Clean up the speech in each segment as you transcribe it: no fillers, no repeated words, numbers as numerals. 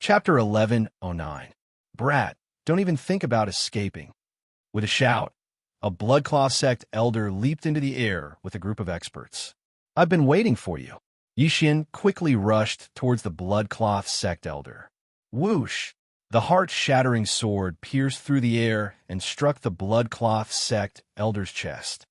Chapter 1109. Brat, don't even think about escaping. With a shout, a Bloodclaw sect elder leaped into the air with a group of experts. I've been waiting for you. Yixian quickly rushed towards the Bloodcloth sect elder. Whoosh! The heart-shattering sword pierced through the air and struck the Bloodcloth sect elder's chest.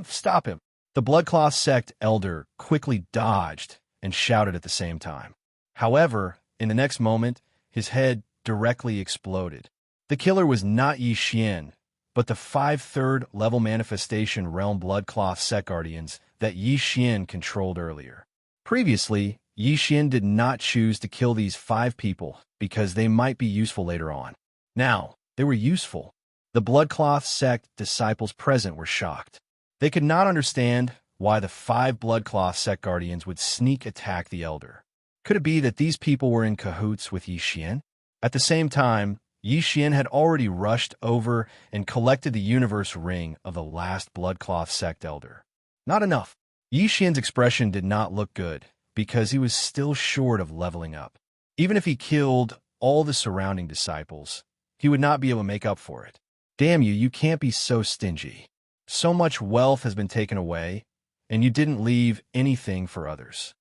Stop him! The Bloodcloth sect elder quickly dodged and shouted at the same time. However, in the next moment, his head directly exploded. The killer was not Yixian, but the 5/3 level manifestation realm Bloodcloth sect guardians that Yixian controlled earlier. Previously, Yixian did not choose to kill these 5 people because they might be useful later on. Now, they were useful. The Bloodcloth sect disciples present were shocked. They could not understand why the 5 Bloodcloth sect guardians would sneak attack the elder. Could it be that these people were in cahoots with Yixian? At the same time, Yixian had already rushed over and collected the universe ring of the last Bloodcloth sect elder. Not enough. Yixian's expression did not look good because he was still short of leveling up. Even if he killed all the surrounding disciples, he would not be able to make up for it. Damn you, you can't be so stingy. So much wealth has been taken away, and you didn't leave anything for others.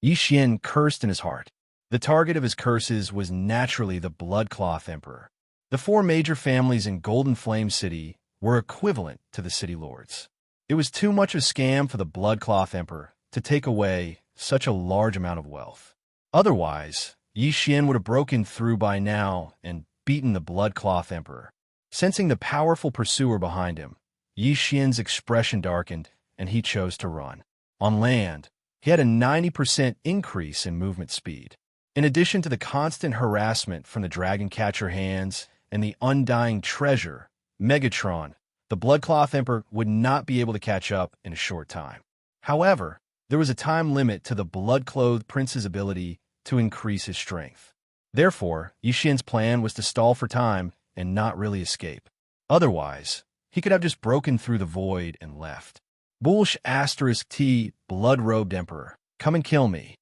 Yixian cursed in his heart. The target of his curses was naturally the Bloodcloth Emperor. The 4 major families in Golden Flame City were equivalent to the city lords. It was too much of a scam for the Bloodcloth Emperor to take away such a large amount of wealth. Otherwise, Yixian would have broken through by now and beaten the Bloodcloth Emperor. Sensing the powerful pursuer behind him, Yixian's expression darkened and he chose to run. On land, he had a 90% increase in movement speed. In addition to the constant harassment from the Dragon Catcher hands and the undying treasure, Megatron, the Bloodcloth Emperor would not be able to catch up in a short time. However, there was a time limit to the Blood-Clothed Prince's ability to increase his strength. Therefore, Yixian's plan was to stall for time and not really escape. Otherwise, he could have just broken through the void and left. Bullsh *T, Blood-Robed Emperor, come and kill me.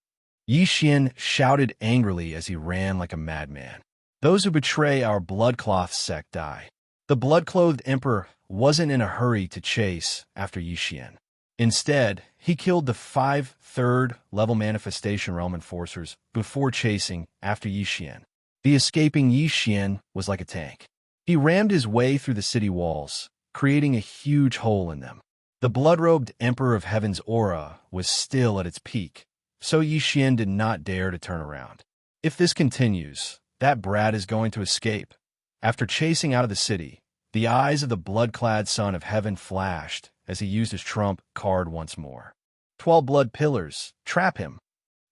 Yixian shouted angrily as he ran like a madman. Those who betray our Bloodcloth sect die. The Blood-Clothed Emperor wasn't in a hurry to chase after Yixian. Instead, he killed the 5/3 level manifestation realm enforcers before chasing after Yixian. The escaping Yixian was like a tank. He rammed his way through the city walls, creating a huge hole in them. The blood-robed Emperor of Heaven's aura was still at its peak, so Yixian did not dare to turn around. If this continues, that brat is going to escape. After chasing out of the city, the eyes of the blood-clad son of heaven flashed as he used his trump card once more. 12 blood pillars, trap him.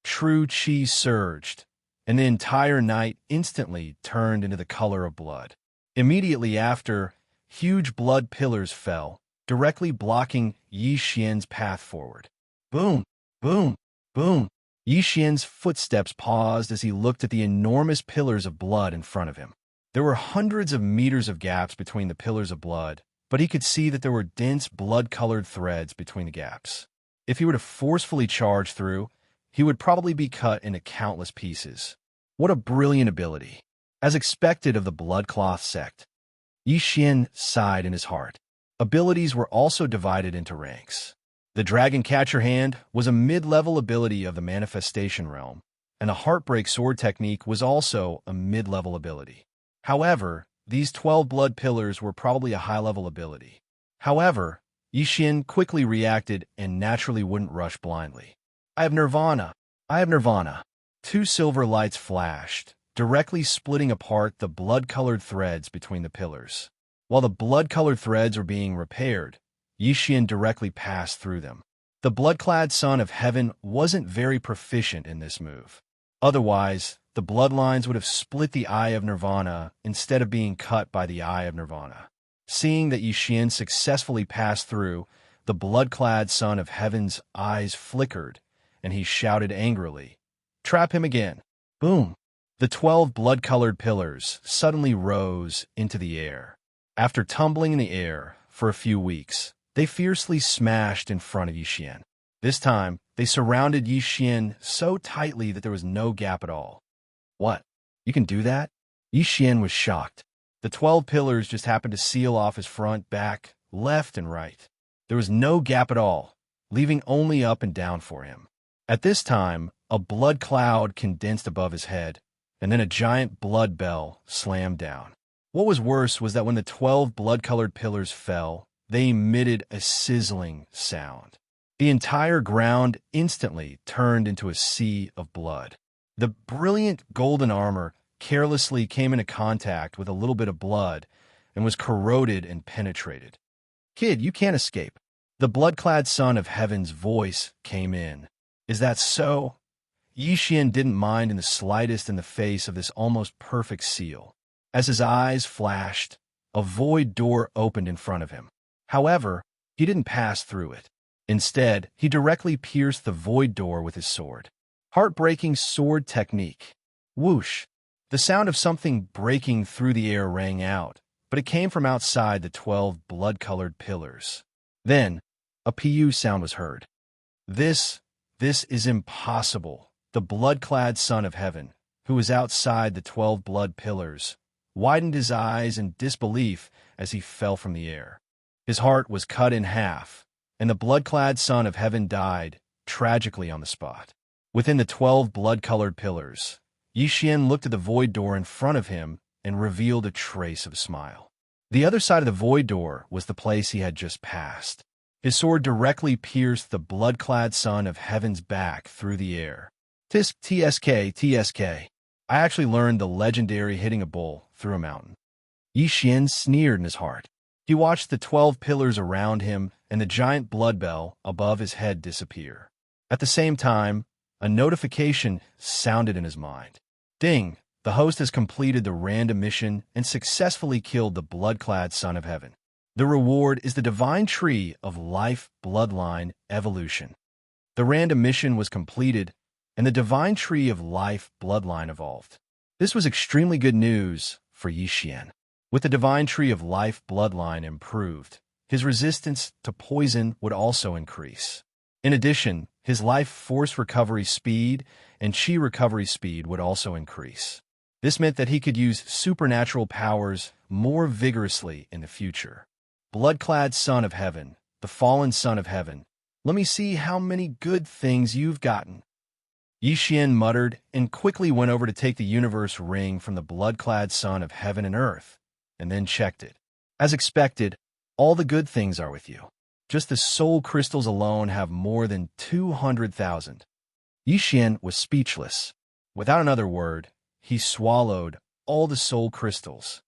True chi surged, and the entire night instantly turned into the color of blood. Immediately after, huge blood pillars fell, directly blocking Yixian's path forward. Boom, boom, boom. Yixian's footsteps paused as he looked at the enormous pillars of blood in front of him. There were hundreds of meters of gaps between the pillars of blood, but he could see that there were dense blood-colored threads between the gaps. If he were to forcefully charge through, he would probably be cut into countless pieces. What a brilliant ability! As expected of the Bloodcloth sect. Yixian sighed in his heart. Abilities were also divided into ranks. The Dragon Catcher Hand was a mid-level ability of the Manifestation Realm, and the Heartbreak Sword technique was also a mid-level ability. However, these 12 blood pillars were probably a high-level ability. However, Yixian quickly reacted and naturally wouldn't rush blindly. I have Nirvana! I have Nirvana! 2 silver lights flashed, directly splitting apart the blood-colored threads between the pillars. While the blood-colored threads were being repaired, Yixian directly passed through them. The blood-clad son of heaven wasn't very proficient in this move. Otherwise, the bloodlines would have split the Eye of Nirvana instead of being cut by the Eye of Nirvana. Seeing that Yixian successfully passed through, the blood-clad son of heaven's eyes flickered, and he shouted angrily, "Trap him again!" Boom! The 12 blood-colored pillars suddenly rose into the air. After tumbling in the air for a few weeks, they fiercely smashed in front of Yixian. This time, they surrounded Yixian so tightly that there was no gap at all. What? You can do that? Yi Xian was shocked. The 12 pillars just happened to seal off his front, back, left, and right. There was no gap at all, leaving only up and down for him. At this time, a blood cloud condensed above his head, and then a giant blood bell slammed down. What was worse was that when the 12 blood-colored pillars fell, they emitted a sizzling sound. The entire ground instantly turned into a sea of blood. The brilliant golden armor carelessly came into contact with a little bit of blood and was corroded and penetrated. "Kid, you can't escape." The blood-clad son of heaven's voice came in. "Is that so?" Yi Xian didn't mind in the slightest in the face of this almost perfect seal. As his eyes flashed, a void door opened in front of him. However, he didn't pass through it. Instead, he directly pierced the void door with his sword. Heartbreaking sword technique. Whoosh! The sound of something breaking through the air rang out, but it came from outside the 12 blood-colored pillars. Then, a PU sound was heard. This is impossible." The blood-clad son of heaven, who was outside the 12 blood pillars, widened his eyes in disbelief as he fell from the air. His heart was cut in half, and the blood-clad son of heaven died tragically on the spot. Within the 12 blood-colored pillars, Yi Xian looked at the void door in front of him and revealed a trace of a smile. The other side of the void door was the place he had just passed. His sword directly pierced the blood-clad son of heaven's back through the air. TSK. I actually learned the legendary hitting a bull through a mountain. Yi Xian sneered in his heart. He watched the 12 pillars around him and the giant blood bell above his head disappear. At the same time, a notification sounded in his mind. Ding! The host has completed the random mission and successfully killed the blood-clad son of heaven. The reward is the divine tree of life bloodline evolution. The random mission was completed, and the divine tree of life bloodline evolved. This was extremely good news for Yi Xian. With the divine tree of life bloodline improved, his resistance to poison would also increase. In addition, his life force recovery speed and chi recovery speed would also increase. This meant that he could use supernatural powers more vigorously in the future. Blood-clad son of heaven, the fallen son of heaven, let me see how many good things you've gotten. Yi Xian muttered and quickly went over to take the universe ring from the blood-clad son of heaven and earth, and then checked it. As expected, all the good things are with you. Just the soul crystals alone have more than 200,000. Yi Xian was speechless. Without another word, he swallowed all the soul crystals.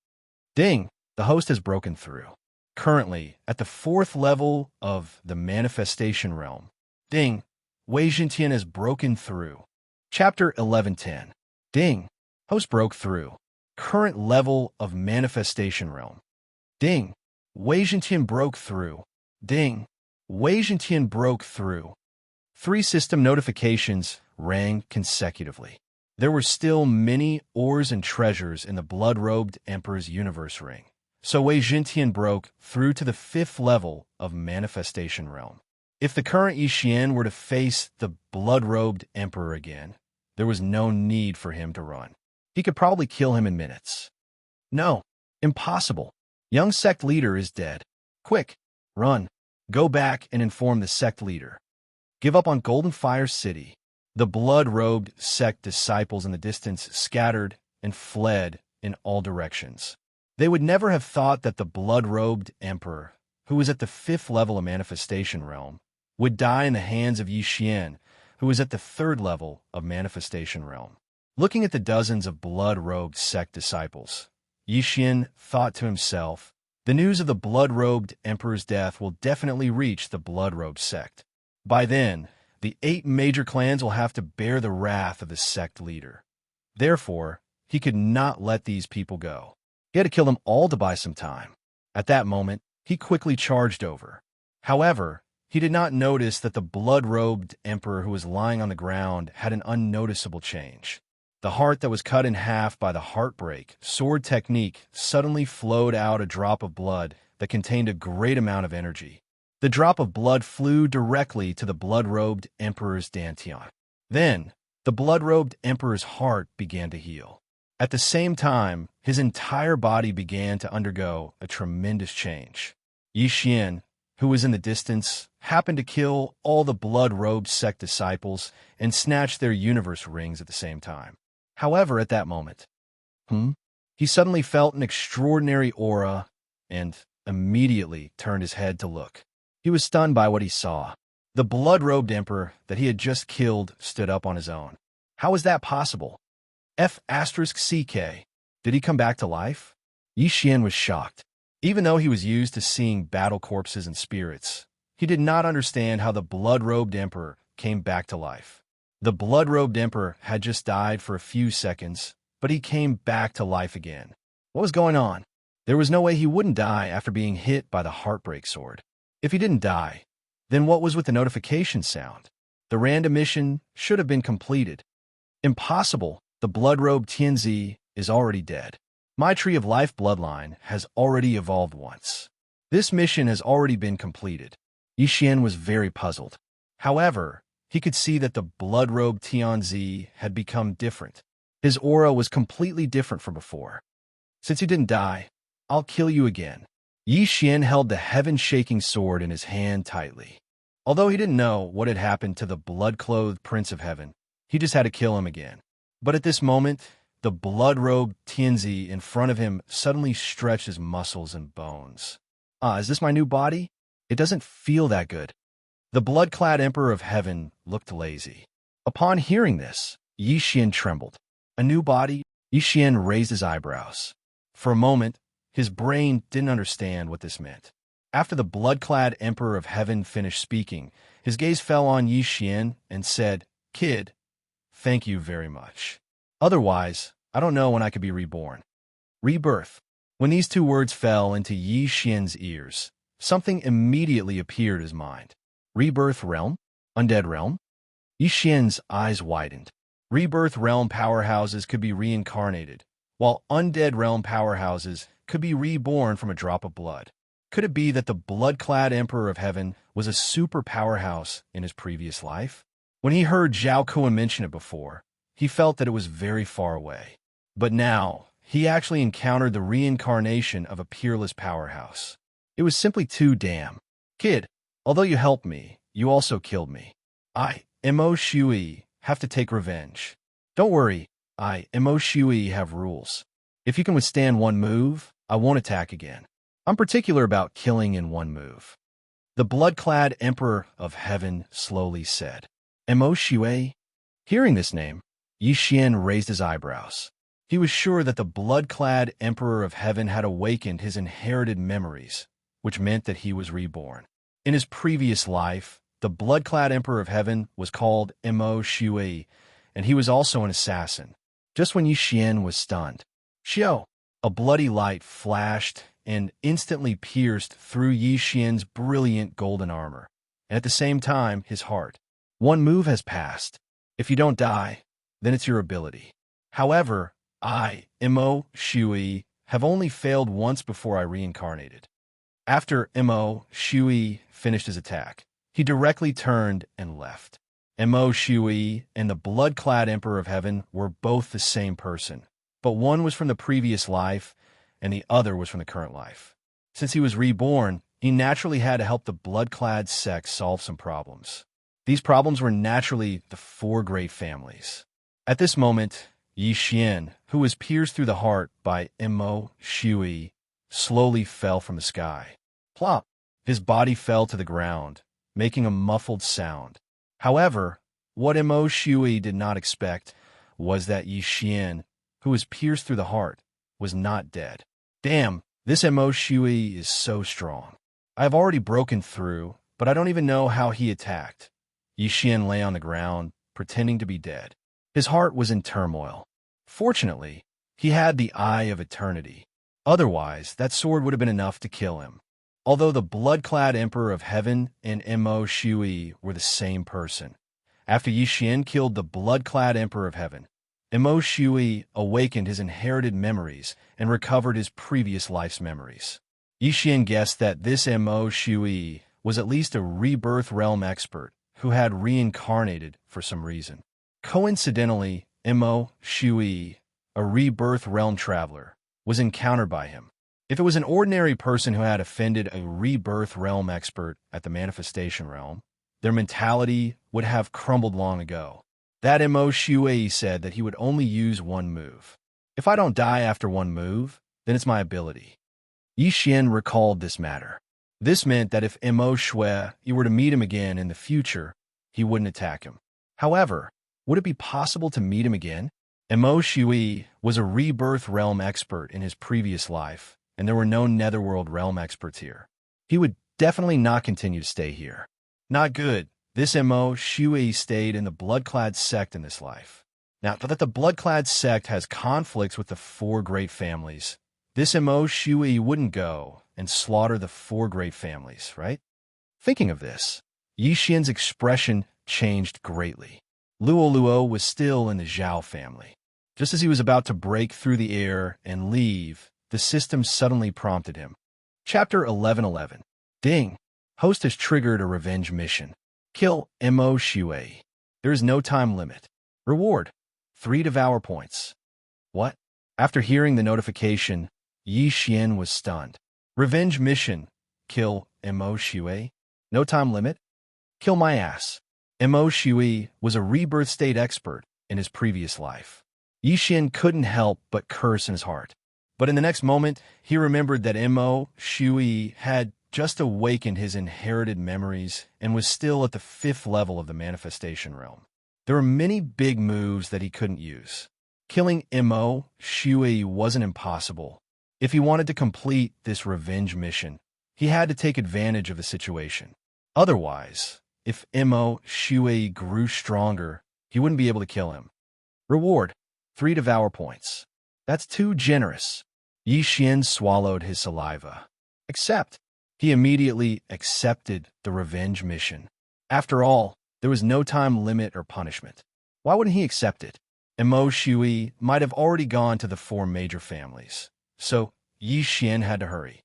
Ding! The host has broken through. Currently, at the 4th level of the manifestation realm. Ding! Wei Jintian has broken through. Chapter 1110. Ding! Host broke through. Current level of manifestation realm. Ding! Wei Jintian broke through. Ding! Wei Jintian broke through. 3 system notifications rang consecutively. There were still many ores and treasures in the blood-robed Emperor's universe ring, so Wei Jintian broke through to the 5th level of manifestation realm. If the current Yi Xian were to face the blood-robed Emperor again, there was no need for him to run. He could probably kill him in minutes. No, impossible. Young sect leader is dead. Quick, run. Go back and inform the sect leader. Give up on Golden Fire City. The blood-robed sect disciples in the distance scattered and fled in all directions. They would never have thought that the blood-robed Emperor, who was at the 5th level of manifestation realm, would die in the hands of Yi Xian, who was at the 3rd level of manifestation realm. Looking at the dozens of blood-robed sect disciples, Yi Xian thought to himself, the news of the blood-robed Emperor's death will definitely reach the blood-robed sect. By then, the 8 major clans will have to bear the wrath of the sect leader. Therefore, he could not let these people go. He had to kill them all to buy some time. At that moment, he quickly charged over. However, he did not notice that the blood-robed Emperor who was lying on the ground had an unnoticeable change. The heart that was cut in half by the heartbreak sword technique suddenly flowed out a drop of blood that contained a great amount of energy. The drop of blood flew directly to the blood-robed Emperor's dantian. Then, the blood-robed Emperor's heart began to heal. At the same time, his entire body began to undergo a tremendous change. Yi Xian, who was in the distance, happened to kill all the blood-robed sect disciples and snatch their universe rings at the same time. However, at that moment, he suddenly felt an extraordinary aura and immediately turned his head to look. He was stunned by what he saw. The blood-robed emperor that he had just killed stood up on his own. How was that possible? F***CK. Did he come back to life? Yi Xian was shocked. Even though he was used to seeing battle corpses and spirits, he did not understand how the blood-robed emperor came back to life. The blood-robed emperor had just died for a few seconds, but he came back to life again. What was going on? There was no way he wouldn't die after being hit by the Heartbreak Sword. If he didn't die, then what was with the notification sound? The random mission should have been completed. Impossible. The blood-robed Tianzi is already dead. My Tree of Life bloodline has already evolved once. This mission has already been completed. Yi Xian was very puzzled. However, he could see that the blood-robed Tianzi had become different. His aura was completely different from before. Since you didn't die, I'll kill you again. Yi Xian held the heaven-shaking sword in his hand tightly. Although he didn't know what had happened to the blood-clothed Prince of Heaven, he just had to kill him again. But at this moment, the blood-robed Tianzi in front of him suddenly stretched his muscles and bones. Is this my new body? It doesn't feel that good. The blood-clad Emperor of Heaven looked lazy. Upon hearing this, Yi Xian trembled. A new body? Yi Xian raised his eyebrows. For a moment, his brain didn't understand what this meant. After the blood-clad Emperor of Heaven finished speaking, his gaze fell on Yi Xian and said, "Kid, thank you very much. Otherwise, I don't know when I could be reborn." Rebirth. When these two words fell into Yi Xian's ears, something immediately appeared in his mind. Rebirth realm? Undead realm? Yi Xian's eyes widened. Rebirth realm powerhouses could be reincarnated, while undead realm powerhouses could be reborn from a drop of blood. Could it be that the blood-clad Emperor of Heaven was a super powerhouse in his previous life? When he heard Zhao Kuan mention it before, he felt that it was very far away. But now, he actually encountered the reincarnation of a peerless powerhouse. It was simply too damn. Kid, although you helped me, you also killed me. I, Mo Shui, have to take revenge. Don't worry, I, Mo Shui, have rules. If you can withstand one move, I won't attack again. I'm particular about killing in one move. The blood-clad Emperor of Heaven slowly said. Mo Shui? Hearing this name, Yi Xian raised his eyebrows. He was sure that the blood-clad Emperor of Heaven had awakened his inherited memories, which meant that he was reborn. In his previous life, the blood-clad Emperor of Heaven was called Mo Shui, and he was also an assassin. Just when Yi Xian was stunned, Xiao, a bloody light flashed and instantly pierced through Yi Xian's brilliant golden armor, and at the same time, his heart. One move has passed. If you don't die, then it's your ability. However, I, Mo Shui, have only failed once before I reincarnated. After Mo Shui finished his attack, he directly turned and left. Mo Shui and the blood-clad Emperor of Heaven were both the same person, but one was from the previous life, and the other was from the current life. Since he was reborn, he naturally had to help the blood-clad sect solve some problems. These problems were naturally the four great families. At this moment, Yi Xian, who was pierced through the heart by Mo Shui, slowly fell from the sky. Plop! His body fell to the ground, making a muffled sound. However, what Mo Shui did not expect was that Yi Xian, who was pierced through the heart, was not dead. Damn, this Mo Shui is so strong. I have already broken through, but I don't even know how he attacked. Yi Xian lay on the ground, pretending to be dead. His heart was in turmoil. Fortunately, he had the Eye of Eternity. Otherwise, that sword would have been enough to kill him. Although the blood-clad Emperor of Heaven and Mo Shui were the same person, after Yi Xian killed the blood-clad Emperor of Heaven, Mo Shui awakened his inherited memories and recovered his previous life's memories. Yi Xian guessed that this Mo Shui was at least a rebirth realm expert who had reincarnated for some reason. Coincidentally, Mo Shui a rebirth realm traveler, was encountered by him. If it was an ordinary person who had offended a rebirth realm expert at the manifestation realm, their mentality would have crumbled long ago. That Mo Shui said that he would only use one move. If I don't die after one move, then it's my ability. Yi Xian recalled this matter. This meant that if Mo Shui were to meet him again in the future, he wouldn't attack him. However, would it be possible to meet him again? Mo Shui was a rebirth realm expert in his previous life, and there were no netherworld realm experts here. He would definitely not continue to stay here. Not good. This Mo Shui stayed in the blood-clad sect in this life. Now, that the blood-clad sect has conflicts with the four great families, this Mo Shui wouldn't go and slaughter the four great families, right? Thinking of this, Yi Xian's expression changed greatly. Luo was still in the Zhao family. Just as he was about to break through the air and leave, the system suddenly prompted him. Chapter 1111. Ding. Host has triggered a revenge mission. Kill Mo Shui. There is no time limit. Reward: 3 Devour points. What? After hearing the notification, Yi Xian was stunned. Revenge mission. Kill Mo Shui. No time limit. Kill my ass. Mo Shui was a rebirth state expert in his previous life. Yi Xian couldn't help but curse in his heart. But in the next moment, he remembered that Mo Shui had just awakened his inherited memories and was still at the 5th level of the manifestation realm. There were many big moves that he couldn't use. Killing Mo Shui wasn't impossible. If he wanted to complete this revenge mission, he had to take advantage of the situation. Otherwise, if Mo Shui grew stronger, he wouldn't be able to kill him. Reward: 3 Devour points. That's too generous. Yi Xian swallowed his saliva. Accept. He immediately accepted the revenge mission. After all, there was no time limit or punishment. Why wouldn't he accept it? Mo Shui might have already gone to the 4 major families, so Yi Xian had to hurry.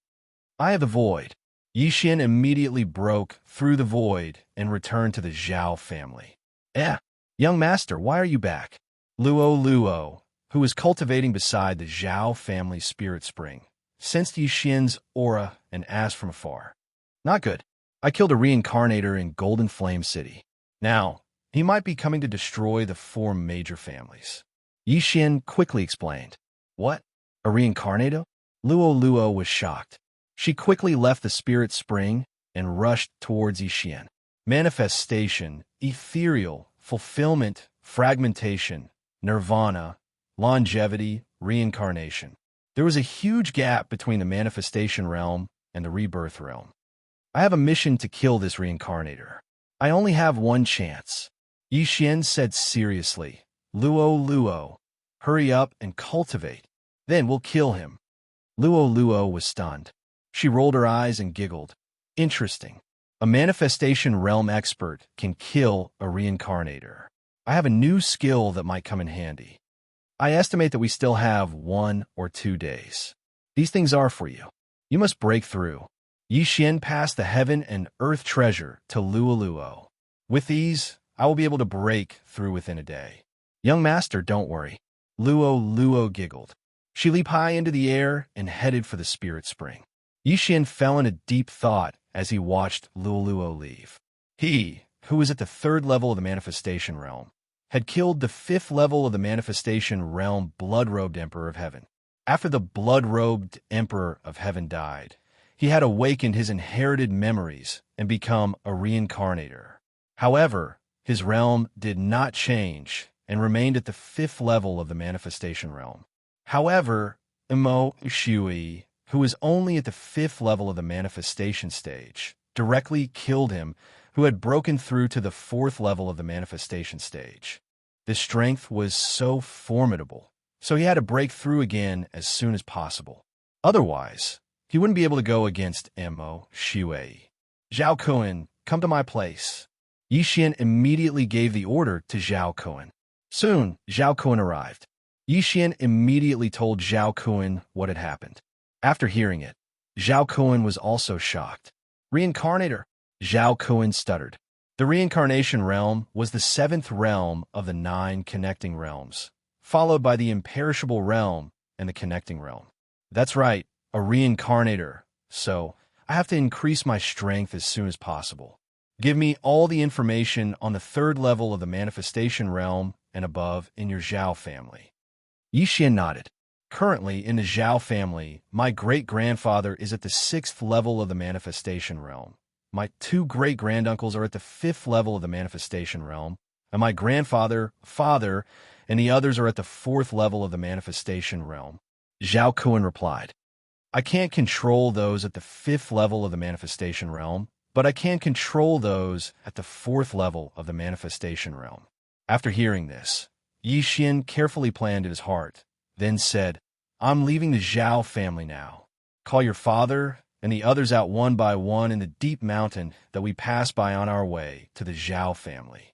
Eye of the Void. Yi Xian immediately broke through the void and returned to the Zhao family. Young master, why are you back? Luo, who was cultivating beside the Zhao family spirit spring, sensed Yi Xian's aura and asked from afar. Not good. I killed a reincarnator in Golden Flame City. Now, he might be coming to destroy the 4 major families. Yi Xian quickly explained. What? A reincarnator? Luo was shocked. She quickly left the spirit spring and rushed towards Yi Xian. Manifestation, ethereal, fulfillment, fragmentation, nirvana, longevity, reincarnation. There was a huge gap between the manifestation realm and the rebirth realm. I have a mission to kill this reincarnator. I only have one chance. Yi Xian said seriously. Luo, hurry up and cultivate. Then we'll kill him. Luo was stunned. She rolled her eyes and giggled. Interesting. A manifestation realm expert can kill a reincarnator. I have a new skill that might come in handy. I estimate that we still have 1 or 2 days. These things are for you. You must break through. Yi Xian passed the heaven and earth treasure to Luo. With these, I will be able to break through within a day. Young master, don't worry. Luo giggled. She leaped high into the air and headed for the spirit spring. Yi Xian fell into deep thought as he watched Luo leave. He, who was at the 3rd level of the manifestation realm, had killed the 5th level of the manifestation realm blood-robed Emperor of Heaven. After the blood-robed Emperor of Heaven died, he had awakened his inherited memories and become a reincarnator. However, his realm did not change and remained at the 5th level of the manifestation realm. However, Mo Shui, who was only at the 5th level of the manifestation stage, directly killed him, who had broken through to the 4th level of the manifestation stage. The strength was so formidable, so he had to break through again as soon as possible. Otherwise, he wouldn't be able to go against Mo Shui. Zhao Kuan, come to my place. Yi Xian immediately gave the order to Zhao Kuan. Soon, Zhao Kuan arrived. Yi Xian immediately told Zhao Kuan what had happened. After hearing it, Zhao Kuan was also shocked. Reincarnator, Zhao Kuan stuttered. The reincarnation realm was the 7th realm of the 9 connecting realms, followed by the imperishable realm and the connecting realm. That's right, a reincarnator, so I have to increase my strength as soon as possible. Give me all the information on the third level of the manifestation realm and above in your Zhao family. Yixian nodded. Currently, in the Zhao family, my great-grandfather is at the 6th level of the manifestation realm. My 2 great-granduncles are at the 5th level of the manifestation realm, and my grandfather, father, and the others are at the 4th level of the manifestation realm. Zhao Kuan replied, I can't control those at the 5th level of the manifestation realm, but I can control those at the 4th level of the manifestation realm. After hearing this, Yixian carefully planned in his heart, then said, I'm leaving the Zhao family now. Call your father and the others out one by one in the deep mountain that we pass by on our way to the Zhao family.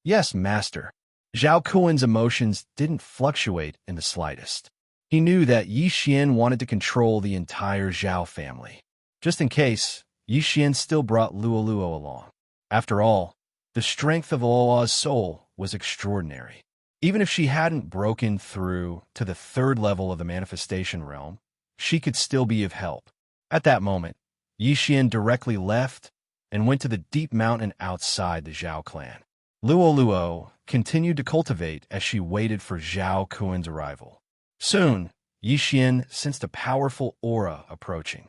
Yes, master. Zhao Kuan's emotions didn't fluctuate in the slightest. He knew that Yixian wanted to control the entire Zhao family. Just in case, Yixian still brought Luoluo along. After all, the strength of Luoluo's soul was extraordinary. Even if she hadn't broken through to the 3rd level of the manifestation realm, she could still be of help. At that moment, Yixian directly left and went to the deep mountain outside the Zhao clan. Luoluo continued to cultivate as she waited for Zhao Kuan's arrival. Soon, Yixian sensed a powerful aura approaching.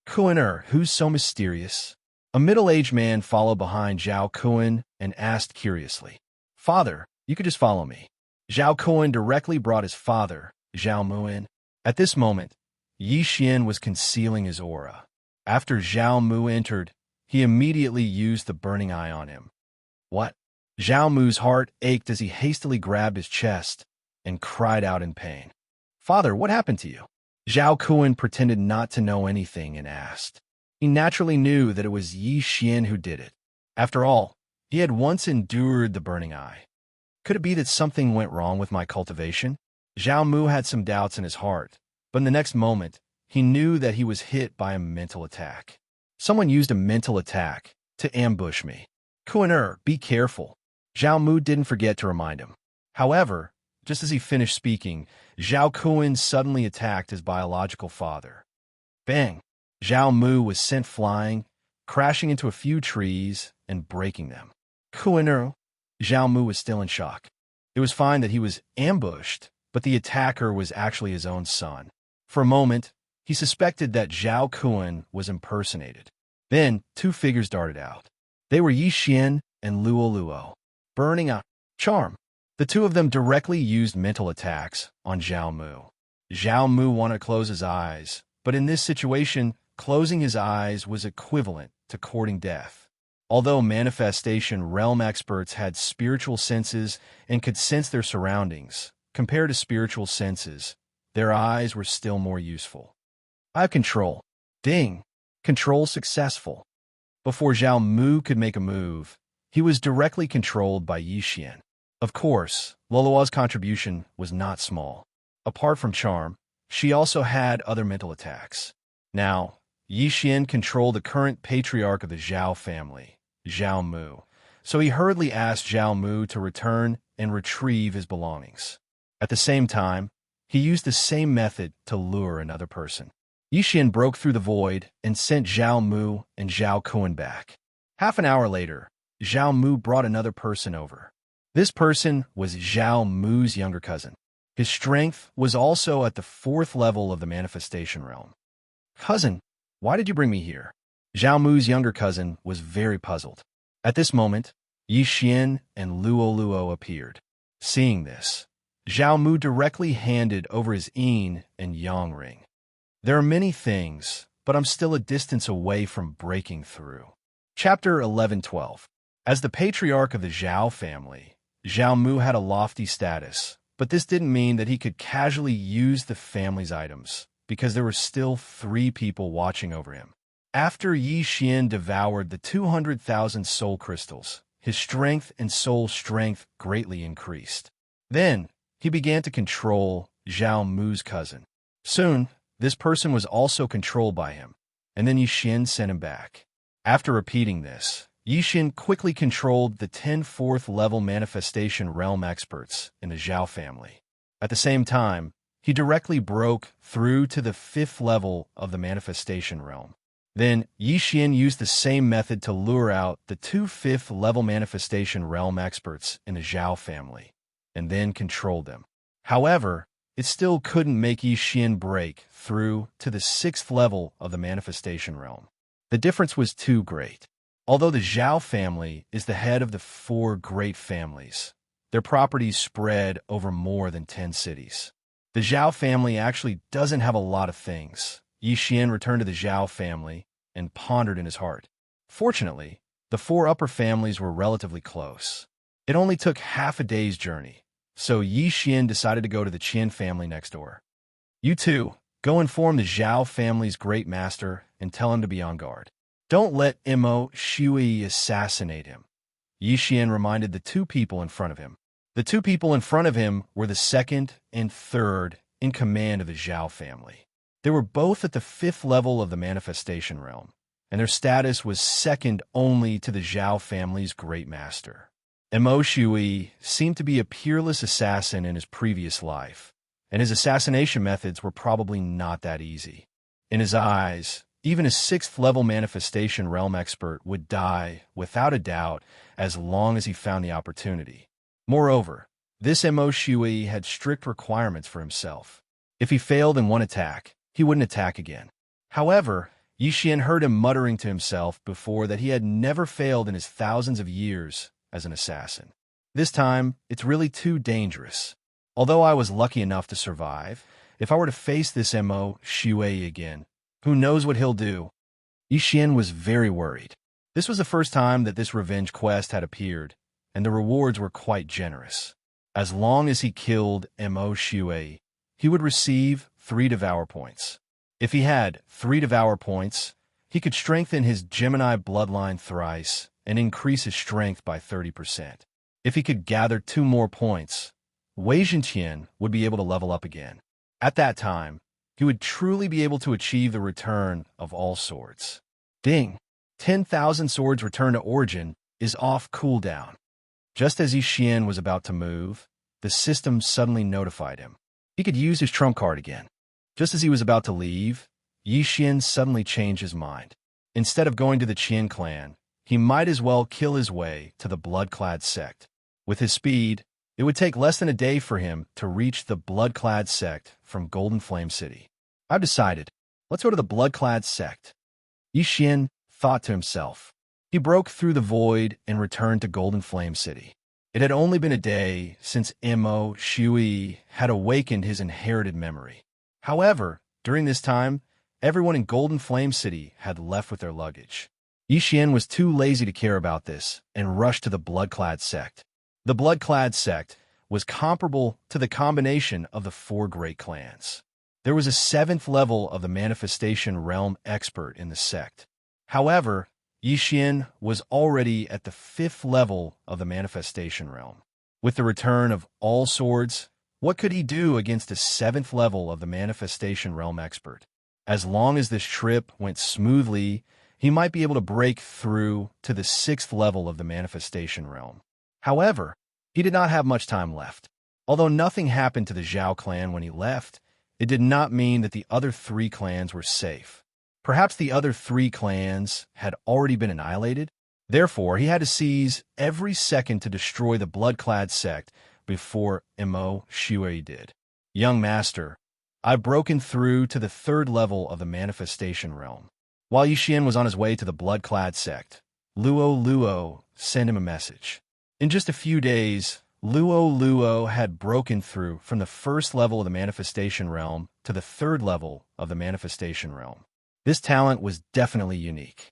Kuan, who's so mysterious? A middle-aged man followed behind Zhao Kuan and asked curiously, Father, you could just follow me. Zhao Kuan directly brought his father, Zhao Mu, in. At this moment, Yixian was concealing his aura. After Zhao Mu entered, he immediately used the burning eye on him. What? Zhao Mu's heart ached as he hastily grabbed his chest and cried out in pain. Father, what happened to you? Zhao Kuan pretended not to know anything and asked. He naturally knew that it was Yixian who did it. After all, he had once endured the burning eye. Could it be that something went wrong with my cultivation? Zhao Mu had some doubts in his heart, but in the next moment, he knew that he was hit by a mental attack. Someone used a mental attack to ambush me. Kuan, be careful. Zhao Mu didn't forget to remind him. However, just as he finished speaking, Zhao Kuan suddenly attacked his biological father. Bang! Zhao Mu was sent flying, crashing into a few trees and breaking them. Kuan, Zhao Mu was still in shock. It was fine that he was ambushed, but the attacker was actually his own son. For a moment, he suspected that Zhao Kuan was impersonated. Then, 2 figures darted out. They were Yixian and Luoluo. Burning out charm. The 2 of them directly used mental attacks on Zhao Mu. Zhao Mu wanted to close his eyes, but in this situation, closing his eyes was equivalent to courting death. Although manifestation realm experts had spiritual senses and could sense their surroundings, compared to spiritual senses, their eyes were still more useful. I have control. Ding! Control successful. Before Zhao Mu could make a move, he was directly controlled by Yixian. Of course, Luoluo's contribution was not small. Apart from charm, she also had other mental attacks. Now, Yixian controlled the current patriarch of the Zhao family, Zhao Mu, so he hurriedly asked Zhao Mu to return and retrieve his belongings. At the same time, he used the same method to lure another person. Yixian broke through the void and sent Zhao Mu and Zhao Kuan back. Half an hour later, Zhao Mu brought another person over. This person was Zhao Mu's younger cousin. His strength was also at the 4th level of the manifestation realm. Cousin, why did you bring me here? Zhao Mu's younger cousin was very puzzled. At this moment, Yixian and Luoluo appeared. Seeing this, Zhao Mu directly handed over his yin and yang ring. There are many things, but I'm still a distance away from breaking through. Chapter 11:12. As the patriarch of the Zhao family, Zhao Mu had a lofty status, but this didn't mean that he could casually use the family's items, because there were still 3 people watching over him. After Yixian devoured the 200,000 soul crystals, his strength and soul strength greatly increased. Then, he began to control Zhao Mu's cousin. Soon, this person was also controlled by him, and then Yixian sent him back. After repeating this, Yixian quickly controlled the 10 4th level manifestation realm experts in the Zhao family. At the same time, he directly broke through to the 5th level of the manifestation realm. Then, Yixian used the same method to lure out the 2 5th-level manifestation realm experts in the Zhao family, and then controlled them. However, it still couldn't make Yixian break through to the 6th level of the manifestation realm. The difference was too great. Although the Zhao family is the head of the 4 great families, their properties spread over more than 10 cities. The Zhao family actually doesn't have a lot of things. Yixian returned to the Zhao family and pondered in his heart. Fortunately, the 4 upper families were relatively close. It only took half a day's journey, so Yixian decided to go to the Qin family next door. You two, go inform the Zhao family's great master and tell him to be on guard. Don't let Imo Shui assassinate him. Yixian reminded the 2 people in front of him. The 2 people in front of him were the 2nd and 3rd in command of the Zhao family. They were both at the 5th level of the manifestation realm, and their status was second only to the Zhao family's great master. Imo Shui seemed to be a peerless assassin in his previous life, and his assassination methods were probably not that easy. In his eyes, even a 6th-level manifestation realm expert would die without a doubt as long as he found the opportunity. Moreover, this Imo Shui had strict requirements for himself. If he failed in one attack, he wouldn't attack again. However, Yixian heard him muttering to himself before that he had never failed in his thousands of years as an assassin. This time, it's really too dangerous. Although I was lucky enough to survive, if I were to face this Imo Shui again, who knows what he'll do? Yixian was very worried. This was the first time that this revenge quest had appeared, and the rewards were quite generous. As long as he killed Imo Shui, he would receive 3 Devour points. If he had 3 Devour points, he could strengthen his Gemini bloodline thrice and increase his strength by 30%. If he could gather 2 more points, Wei Zhenqian would be able to level up again. At that time, he would truly be able to achieve the return of all swords. Ding! 10,000 swords return to origin is off cooldown. Just as Yixian was about to move, the system suddenly notified him. He could use his trump card again. Just as he was about to leave, Yixian suddenly changed his mind. Instead of going to the Qin clan, he might as well kill his way to the blood-clad sect. With his speed, it would take less than a day for him to reach the blood-clad sect from Golden Flame City. I've decided. Let's go to the blood-clad sect. Yixian thought to himself. He broke through the void and returned to Golden Flame City. It had only been a day since Imo Shui had awakened his inherited memory. However, during this time, everyone in Golden Flame City had left with their luggage. Yixian was too lazy to care about this and rushed to the blood-clad sect. The blood-clad sect was comparable to the combination of the 4 great clans. There was a 7th level of the manifestation realm expert in the sect. However, Yixian was already at the 5th level of the manifestation realm. With the return of all swords, what could he do against a 7th level of the manifestation realm expert? As long as this trip went smoothly, he might be able to break through to the 6th level of the manifestation realm. However, he did not have much time left. Although nothing happened to the Zhao clan when he left, it did not mean that the other 3 clans were safe. Perhaps the other 3 clans had already been annihilated. Therefore, he had to seize every second to destroy the blood-clad sect before Imo Shui did. Young master, I've broken through to the 3rd level of the manifestation realm. While Yixian was on his way to the blood-clad sect, Luo sent him a message. In just a few days, Luo had broken through from the 1st level of the manifestation realm to the 3rd level of the manifestation realm. This talent was definitely unique.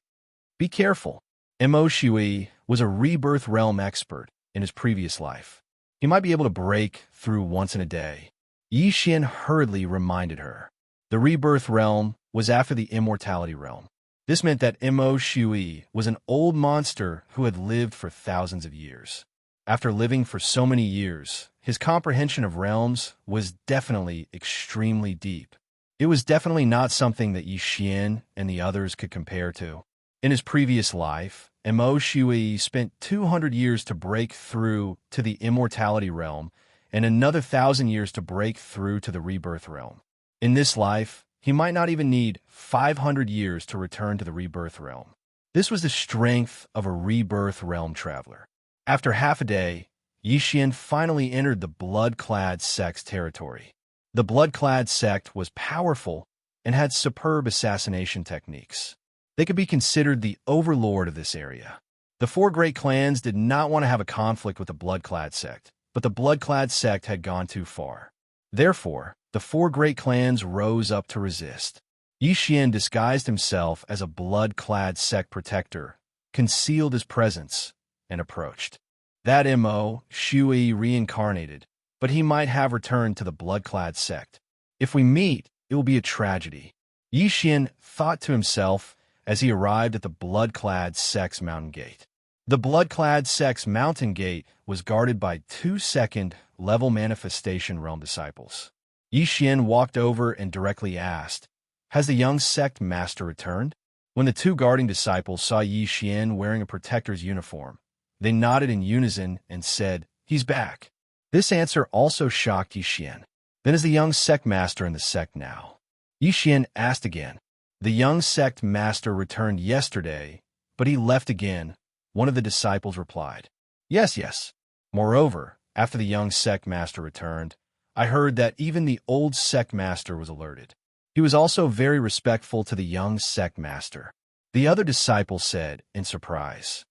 Be careful. Imo Shui was a rebirth realm expert in his previous life. He might be able to break through once in a day. Yixian hurriedly reminded her. The rebirth realm was after the immortality realm. This meant that Imo Shui was an old monster who had lived for thousands of years. After living for so many years, his comprehension of realms was definitely extremely deep. It was definitely not something that Yixian and the others could compare to. In his previous life, Imo Shui spent 200 years to break through to the immortality realm and another 1,000 years to break through to the rebirth realm. In this life, he might not even need 500 years to return to the rebirth realm. This was the strength of a rebirth realm traveler. After half a day, Yixian finally entered the blood-clad sect's territory. The blood-clad sect was powerful and had superb assassination techniques. They could be considered the overlord of this area. The four great clans did not want to have a conflict with the blood-clad sect, but the blood-clad sect had gone too far. Therefore, the four great clans rose up to resist. Yixian disguised himself as a blood-clad sect protector, concealed his presence, and approached. That Mo Shui reincarnated, but he might have returned to the blood-clad sect. If we meet, it will be a tragedy. Yixian thought to himself as he arrived at the blood-clad sect's mountain gate. The blood-clad sect's mountain gate was guarded by 2 second-level manifestation realm disciples. Yixian walked over and directly asked, "Has the young sect master returned?" When the 2 guarding disciples saw Yixian wearing a protector's uniform, they nodded in unison and said, "He's back." This answer also shocked Yixian. "Then is the young sect master in the sect now?" Yixian asked again. "The young sect master returned yesterday, but he left again," one of the disciples replied. Yes. Moreover, after the young sect master returned, I heard that even the old sect master was alerted. He was also very respectful to the young sect master." The other disciple said in surprise.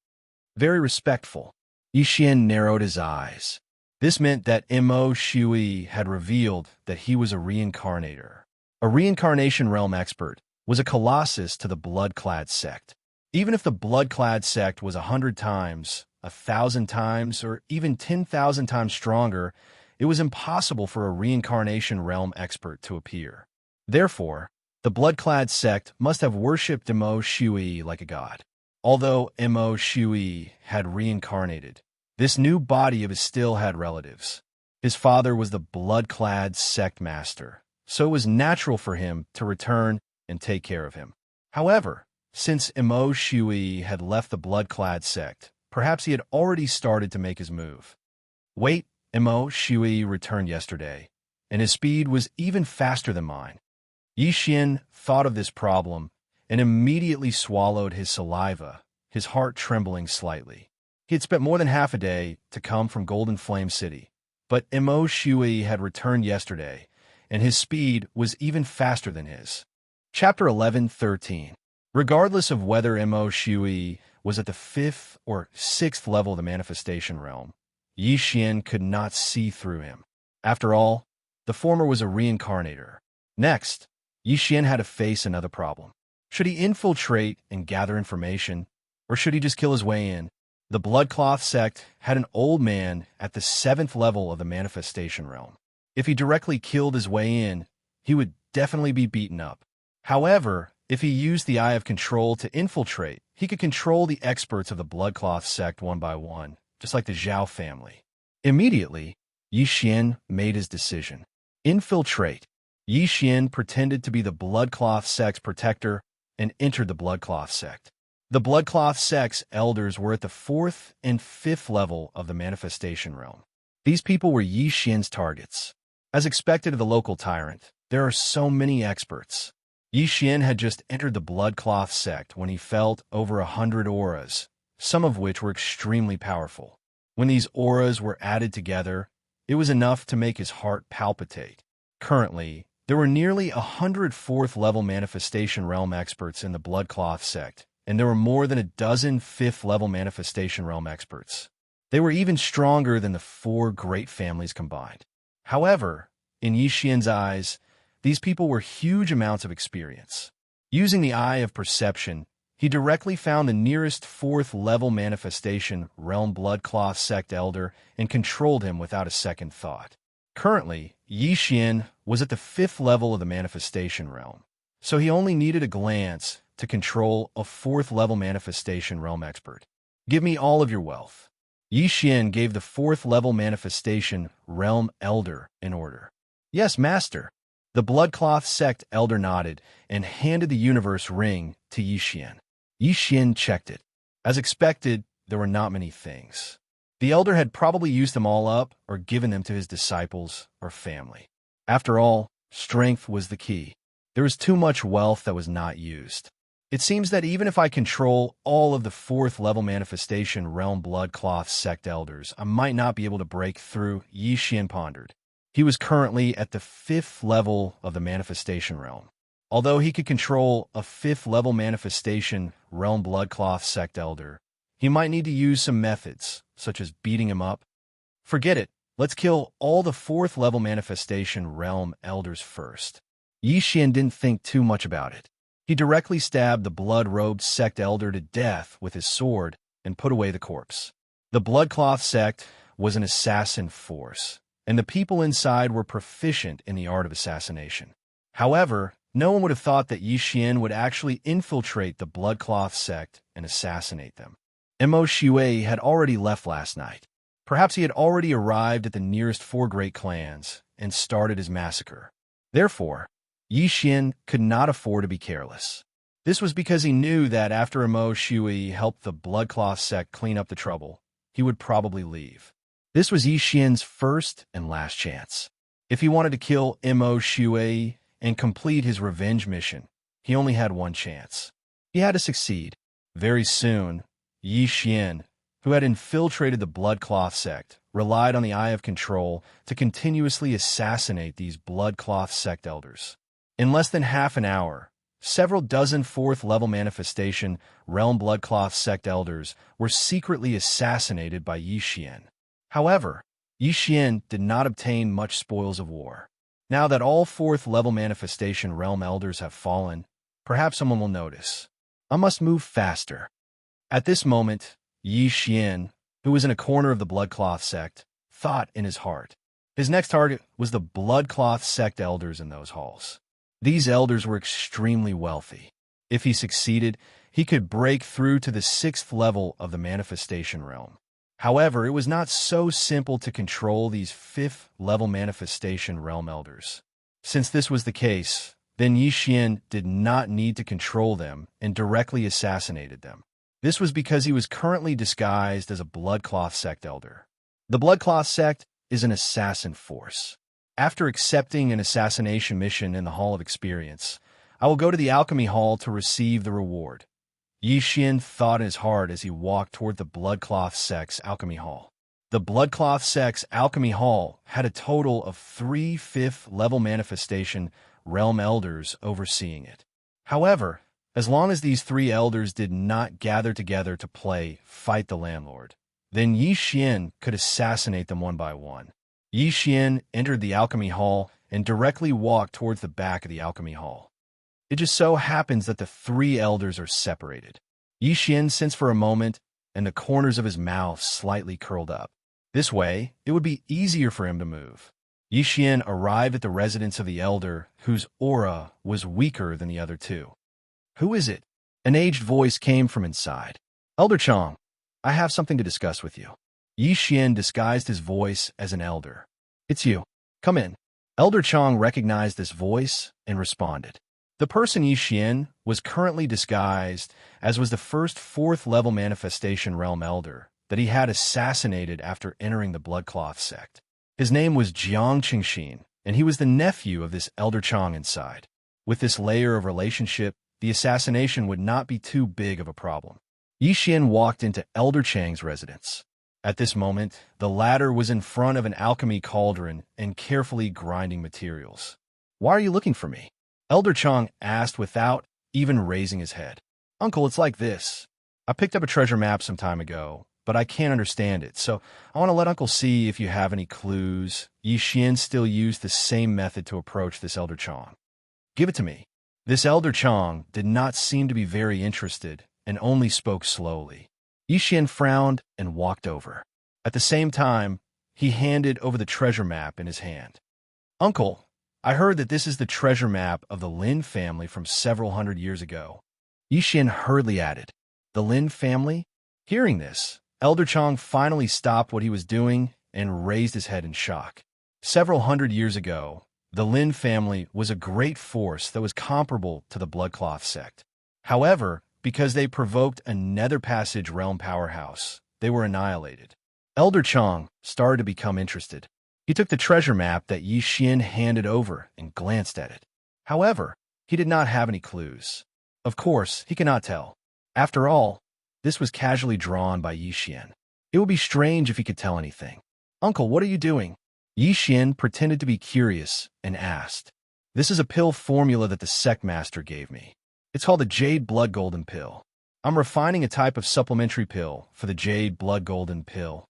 "Very respectful." Yixian narrowed his eyes. This meant that Mo Shui had revealed that he was a reincarnator. A reincarnation realm expert was a colossus to the blood-clad sect. Even if the blood-clad sect was 100 times, 1,000 times, or even 10,000 times stronger, it was impossible for a reincarnation realm expert to appear. Therefore, the blood-clad sect must have worshipped Mo Shui like a god. Although Mo Shui had reincarnated, this new body of his still had relatives. His father was the blood-clad sect master, so it was natural for him to return and take care of him. However, since Mo Shui had left the blood-clad sect, perhaps he had already started to make his move. Wait, Mo Shui returned yesterday, and his speed was even faster than mine. Yixian thought of this problem and immediately swallowed his saliva, his heart trembling slightly. He had spent more than half a day to come from Golden Flame City, but Mo Shui had returned yesterday, and his speed was even faster than his. Chapter 11:13. Regardless of whether Mo Shui was at the 5th or 6th level of the manifestation realm, Yixian could not see through him. After all, the former was a reincarnator. Next, Yixian had to face another problem. Should he infiltrate and gather information, or should he just kill his way in? The Bloodcloth sect had an old man at the 7th level of the manifestation realm. If he directly killed his way in, he would definitely be beaten up. However, if he used the Eye of Control to infiltrate, he could control the experts of the Bloodcloth sect one by one, just like the Zhao family. Immediately, Yixian made his decision. Infiltrate. Yixian pretended to be the Bloodcloth sect's protector and entered the Bloodcloth sect. The Bloodcloth sect's elders were at the 4th and 5th level of the manifestation realm. These people were Yixian's targets. As expected of the local tyrant, there are so many experts. Yixian had just entered the Bloodcloth sect when he felt over 100 auras, some of which were extremely powerful. When these auras were added together, it was enough to make his heart palpitate. Currently, there were nearly 100 4th-level manifestation realm experts in the Bloodcloth sect, and there were more than a dozen 5th-level manifestation realm experts. They were even stronger than the 4 great families combined. However, in Yixian's eyes, these people were huge amounts of experience. Using the Eye of Perception, he directly found the nearest 4th-level manifestation realm Bloodcloth sect elder and controlled him without a second thought. Currently, Yixian was at the 5th level of the manifestation realm, so he only needed a glance to control a 4th-level manifestation realm expert. "Give me all of your wealth." Yixian gave the 4th-level manifestation realm elder an order. "Yes, master." The Bloodcloth sect elder nodded and handed the universe ring to Yixian. Yixian checked it. As expected, there were not many things. The elder had probably used them all up or given them to his disciples or family. After all, strength was the key. There was too much wealth that was not used. It seems that even if I control all of the 4th level manifestation realm blood cloth sect elders, I might not be able to break through, Xianxia pondered. He was currently at the 5th level of the manifestation realm. Although he could control a 5th level manifestation realm blood cloth sect elder, he might need to use some methods, such as beating him up. Forget it. Let's kill all the 4th level manifestation realm elders first. Xianxia didn't think too much about it. He directly stabbed the blood-robed sect elder to death with his sword and put away the corpse. The bloodcloth sect was an assassin force, and the people inside were proficient in the art of assassination. However, no one would have thought that Xianxia would actually infiltrate the bloodcloth sect and assassinate them. Mo Shui had already left last night. Perhaps he had already arrived at the nearest 4 great clans and started his massacre. Therefore, Xianxia could not afford to be careless. This was because he knew that after Mo Shui helped the bloodcloth sect clean up the trouble, he would probably leave. This was Xianxia's first and last chance. If he wanted to kill Mo Shui and complete his revenge mission, he only had one chance. He had to succeed. Very soon, Xianxia, who had infiltrated the bloodcloth sect, relied on the Eye of Control to continuously assassinate these bloodcloth sect elders. In less than half an hour, several dozen 4th level manifestation realm bloodcloth sect elders were secretly assassinated by Xianxia. However, Xianxia did not obtain much spoils of war. Now that all 4th level manifestation realm elders have fallen, perhaps someone will notice. I must move faster. At this moment, Xianxia, who was in a corner of the bloodcloth sect, thought in his heart. His next target was the bloodcloth sect elders in those halls. These elders were extremely wealthy. If he succeeded, he could break through to the 6th level of the manifestation realm. However, it was not so simple to control these 5th level manifestation realm elders. Since this was the case, then Xianxia did not need to control them and directly assassinated them. This was because he was currently disguised as a bloodcloth sect elder. The bloodcloth sect is an assassin force. After accepting an assassination mission in the Hall of Experience, I will go to the Alchemy Hall to receive the reward. Xianxia thought in his heart as he walked toward the bloodcloth sect's Alchemy Hall. The bloodcloth sect's Alchemy Hall had a total of 3 5th level manifestation realm elders overseeing it. However, as long as these 3 elders did not gather together to play Fight the Landlord, then Xianxia could assassinate them one by one. Xianxia entered the Alchemy Hall and directly walked towards the back of the Alchemy Hall. It just so happens that the 3 elders are separated. Xianxia sensed for a moment, and the corners of his mouth slightly curled up. This way, it would be easier for him to move. Xianxia arrived at the residence of the elder, whose aura was weaker than the other 2. "Who is it?" An aged voice came from inside. "Elder Chong, I have something to discuss with you." Xianxia disguised his voice as an elder. "It's you. Come in." Elder Chong recognized this voice and responded. The person Xianxia was currently disguised as was the first 4th level manifestation realm elder that he had assassinated after entering the bloodcloth sect. His name was Xianxia, and he was the nephew of this Elder Chong inside. With this layer of relationship, the assassination would not be too big of a problem. Xianxia walked into Elder Chang's residence. At this moment, the latter was in front of an alchemy cauldron and carefully grinding materials. "Why are you looking for me?" Elder Chong asked without even raising his head. "Uncle, it's like this. I picked up a treasure map some time ago, but I can't understand it, so I want to let Uncle see if you have any clues." Xianxia still used the same method to approach this Elder Chong. "Give it to me." This Elder Chong did not seem to be very interested and only spoke slowly. Xianxia frowned and walked over. At the same time, he handed over the treasure map in his hand. "Uncle, I heard that this is the treasure map of the Lin family from several hundred years ago." Xianxia hurriedly added, "The Lin family?" Hearing this, Elder Chong finally stopped what he was doing and raised his head in shock. Several hundred years ago, the Lin family was a great force that was comparable to the Bloodcloth sect. However, because they provoked a Nether Passage realm powerhouse, they were annihilated. Elder Chong started to become interested. He took the treasure map that Yi Xian handed over and glanced at it. However, he did not have any clues. Of course, he cannot tell. After all, this was casually drawn by Yi Xian. It would be strange if he could tell anything. "Uncle, what are you doing?" Yi Xian pretended to be curious and asked. "This is a pill formula that the sect master gave me. It's called the Jade Blood Golden Pill. I'm refining a type of supplementary pill for the Jade Blood Golden Pill,"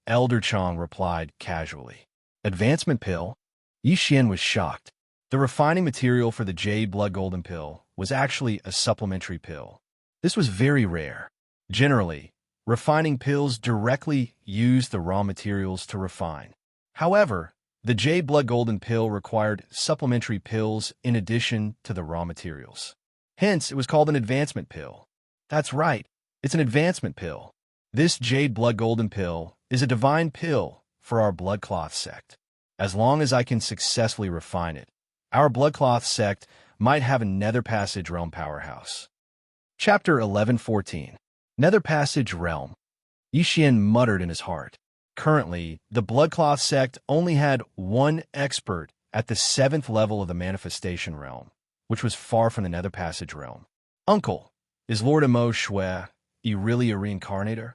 Elder Chong replied casually. "Advancement pill?" Yi Xian was shocked. The refining material for the Jade Blood Golden Pill was actually a supplementary pill. This was very rare. Generally, refining pills directly use the raw materials to refine. However, the Jade Blood Golden Pill required supplementary pills in addition to the raw materials. Hence, it was called an advancement pill. That's right, it's an advancement pill. This Jade Blood Golden Pill is a divine pill for our Blood Cloth sect. As long as I can successfully refine it, our Blood Cloth sect might have a Nether Passage Realm powerhouse. Chapter 11:14. Nether Passage Realm. Yi Xian muttered in his heart. Currently, the Blood Cloth sect only had one expert at the 7th level of the Manifestation Realm, which was far from the Nether Passage Realm. "Uncle, is Lord Imo Shui really a reincarnator?"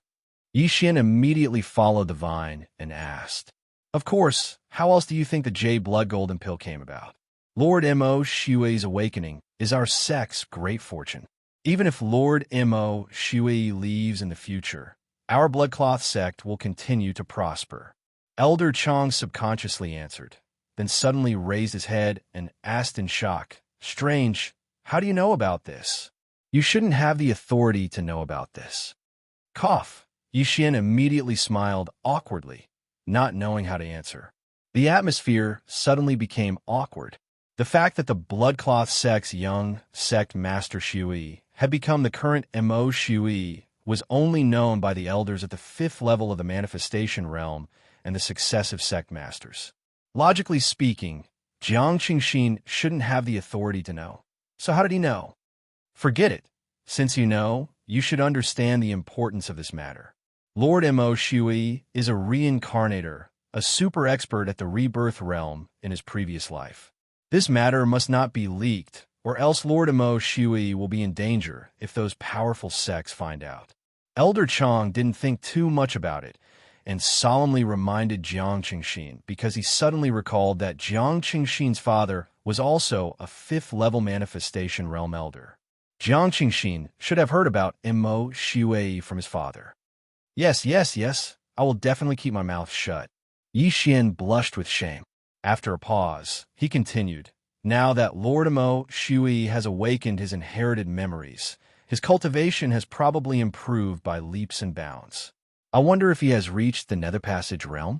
Yi Xian immediately followed the vine and asked. "Of course, how else do you think the Jade Blood Golden Pill came about? Lord Imo Shui's awakening is our sect's great fortune. Even if Lord Imo Shui leaves in the future, our Blood Cloth sect will continue to prosper." Elder Chong subconsciously answered, then suddenly raised his head and asked in shock, "Strange, how do you know about this? You shouldn't have the authority to know about this." Cough. Yi Xian immediately smiled awkwardly, not knowing how to answer. The atmosphere suddenly became awkward. The fact that the Blood Cloth sect's young sect master Shui had become the current Imo Shui was only known by the elders at the 5th level of the Manifestation Realm and the successive sect masters. Logically speaking, Jiang Qingxin shouldn't have the authority to know. So how did he know? Forget it. Since you know, you should understand the importance of this matter. Lord Imo Shui is a reincarnator, a super expert at the rebirth realm in his previous life. This matter must not be leaked, or else Lord Imo Shui will be in danger if those powerful sects find out. Elder Chong didn't think too much about it and solemnly reminded Jiang Qingxin because he suddenly recalled that Jiang Qingxin's father was also a 5th level Manifestation Realm elder. Jiang Qingxin should have heard about Imo Shui from his father. Yes, I will definitely keep my mouth shut." Yi Xian blushed with shame. After a pause, he continued, "Now that Lord Imo Shui has awakened his inherited memories, his cultivation has probably improved by leaps and bounds. I wonder if he has reached the Nether Passage Realm?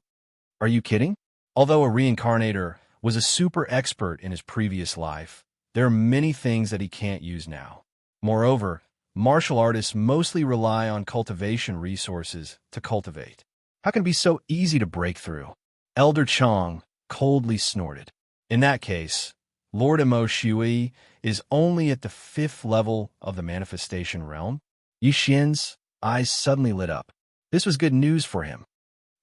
Are you kidding? Although a reincarnator was a super expert in his previous life, there are many things that he can't use now. Moreover, martial artists mostly rely on cultivation resources to cultivate. How can it be so easy to break through?" Elder Chong coldly snorted. "In that case, Lord Imo Shui is only at the 5th level of the Manifestation Realm." Yi Xian's eyes suddenly lit up. This was good news for him.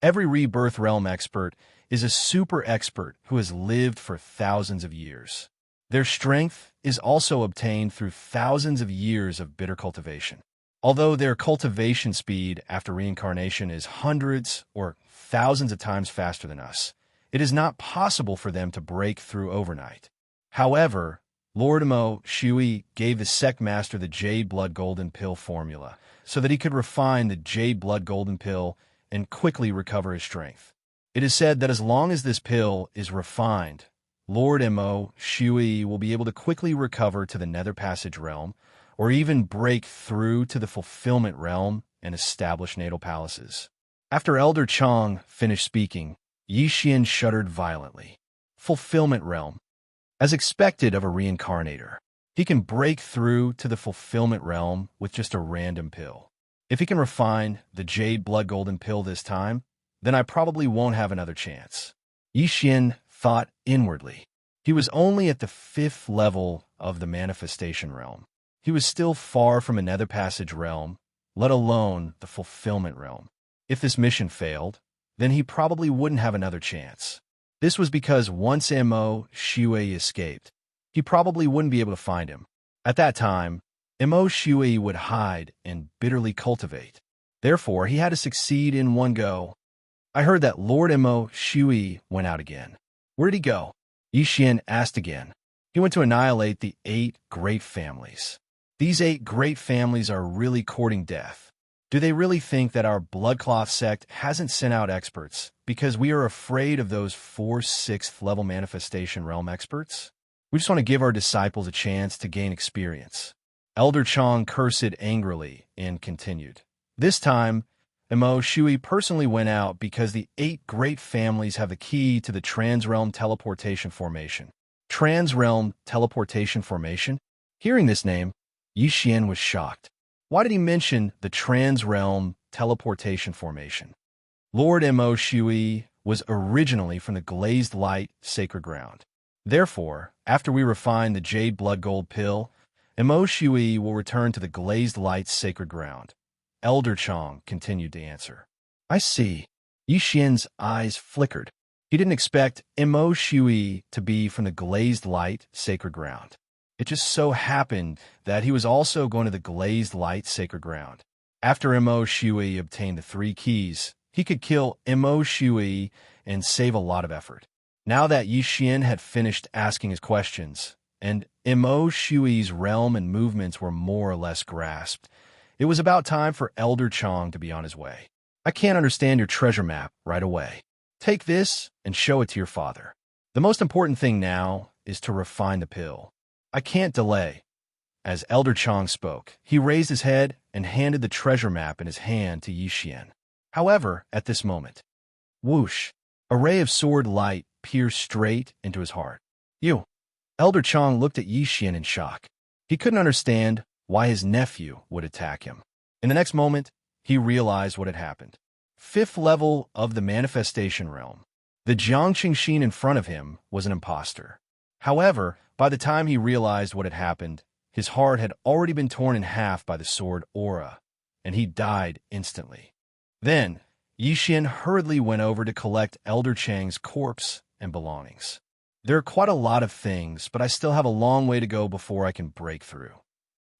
Every rebirth realm expert is a super expert who has lived for thousands of years. Their strength is also obtained through thousands of years of bitter cultivation. Although their cultivation speed after reincarnation is hundreds or thousands of times faster than us, it is not possible for them to break through overnight. However, Lord Imo Shui gave the sect master the Jade Blood Golden Pill formula so that he could refine the Jade Blood Golden Pill and quickly recover his strength. It is said that as long as this pill is refined, Lord Imo Shui will be able to quickly recover to the Nether Passage Realm, or even break through to the Fulfillment Realm and establish natal palaces. After Elder Chong finished speaking, Yi Xian shuddered violently. Fulfillment Realm. As expected of a reincarnator, he can break through to the Fulfillment Realm with just a random pill. If he can refine the Jade Blood Golden Pill this time, then I probably won't have another chance. Yi Xian thought inwardly. He was only at the 5th level of the Manifestation Realm. He was still far from a Nether Passage Realm, let alone the Fulfillment Realm. If this mission failed, then he probably wouldn't have another chance. This was because once Mo Shui escaped, he probably wouldn't be able to find him. At that time, Mo Shui would hide and bitterly cultivate. Therefore, he had to succeed in one go. I heard that Lord Mo Shui went out again. Where did he go? Yixian asked again. He went to annihilate the 8 great families. These 8 great families are really courting death. Do they really think that our Bloodcloth sect hasn't sent out experts because we are afraid of those 4 6th level manifestation realm experts? We just want to give our disciples a chance to gain experience. Elder Chong cursed angrily and continued. This time, Mo Shui personally went out because the 8 great families have the key to the Transrealm Teleportation Formation. Transrealm Teleportation Formation? Hearing this name, Yixian was shocked. Why did he mention the Transrealm Teleportation Formation? Lord Mo Shui was originally from the Glazed Light Sacred Ground. Therefore, after we refine the Jade Blood Gold Pill, Mo Shui will return to the Glazed Light Sacred Ground. Elder Chong continued to answer. I see. Yixian's eyes flickered. He didn't expect Mo Shui to be from the Glazed Light Sacred Ground. It just so happened that he was also going to the Glazed Light Sacred Ground. After Mo Shui obtained the 3 keys, he could kill Mo Shui and save a lot of effort. Now that Yixian had finished asking his questions, and Mo Shui's realm and movements were more or less grasped, it was about time for Elder Chong to be on his way. I can't understand your treasure map right away. Take this and show it to your father. The most important thing now is to refine the pill. I can't delay. As Elder Chong spoke, he raised his head and handed the treasure map in his hand to Yixian. However, at this moment, whoosh, a ray of sword light pierced straight into his heart. You! Elder Chong looked at Yixian in shock. He couldn't understand why his nephew would attack him. In the next moment, he realized what had happened. 5th level of the manifestation realm. The Xianxia in front of him was an imposter. However, by the time he realized what had happened, his heart had already been torn in half by the sword aura, and he died instantly. Then, Yixian hurriedly went over to collect Elder Chang's corpse and belongings. There are quite a lot of things, but I still have a long way to go before I can break through.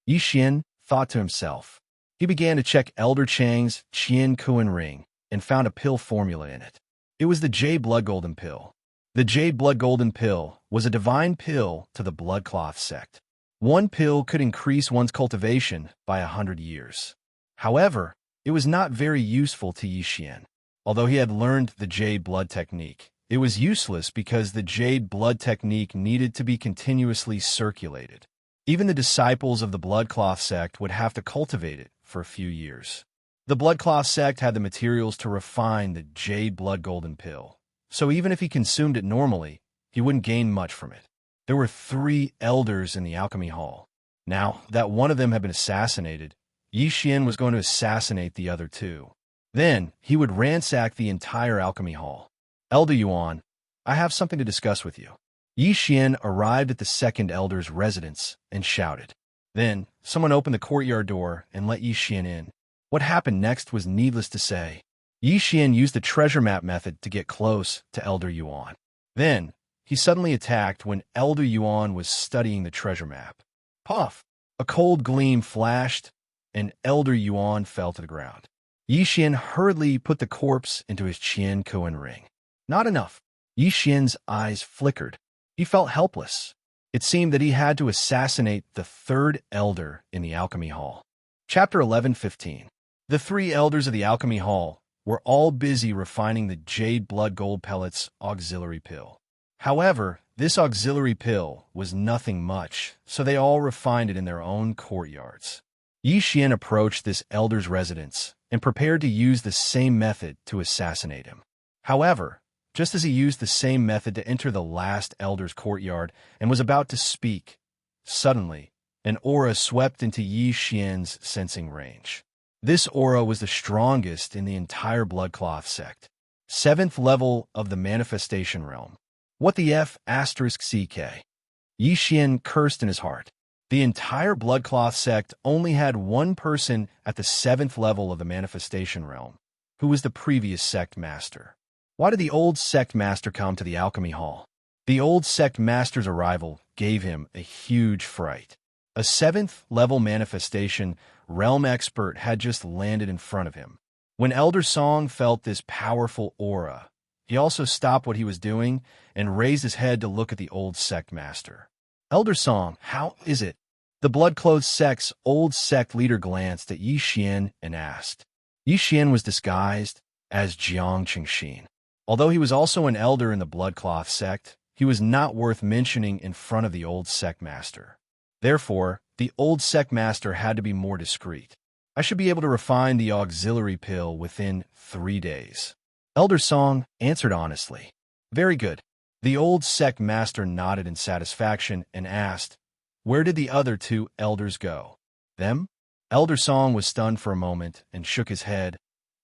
Yixian thought to himself. He began to check Elder Chang's Qian Kuan ring and found a pill formula in it. It was the Jade Blood Golden Pill. The Jade Blood Golden Pill was a divine pill to the Bloodcloth sect. 1 pill could increase one's cultivation by 100 years. However, it was not very useful to Yixian. Although he had learned the Jade Blood technique, it was useless because the Jade Blood technique needed to be continuously circulated. Even the disciples of the Bloodcloth sect would have to cultivate it for a few years. The Bloodcloth sect had the materials to refine the Jade Blood Golden Pill, so even if he consumed it normally, he wouldn't gain much from it. There were 3 elders in the alchemy hall. Now that one of them had been assassinated, Yixian was going to assassinate the other 2. Then he would ransack the entire alchemy hall. Elder Yuan, I have something to discuss with you. Yixian arrived at the 2nd elder's residence and shouted. Then someone opened the courtyard door and let Yixian in. What happened next was needless to say. Yixian used the treasure map method to get close to Elder Yuan. Then he suddenly attacked when Elder Yuan was studying the treasure map. Puff! A cold gleam flashed, and Elder Yuan fell to the ground. Yixian hurriedly put the corpse into his Qian Kuan ring. Not enough. Yixian's eyes flickered. He felt helpless. It seemed that he had to assassinate the 3rd elder in the alchemy hall. Chapter 11:15. The 3 elders of the alchemy hall were all busy refining the Jade Blood Gold Pellets auxiliary pill. However, this auxiliary pill was nothing much, so they all refined it in their own courtyards. Yixian approached this elder's residence and prepared to use the same method to assassinate him. However, just as he used the same method to enter the last elder's courtyard and was about to speak, suddenly, an aura swept into Yixian's sensing range. This aura was the strongest in the entire Bloodcloth sect. 7th level of the manifestation realm. What the F***? Yixian cursed in his heart. The entire Bloodcloth sect only had 1 person at the 7th level of the manifestation realm. who was the previous sect master. Why did the old sect master come to the alchemy hall? The old sect master's arrival gave him a huge fright. A 7th-level manifestation realm expert had just landed in front of him. When Elder Song felt this powerful aura, he also stopped what he was doing and raised his head to look at the old sect master. Elder Song, how is it? The blood-clothed sect's old sect leader glanced at Xian and asked. Xian was disguised as Xianxia. Although he was also an elder in the bloodcloth sect, he was not worth mentioning in front of the old sect master. Therefore, the old sect master had to be more discreet. I should be able to refine the auxiliary pill within 3 days. Elder Song answered honestly. Very good. The old sect master nodded in satisfaction and asked, where did the other 2 elders go? Them? Elder Song was stunned for a moment and shook his head.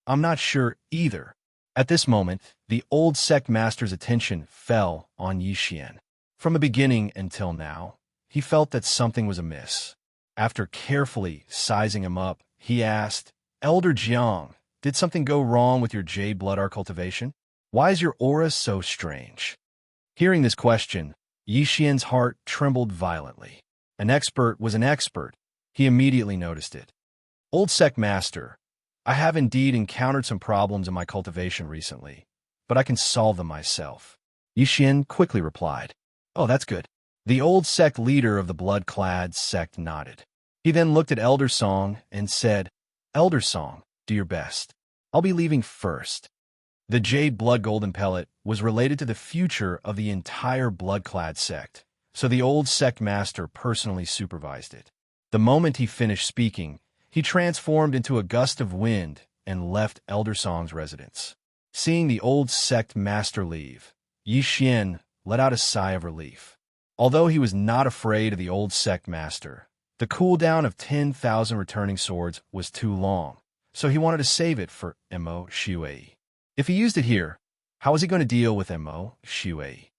I'm not sure either. At this moment, the old sect master's attention fell on Xian. From the beginning until now, he felt that something was amiss. After carefully sizing him up, he asked, Elder Jiang, did something go wrong with your jade blood art cultivation? Why is your aura so strange? Hearing this question, Xian's heart trembled violently. An expert was an expert. He immediately noticed it. Old sect master, I have indeed encountered some problems in my cultivation recently, but I can solve them myself. Xian quickly replied. Oh, that's good. The old sect leader of the blood-clad sect nodded. He then looked at Elder Song and said, Elder Song, do your best. I'll be leaving first. The jade blood golden pellet was related to the future of the entire blood-clad sect, so the old sect master personally supervised it. The moment he finished speaking, he transformed into a gust of wind and left Elder Song's residence. Seeing the old sect master leave, Xian let out a sigh of relief. Although he was not afraid of the old sect master, the cooldown of 10,000 returning swords was too long, so he wanted to save it for Mo Shui. If he used it here, how was he going to deal with Mo Shui?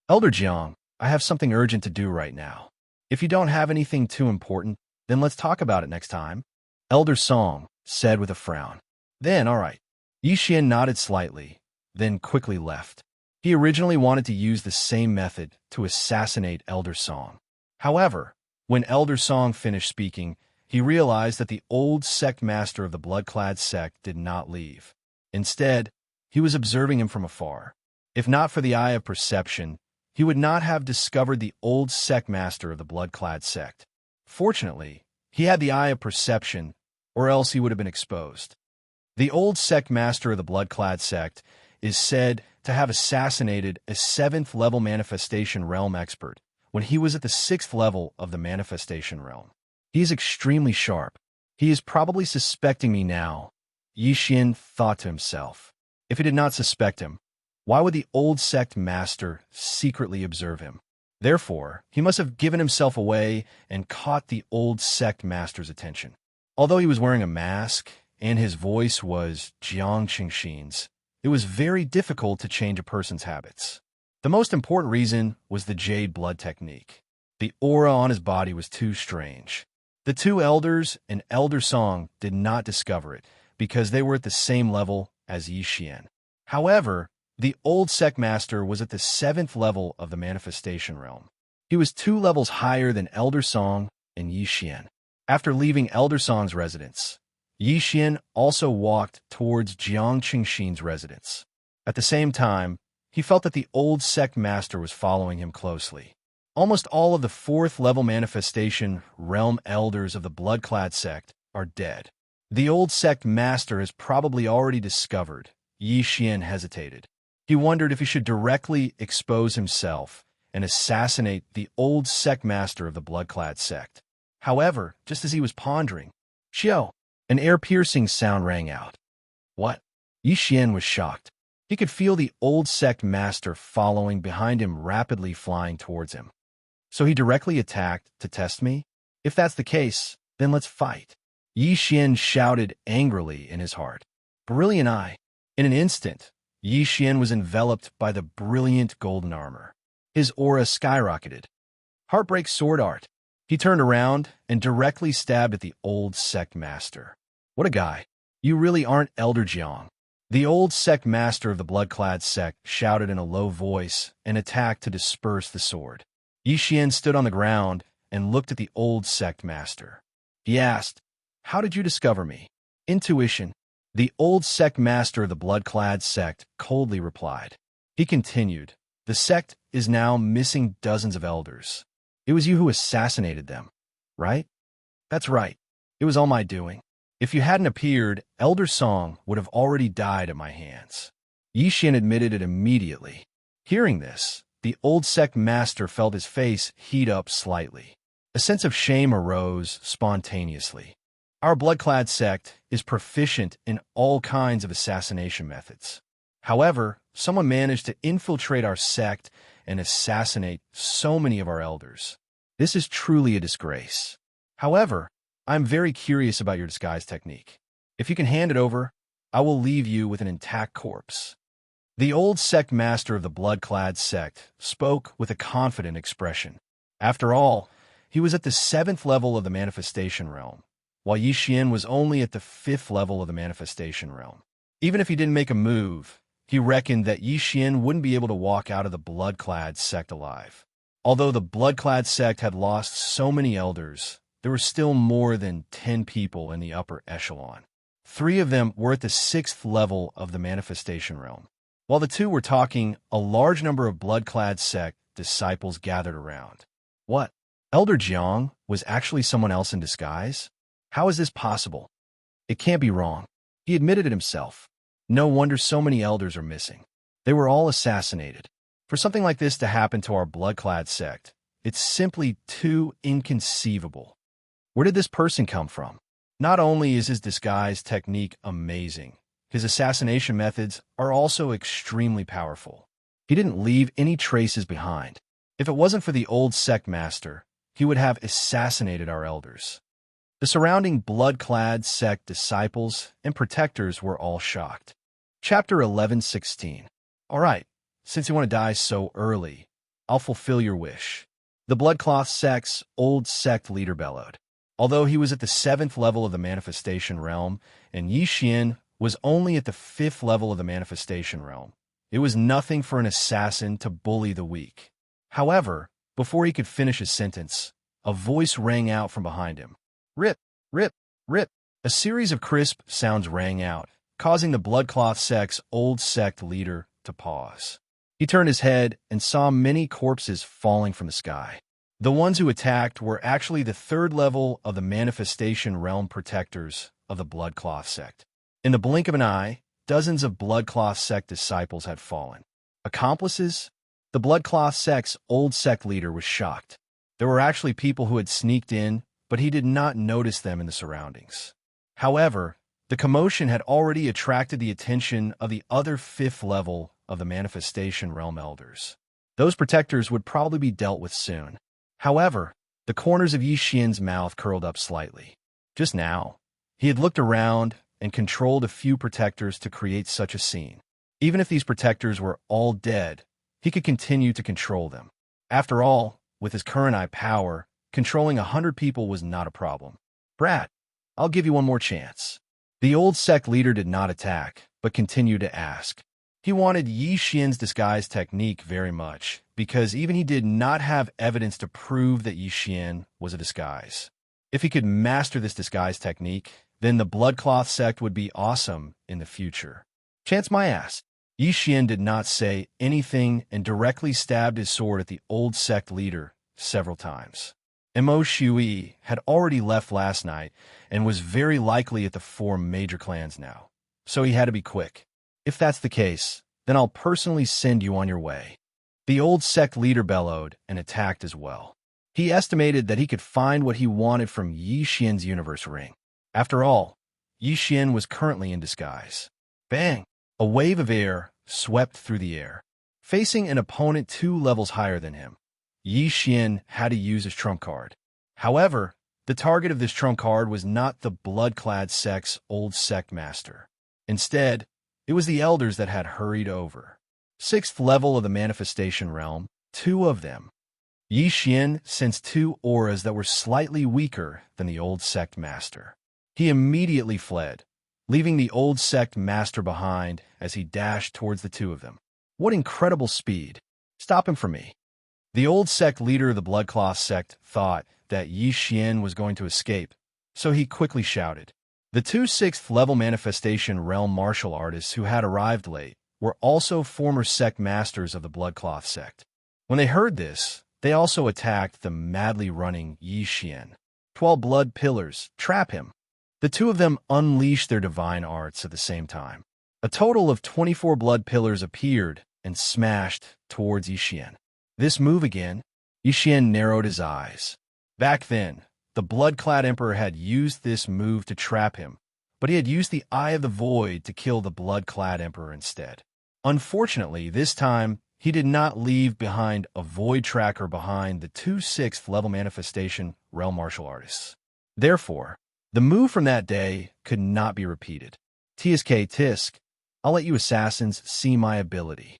Elder Jiang, I have something urgent to do right now. If you don't have anything too important, then let's talk about it next time. Elder Song said with a frown. Then, all right. Xian nodded slightly, then quickly left. He originally wanted to use the same method to assassinate Elder Song. However, when Elder Song finished speaking, he realized that the old sect master of the blood-clad sect did not leave. Instead, he was observing him from afar. If not for the eye of perception, he would not have discovered the old sect master of the blood-clad sect. Fortunately, he had the eye of perception, or else he would have been exposed. The old sect master of the blood-clad sect is said to have assassinated a 7th-level manifestation realm expert when he was at the 6th level of the manifestation realm. He is extremely sharp. He is probably suspecting me now, Xian thought to himself. If he did not suspect him, why would the old sect master secretly observe him? Therefore, he must have given himself away and caught the old sect master's attention. Although he was wearing a mask and his voice was Xianxia's, it was very difficult to change a person's habits. The most important reason was the jade blood technique. The aura on his body was too strange. The 2 elders and Elder Song did not discover it because they were at the same level as Xian. However, the old sect master was at the 7th level of the manifestation realm. He was 2 levels higher than Elder Song and Xian. After leaving Elder Song's residence, Xian also walked towards Xianxia's residence. At the same time, he felt that the old sect master was following him closely. Almost all of the 4th level manifestation realm elders of the blood-clad sect are dead. The old sect master has probably already discovered. Xian hesitated. He wondered if he should directly expose himself and assassinate the old sect master of the blood-clad sect. However, just as he was pondering, Xiao, an ear-piercing sound rang out. What? Xian was shocked. He could feel the old sect master following behind him, rapidly flying towards him. So he directly attacked to test me? If that's the case, then let's fight. Xian shouted angrily in his heart. Brilliant eye. In an instant, Xian was enveloped by the brilliant golden armor. His aura skyrocketed. Heartbreak sword art. He turned around and directly stabbed at the old sect master. What a guy. You really aren't Elder Jiang. The old sect master of the blood-clad sect shouted in a low voice and attacked to disperse the sword. Xian stood on the ground and looked at the old sect master. He asked, "How did you discover me?" "Intuition." The old sect master of the blood-clad sect coldly replied. He continued, "The sect is now missing dozens of elders. It was you who assassinated them, right?" "That's right. It was all my doing. If you hadn't appeared, Elder Song would have already died at my hands." Xian admitted it immediately. Hearing this, the old sect master felt his face heat up slightly. A sense of shame arose spontaneously. Our blood-clad sect is proficient in all kinds of assassination methods. However, someone managed to infiltrate our sect and assassinate so many of our elders. This is truly a disgrace. However, I'm very curious about your disguise technique. If you can hand it over, I will leave you with an intact corpse." The old sect master of the blood-clad sect spoke with a confident expression. After all, he was at the 7th level of the manifestation realm, while Xian was only at the 5th level of the manifestation realm. Even if he didn't make a move, he reckoned that Xian wouldn't be able to walk out of the blood-clad sect alive. Although the blood-clad sect had lost so many elders, there were still more than 10 people in the upper echelon. 3 of them were at the 6th level of the manifestation realm. While the 2 were talking, a large number of blood-clad sect disciples gathered around. What? Elder Jiang was actually someone else in disguise? How is this possible? It can't be wrong. He admitted it himself. No wonder so many elders are missing. They were all assassinated. For something like this to happen to our blood-clad sect, it's simply too inconceivable. Where did this person come from? Not only is his disguise technique amazing, his assassination methods are also extremely powerful. He didn't leave any traces behind. If it wasn't for the old sect master, he would have assassinated our elders. The surrounding blood-clad sect disciples and protectors were all shocked. Chapter 11:16. All right, since you want to die so early, I'll fulfill your wish. The bloodcloth sect's old sect leader bellowed. Although he was at the 7th level of the manifestation realm, and Xian was only at the 5th level of the manifestation realm, it was nothing for an assassin to bully the weak. However, before he could finish his sentence, a voice rang out from behind him. Rip, rip, rip. A series of crisp sounds rang out, causing the bloodcloth sect's old sect leader to pause. He turned his head and saw many corpses falling from the sky. The ones who attacked were actually the 3rd level of the manifestation realm protectors of the bloodcloth sect. In the blink of an eye, dozens of bloodcloth sect disciples had fallen. Accomplices? The bloodcloth sect's old sect leader was shocked. There were actually people who had sneaked in, but he did not notice them in the surroundings. However, the commotion had already attracted the attention of the other 5th level of the manifestation realm elders. Those protectors would probably be dealt with soon. However, the corners of Xian's mouth curled up slightly. Just now, he had looked around and controlled a few protectors to create such a scene. Even if these protectors were all dead, he could continue to control them. After all, with his current eye power, controlling 100 people was not a problem. Brat, I'll give you one more chance. The old sect leader did not attack, but continued to ask. He wanted Xian's disguise technique very much, because even he did not have evidence to prove that Xian was a disguise. If he could master this disguise technique, then the bloodcloth sect would be awesome in the future. Chance my ass. Xian did not say anything and directly stabbed his sword at the old sect leader several times. Mo Shui had already left last night and was very likely at the 4 major clans now, so he had to be quick. If that's the case, then I'll personally send you on your way. The old sect leader bellowed and attacked as well. He estimated that he could find what he wanted from Xian's universe ring. After all, Xian was currently in disguise. Bang! A wave of air swept through the air. Facing an opponent 2 levels higher than him, Xian had to use his trump card. However, the target of this trump card was not the blood-clad sect's old sect master. Instead, it was the elders that had hurried over. 6th level of the manifestation realm, 2 of them. Xian sensed 2 auras that were slightly weaker than the old sect master. He immediately fled, leaving the old sect master behind as he dashed towards the two of them. What incredible speed! Stop him for me. The old sect leader of the Bloodcloth sect thought that Xian was going to escape, so he quickly shouted. The two 6th-level manifestation realm martial artists who had arrived late were also former sect masters of the Bloodcloth sect. When they heard this, they also attacked the madly running Xian. 12 blood pillars, trap him. The two of them unleashed their divine arts at the same time. A total of 24 blood pillars appeared and smashed towards Xian. This move again, Xian narrowed his eyes. Back then, the blood-clad emperor had used this move to trap him, but he had used the Eye of the Void to kill the blood-clad emperor instead. Unfortunately, this time, he did not leave behind a void tracker behind the two 6th-level manifestation realm martial artists. Therefore, the move from that day could not be repeated. Tsk tisk, I'll let you assassins see my ability.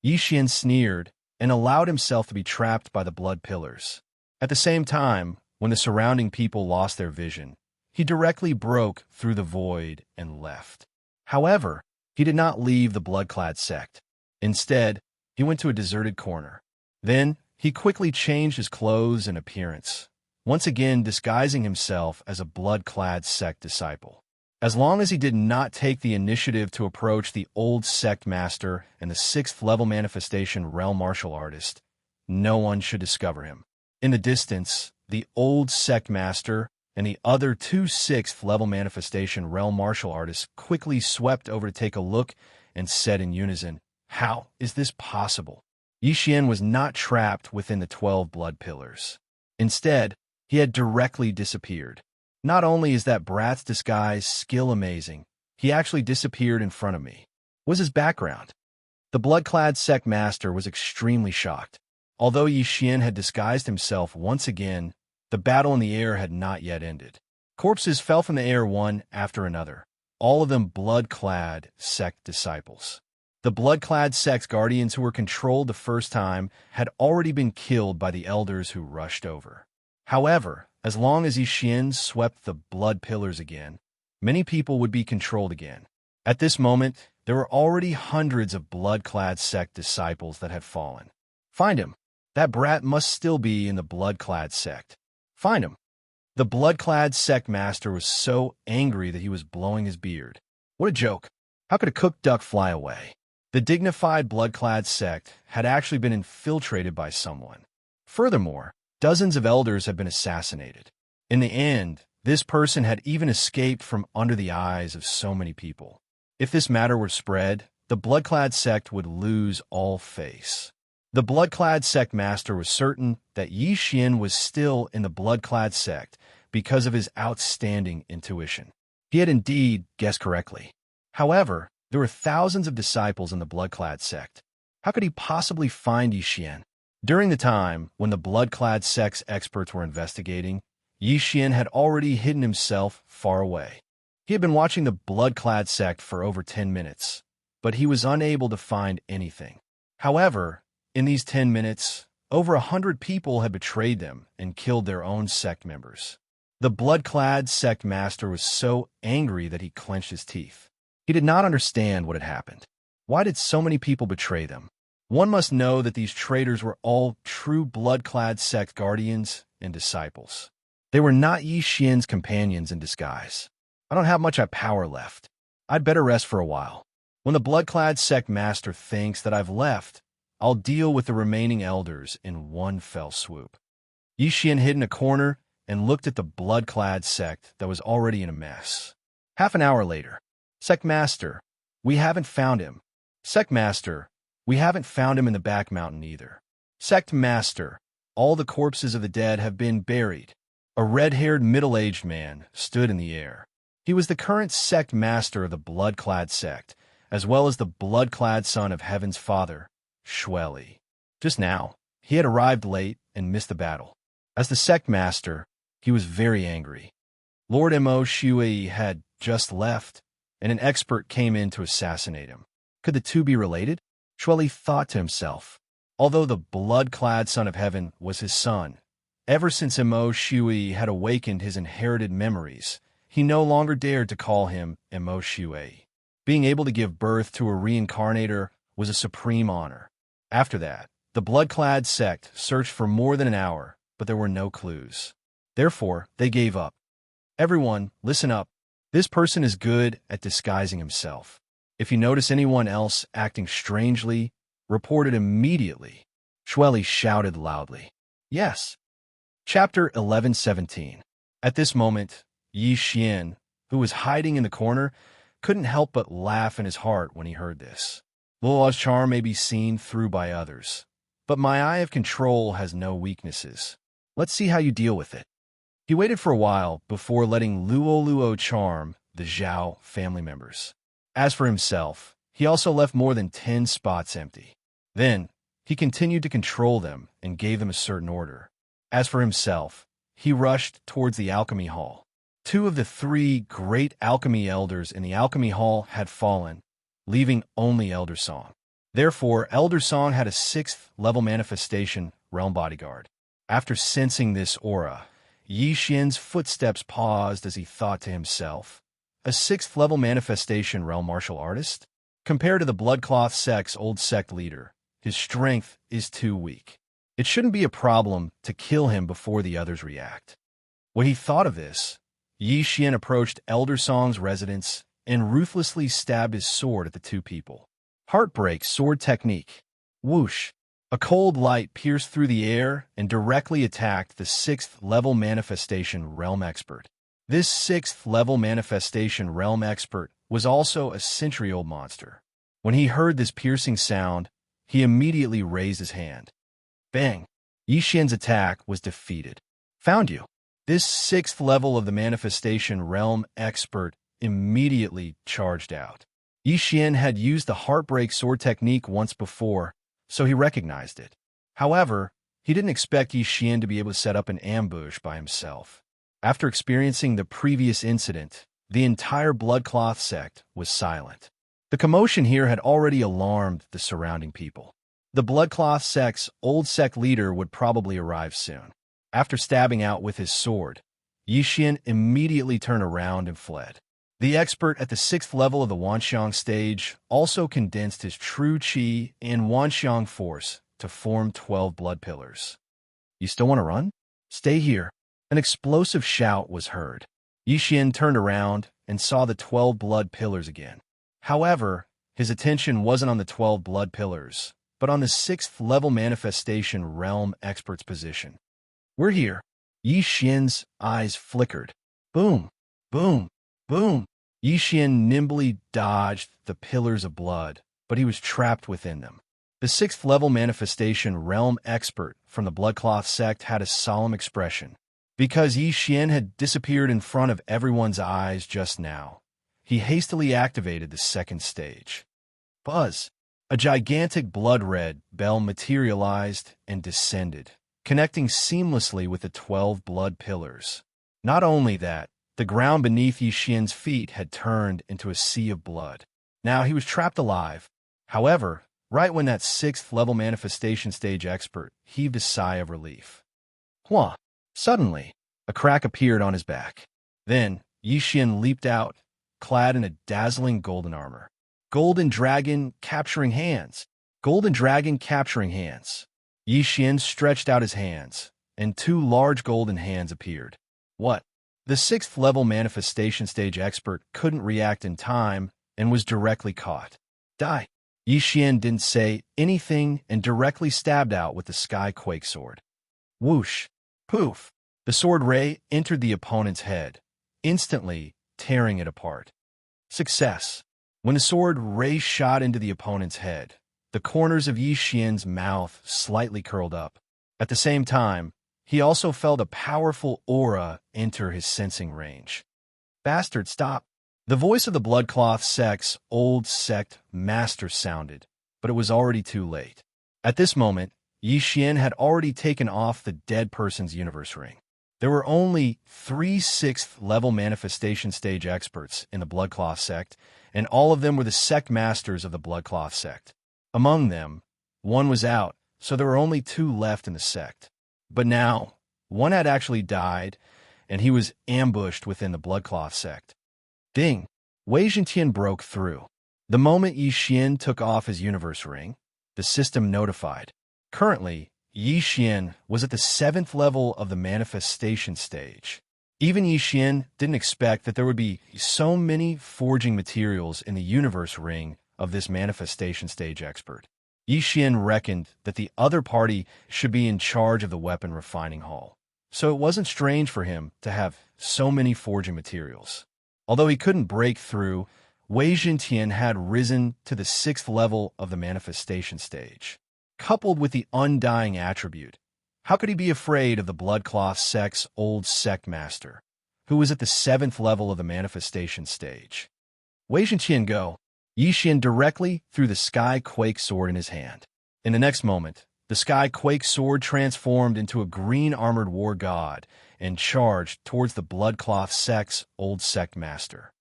Xian sneered and allowed himself to be trapped by the blood pillars. At the same time, when the surrounding people lost their vision, he directly broke through the void and left. However, he did not leave the blood-clad sect. Instead, he went to a deserted corner. Then, he quickly changed his clothes and appearance, once again disguising himself as a blood-clad sect disciple. As long as he did not take the initiative to approach the old sect master and the 6th-level manifestation realm martial artist, no one should discover him. In the distance, the old sect master and the other two 6th-level manifestation realm martial artists quickly swept over to take a look and said in unison, "How is this possible?" Xian was not trapped within the 12 blood pillars. Instead, he had directly disappeared. Not only is that brat's disguise skill amazing, he actually disappeared in front of me. What was his background? The blood-clad sect master was extremely shocked. Although Xian had disguised himself once again, the battle in the air had not yet ended. Corpses fell from the air one after another, all of them blood-clad sect disciples. The blood-clad sect's guardians who were controlled the first time had already been killed by the elders who rushed over. However, as long as Xian swept the blood pillars again, many people would be controlled again. At this moment, there were already hundreds of blood-clad sect disciples that had fallen. Find him. That brat must still be in the blood-clad sect. Find him. The blood-clad sect master was so angry that he was blowing his beard. What a joke. How could a cooked duck fly away? The dignified blood-clad sect had actually been infiltrated by someone. Furthermore, dozens of elders had been assassinated. In the end, this person had even escaped from under the eyes of so many people. If this matter were spread, the blood-clad sect would lose all face. The blood-clad sect master was certain that Xian was still in the blood-clad sect because of his outstanding intuition. He had indeed guessed correctly. However, there were thousands of disciples in the blood-clad sect. How could he possibly find Xian? During the time when the blood-clad sect's experts were investigating, Xian had already hidden himself far away. He had been watching the blood-clad sect for over 10 minutes, but he was unable to find anything. However, in these 10 minutes, over 100 people had betrayed them and killed their own sect members. The blood-clad sect master was so angry that he clenched his teeth. He did not understand what had happened. Why did so many people betray them? One must know that these traitors were all true blood-clad sect guardians and disciples. They were not Xian's companions in disguise. I don't have much power left. I'd better rest for a while. When the blood-clad sect master thinks that I've left, I'll deal with the remaining elders in one fell swoop. Xian hid in a corner and looked at the blood-clad sect that was already in a mess. Half an hour later, Sect Master, we haven't found him. Sect Master, we haven't found him in the back mountain either. Sect Master, all the corpses of the dead have been buried. A red-haired middle-aged man stood in the air. He was the current sect master of the blood-clad sect, as well as the blood-clad son of Heaven's father, Xueli. Just now, he had arrived late and missed the battle. As the sect master, he was very angry. Lord Mo Xueli had just left, and an expert came in to assassinate him. Could the two be related? Xueli thought to himself. Although the blood-clad son of heaven was his son, ever since Mo Xueli had awakened his inherited memories, he no longer dared to call him Immortal. Being able to give birth to a reincarnator was a supreme honor. After that, the blood-clad sect searched for more than an hour, but there were no clues. Therefore, they gave up. Everyone, listen up. This person is good at disguising himself. If you notice anyone else acting strangely, report it immediately. Shueli shouted loudly. Yes. Chapter 11:17. At this moment, Yi Xian, who was hiding in the corner, couldn't help but laugh in his heart when he heard this. Luo's charm may be seen through by others, but my eye of control has no weaknesses. Let's see how you deal with it. He waited for a while before letting Luo charm the Zhao family members. As for himself, he also left more than 10 spots empty. Then, he continued to control them and gave them a certain order. As for himself, he rushed towards the alchemy hall. 2 of the 3 great alchemy elders in the alchemy hall had fallen, leaving only Elder Song. Therefore, Elder Song had a 6th level manifestation realm bodyguard. After sensing this aura, Yi Xian's footsteps paused as he thought to himself, a 6th level manifestation realm martial artist? Compared to the Bloodcloth sect's old sect leader, his strength is too weak. It shouldn't be a problem to kill him before the others react. When he thought of this, Yi Xian approached Elder Song's residence and ruthlessly stabbed his sword at the 2 people. Heartbreak sword technique. Whoosh! A cold light pierced through the air and directly attacked the 6th level manifestation realm expert. This 6th level manifestation realm expert was also a century-old monster. When he heard this piercing sound, he immediately raised his hand. Bang! Yi Xian's attack was defeated. Found you. This 6th level of the manifestation realm expert immediately charged out. Yi Xian had used the Heartbreak sword technique once before, so he recognized it. However, he didn't expect Yi Xian to be able to set up an ambush by himself. After experiencing the previous incident, the entire Bloodcloth sect was silent. The commotion here had already alarmed the surrounding people. The Bloodcloth sect's old sect leader would probably arrive soon. After stabbing out with his sword, Yi Xian immediately turned around and fled. The expert at the 6th level of the Wanxiang stage also condensed his true qi and Wanxiang force to form 12 blood pillars. You still want to run? Stay here. An explosive shout was heard. Yi Xian turned around and saw the 12 blood pillars again. However, his attention wasn't on the 12 blood pillars, but on the 6th level manifestation realm expert's position. We're here. Yi Xian's eyes flickered. Boom, boom, boom. Yi Xian nimbly dodged the pillars of blood, but he was trapped within them. The 6th level manifestation realm expert from the Bloodcloth sect had a solemn expression. Because Yi Xian had disappeared in front of everyone's eyes just now, he hastily activated the 2nd stage. Buzz! A gigantic blood-red bell materialized and descended, connecting seamlessly with the 12 blood pillars. Not only that, the ground beneath Yi Xian's feet had turned into a sea of blood. Now he was trapped alive. However, right when that 6th level manifestation stage expert heaved a sigh of relief. Hua! Suddenly, a crack appeared on his back. Then, Yi Xian leaped out, clad in a dazzling golden armor. Golden Dragon capturing hands. Golden Dragon capturing hands. Yi Xian stretched out his hands, and 2 large golden hands appeared. What? The 6th level manifestation stage expert couldn't react in time and was directly caught. Die! Yi Xian didn't say anything and directly stabbed out with the Sky Quake sword. Whoosh! Poof! The sword ray entered the opponent's head, instantly tearing it apart. Success! When the sword ray shot into the opponent's head, the corners of Yi Xian's mouth slightly curled up. At the same time, he also felt a powerful aura enter his sensing range. Bastard, stop! The voice of the Bloodcloth sect's old sect master sounded, but it was already too late. At this moment, Yi Xian had already taken off the dead person's universe ring. There were only 3 6th level manifestation stage experts in the Bloodcloth sect, and all of them were the sect masters of the Bloodcloth sect. Among them, one was out, so there were only 2 left in the sect. But now, one had actually died, and he was ambushed within the Bloodcloth sect. Ding! Wei Zhentian broke through. The moment Yi Xian took off his universe ring, the system notified. Currently, Yi Xian was at the 7th level of the manifestation stage. Even Yi Xian didn't expect that there would be so many forging materials in the universe ring of this manifestation stage expert. Yi Xian reckoned that the other party should be in charge of the weapon refining hall, so it wasn't strange for him to have so many forging materials. Although he couldn't break through, Wei Zhentian had risen to the 6th level of the manifestation stage. Coupled with the undying attribute, how could he be afraid of the Bloodcloth sect's old sect master, who was at the 7th level of the manifestation stage? Wei Zhentian go! Yi Xian directly threw the Sky Quake sword in his hand. In the next moment, the Sky Quake sword transformed into a green armored war god and charged towards the Bloodcloth sect's old sect master.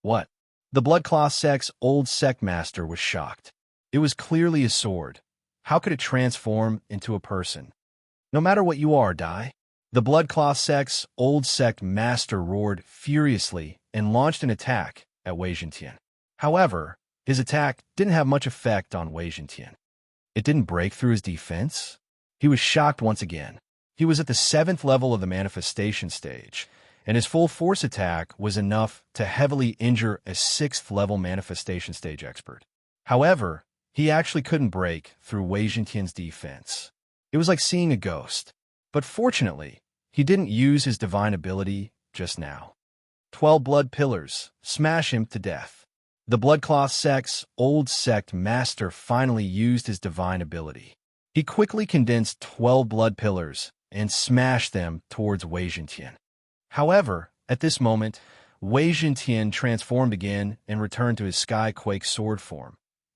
What? The Bloodcloth sect's old sect master was shocked. It was clearly a sword. How could it transform into a person? No matter what you are, die. The Bloodcloth sect's old sect master roared furiously and launched an attack at Wei Zhentian. However, his attack didn't have much effect on Wei Zhentian. It didn't break through his defense. He was shocked once again. He was at the 7th level of the manifestation stage, and his full force attack was enough to heavily injure a 6th level manifestation stage expert. However, he actually couldn't break through Wei Zhentian's defense. It was like seeing a ghost. But fortunately, he didn't use his divine ability just now. 12 blood pillars, smash him to death. The Bloodcloth sect's old sect master finally used his divine ability. He quickly condensed 12 blood pillars and smashed them towards Wei Zhentian. However, at this moment, Wei Zhentian transformed again and returned to his Sky Quake sword form,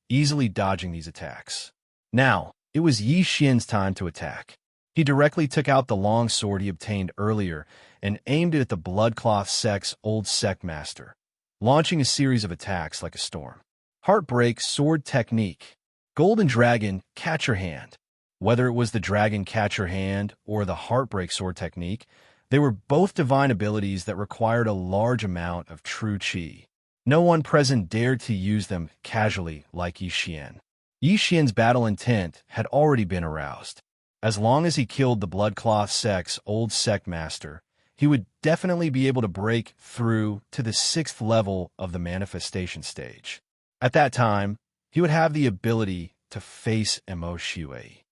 easily dodging these attacks. Now, it was Yi Xian's time to attack. He directly took out the long sword he obtained earlier and aimed it at the Bloodcloth sect's old sect master, launching a series of attacks like a storm. Heartbreak sword technique. Golden Dragon, catch your hand. Whether it was the Dragon catch your hand or the Heartbreak sword technique, they were both divine abilities that required a large amount of true qi. No one present dared to use them casually like Yi Xian. Yi Xian's battle intent had already been aroused. As long as he killed the Bloodcloth sect's old sect master, he would definitely be able to break through to the 6th level of the manifestation stage. At that time, he would have the ability to face Emo Shui.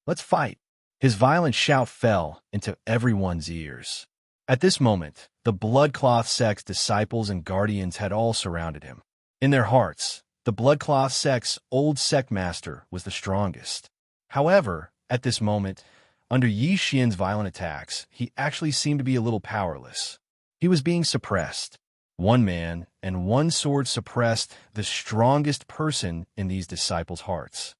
Let's fight. His violent shout fell into everyone's ears. At this moment, the Bloodcloth sect's disciples and guardians had all surrounded him. In their hearts, the Bloodcloth sect's old sect master was the strongest. However, at this moment, under Yi Xian's violent attacks, he actually seemed to be a little powerless. He was being suppressed. One man and one sword suppressed the strongest person in these disciples' hearts.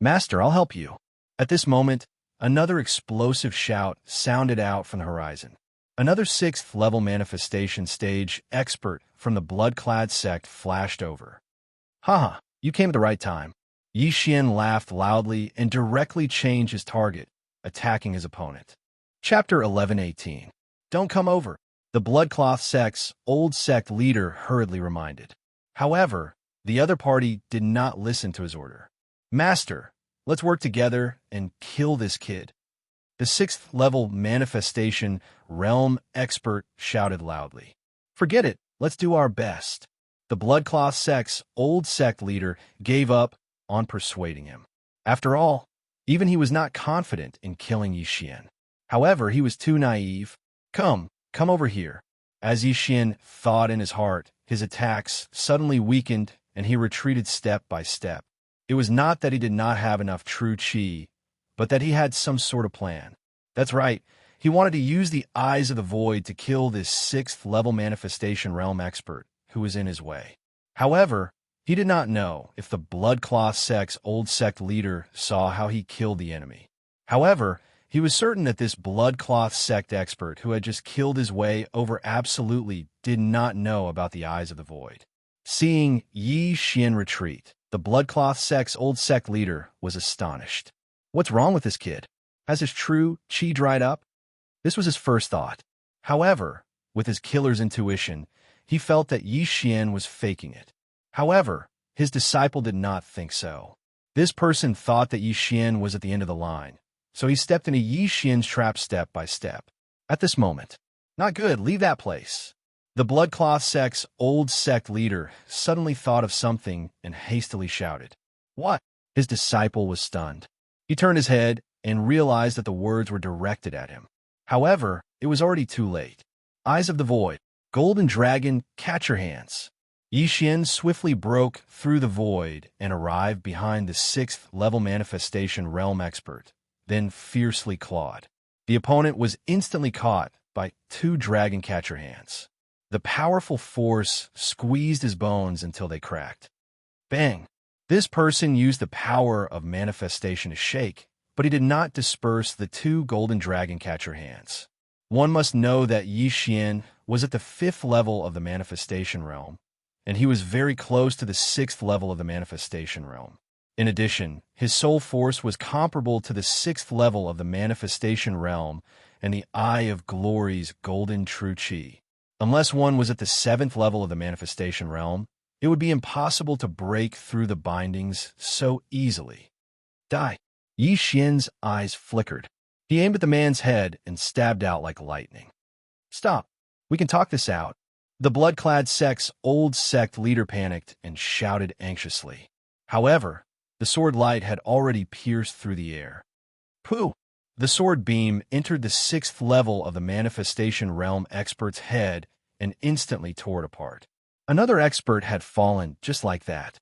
Master, I'll help you. At this moment, another explosive shout sounded out from the horizon. Another 6th level manifestation stage expert from the Bloodclad sect flashed over. Haha, you came at the right time. Yi Xian laughed loudly and directly changed his target, attacking his opponent. Chapter 11:18. Don't come over, the Bloodcloth sect's old sect leader hurriedly reminded. However, the other party did not listen to his order. Master, let's work together and kill this kid. The 6th level manifestation realm expert shouted loudly. Forget it, let's do our best. The Bloodcloth sect's old sect leader gave up on persuading him. After all, even he was not confident in killing Yi Xian. However, he was too naive. Come over here. As Yi Xian thought in his heart, his attacks suddenly weakened and he retreated step by step. It was not that he did not have enough true qi, but that he had some sort of plan. That's right, he wanted to use the Eyes of the Void to kill this 6th level manifestation realm expert who was in his way. However, he did not know if the Bloodcloth sect's old sect leader saw how he killed the enemy. However, he was certain that this Bloodcloth sect expert who had just killed his way over absolutely did not know about the Eyes of the Void. Seeing Yi Xian retreat, the Bloodcloth sect's old sect leader was astonished. What's wrong with this kid? Has his true qi dried up? This was his first thought. However, with his killer's intuition, he felt that Yi Xian was faking it. However, his disciple did not think so. This person thought that Yi Xian was at the end of the line, so he stepped into Yi Xian's trap step by step. At this moment, "Not good, leave that place." The Bloodcloth sect's old sect leader suddenly thought of something and hastily shouted, "What?" His disciple was stunned. He turned his head and realized that the words were directed at him. However, it was already too late. Eyes of the Void, Golden Dragon, catch your hands. Yi Xian swiftly broke through the void and arrived behind the 6th-level manifestation realm expert, then fiercely clawed. The opponent was instantly caught by 2 dragon catcher hands. The powerful force squeezed his bones until they cracked. Bang! This person used the power of manifestation to shake, but he did not disperse the 2 golden dragon catcher hands. One must know that Yi Xian was at the 5th level of the manifestation realm, and he was very close to the 6th level of the manifestation realm. In addition, his soul force was comparable to the 6th level of the manifestation realm and the Eye of Glory's golden true chi. Unless one was at the 7th level of the manifestation realm, it would be impossible to break through the bindings so easily. Die! Yi Xian's eyes flickered. He aimed at the man's head and stabbed out like lightning. "Stop! We can talk this out." The blood-clad sect's old sect leader panicked and shouted anxiously. However, the sword light had already pierced through the air. Pooh! The sword beam entered the 6th level of the manifestation realm expert's head and instantly tore it apart. Another expert had fallen just like that.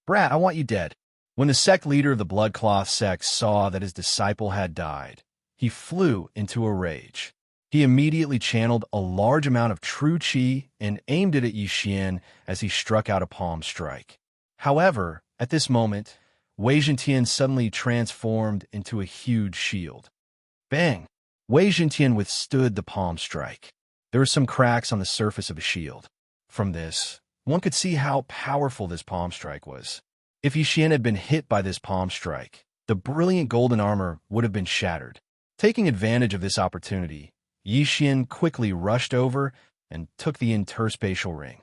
"Brat, I want you dead." When the sect leader of the Bloodcloth sect saw that his disciple had died, he flew into a rage. He immediately channeled a large amount of true chi and aimed it at Yi Xian as he struck out a palm strike. However, at this moment, Wei Zhentian suddenly transformed into a huge shield. Bang! Wei Zhentian withstood the palm strike. There were some cracks on the surface of his shield. From this, one could see how powerful this palm strike was. If Yi Xian had been hit by this palm strike, the brilliant golden armor would have been shattered. Taking advantage of this opportunity, Yi Xian quickly rushed over and took the interspatial ring.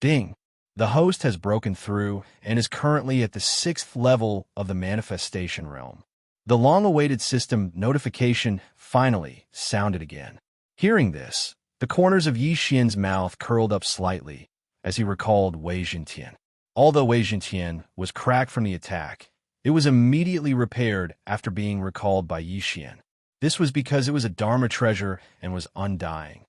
Ding! The host has broken through and is currently at the 6th level of the manifestation realm. The long-awaited system notification finally sounded again. Hearing this, the corners of Yi Xian's mouth curled up slightly as he recalled Wei Zhentian. Although Wei Zhentian was cracked from the attack, it was immediately repaired after being recalled by Yi Xian. This was because it was a Dharma treasure and was undying.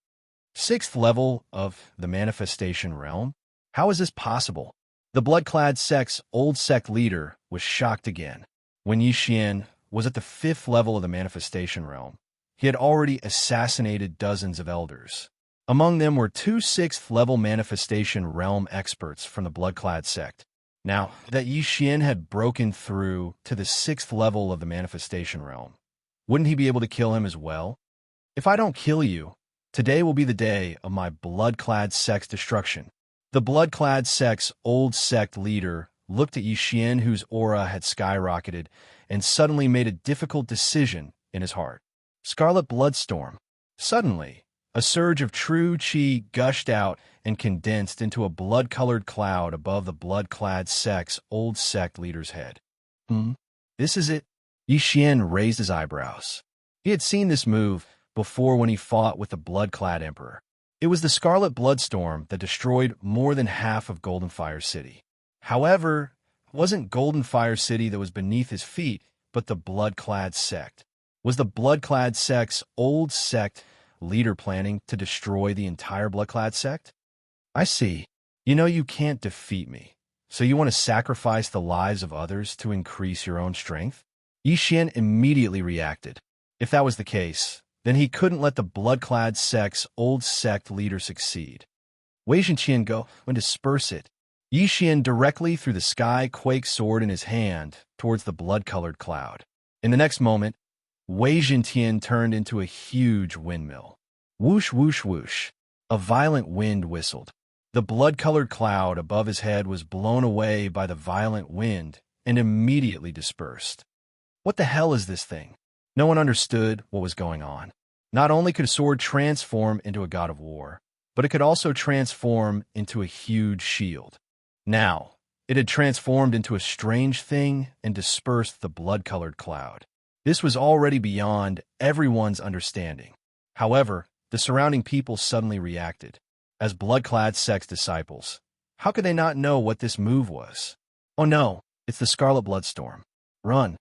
6th level of the manifestation realm? How is this possible? The blood-clad sect's old sect leader was shocked again. When Yi Xian was at the 5th level of the manifestation realm, he had already assassinated dozens of elders. Among them were 2 6th-level manifestation realm experts from the blood-clad sect. Now that Yi Xian had broken through to the 6th level of the manifestation realm, wouldn't he be able to kill him as well? "If I don't kill you, today will be the day of my blood-clad sect's destruction." The blood-clad sect's old sect leader looked at Yi Xian, whose aura had skyrocketed, and suddenly made a difficult decision in his heart. Scarlet Bloodstorm. Suddenly, a surge of true chi gushed out and condensed into a blood-colored cloud above the blood-clad sect's old sect leader's head. This is it? Yi Xian raised his eyebrows. He had seen this move before when he fought with the blood-clad emperor. It was the Scarlet Bloodstorm that destroyed more than half of Golden Fire City. However, it wasn't Golden Fire City that was beneath his feet, but the blood-clad sect. Was the blood-clad sect's old sect leader planning to destroy the entire blood-clad sect? I see. You know you can't defeat me, so you want to sacrifice the lives of others to increase your own strength? Yi Xian immediately reacted. If that was the case, then he couldn't let the blood-clad sect's old sect leader succeed. Wei Zhentian go and disperse it. Yi Xian directly threw the sky quake sword in his hand towards the blood-colored cloud. In the next moment, Wei Zhentian turned into a huge windmill. Whoosh, whoosh, whoosh. A violent wind whistled. The blood-colored cloud above his head was blown away by the violent wind and immediately dispersed. What the hell is this thing? No one understood what was going on. Not only could a sword transform into a god of war, but it could also transform into a huge shield. Now, it had transformed into a strange thing and dispersed the blood-colored cloud. This was already beyond everyone's understanding. However, the surrounding people suddenly reacted. As blood-clad sex disciples, how could they not know what this move was? Oh no, it's the Scarlet Bloodstorm. Run.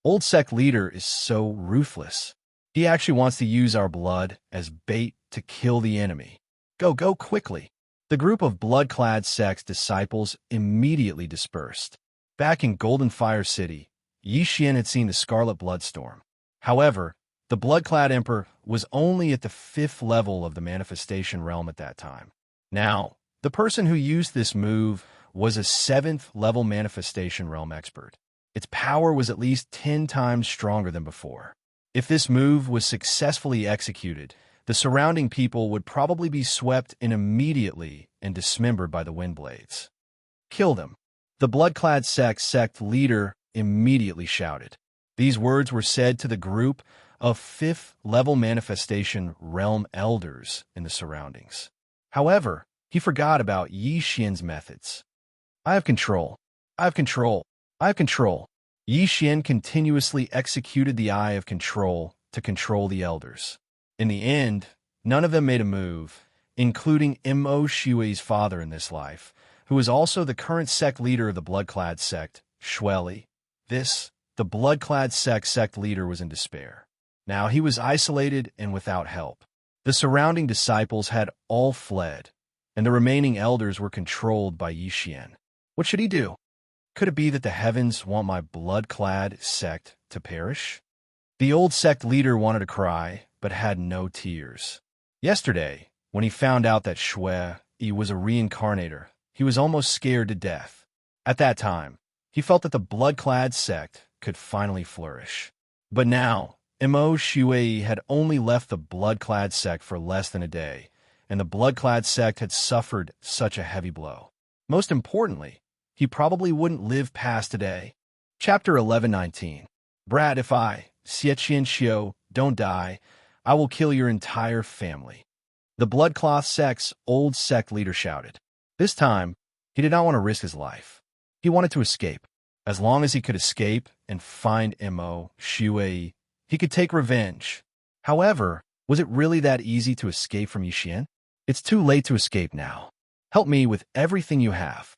Old sect leader is so ruthless. He actually wants to use our blood as bait to kill the enemy. Go quickly. The group of blood-clad sect disciples immediately dispersed. Back in Golden Fire City, Yixian had seen the Scarlet Bloodstorm. However, the blood-clad emperor was only at the 5th level of the manifestation realm at that time. Now, the person who used this move was a 7th level manifestation realm expert. Its power was at least 10 times stronger than before. If this move was successfully executed, the surrounding people would probably be swept in immediately and dismembered by the wind blades. Kill them. The blood-clad sect leader immediately shouted. These words were said to the group of 5th level manifestation realm elders in the surroundings. However, he forgot about Yixian's methods. I have control. I have control. I have control. Yixian continuously executed the Eye of Control to control the elders. In the end, none of them made a move, including Mo Shui's father in this life, who is also the current sect leader of the blood-clad sect, Shueli. The blood-clad sect leader was in despair. Now he was isolated and without help. The surrounding disciples had all fled, and the remaining elders were controlled by Yixian. What should he do? Could it be that the heavens want my blood-clad sect to perish? The old sect leader wanted to cry, but had no tears. Yesterday, when he found out that Shui was a reincarnator, he was almost scared to death. At that time, he felt that the blood-clad sect could finally flourish. But now, Mo Shui had only left the blood-clad sect for less than a day, and the blood-clad sect had suffered such a heavy blow. Most importantly, he probably wouldn't live past today. Chapter 11:19. Brat, if I, Xianxia, don't die, I will kill your entire family. The blood-cloth sect's old sect leader shouted. This time, he did not want to risk his life. He wanted to escape. As long as he could escape and find Mo Shui, he could take revenge. However, was it really that easy to escape from Yixian? It's too late to escape now. Help me with everything you have.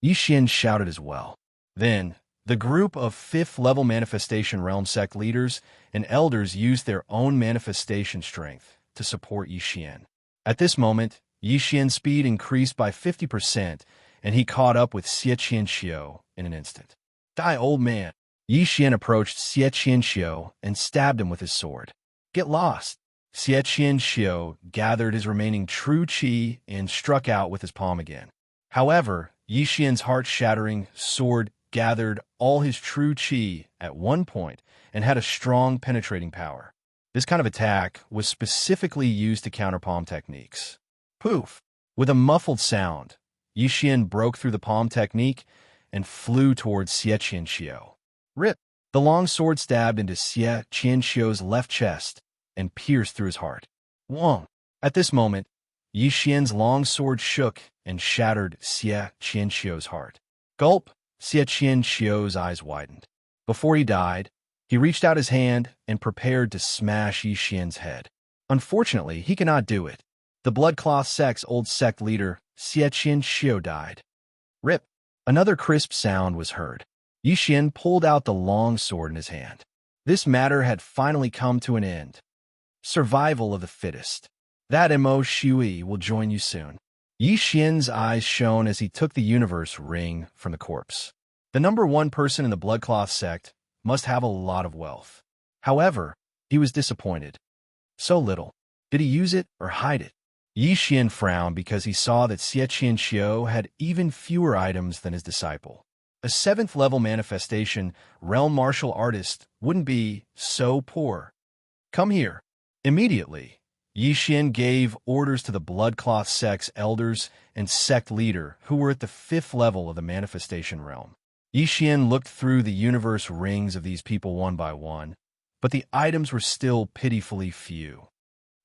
Yixian shouted as well. Then, the group of 5th level manifestation realm sect leaders and elders used their own manifestation strength to support Yixian. At this moment, Yixian's speed increased by 50%, and he caught up with Xianxia in an instant. Die, old man. Yixian approached Xianxia and stabbed him with his sword. Get lost. Xianxia gathered his remaining true qi and struck out with his palm again. However, Yixian's heart-shattering sword gathered all his true qi at one point and had a strong penetrating power. This kind of attack was specifically used to counter palm techniques. Poof! With a muffled sound, Yixian broke through the palm technique and flew towards Xianxia. Rip! The long sword stabbed into Xianxia's left chest and pierced through his heart. Wong! At this moment, Yixian's long sword shook and shattered Xianxia's heart. Gulp! Xianxia's eyes widened. Before he died, he reached out his hand and prepared to smash Yixian's head. Unfortunately, he cannot do it. The blood-cloth sect's old sect leader, Xianxia, died. Rip! Another crisp sound was heard. Yixian pulled out the long sword in his hand. This matter had finally come to an end. Survival of the fittest. That Mo Shui will join you soon. Yixian's eyes shone as he took the universe ring from the corpse. The number one person in the bloodcloth sect must have a lot of wealth. However, he was disappointed. So little. Did he use it or hide it? Yixian frowned because he saw that Xianxia had even fewer items than his disciple. A 7th level manifestation realm martial artist wouldn't be so poor. Come here. Immediately, Yixian gave orders to the bloodcloth sect's elders and sect leader who were at the 5th level of the manifestation realm. Yixian looked through the universe rings of these people one by one, but the items were still pitifully few.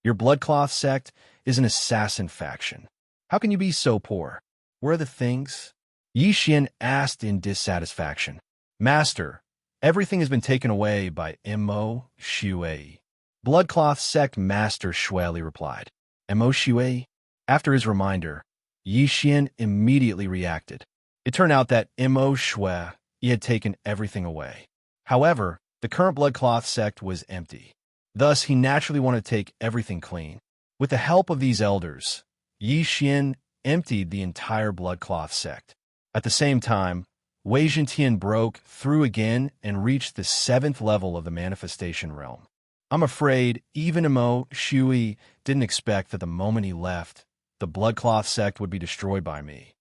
Your bloodcloth sect is an assassin faction. How can you be so poor? Where are the things? Xian asked in dissatisfaction. Master, everything has been taken away by Mo Shui. Bloodcloth sect Master Shueli replied. Mo Shui? After his reminder, Xian immediately reacted. It turned out that Mo Shui had taken everything away. However, the current bloodcloth sect was empty. Thus, he naturally wanted to take everything clean. With the help of these elders, Xian emptied the entire bloodcloth sect. At the same time, Wei Zhentian broke through again and reached the 7th level of the manifestation realm. I'm afraid even Mo Shui didn't expect that the moment he left, the bloodcloth sect would be destroyed by me.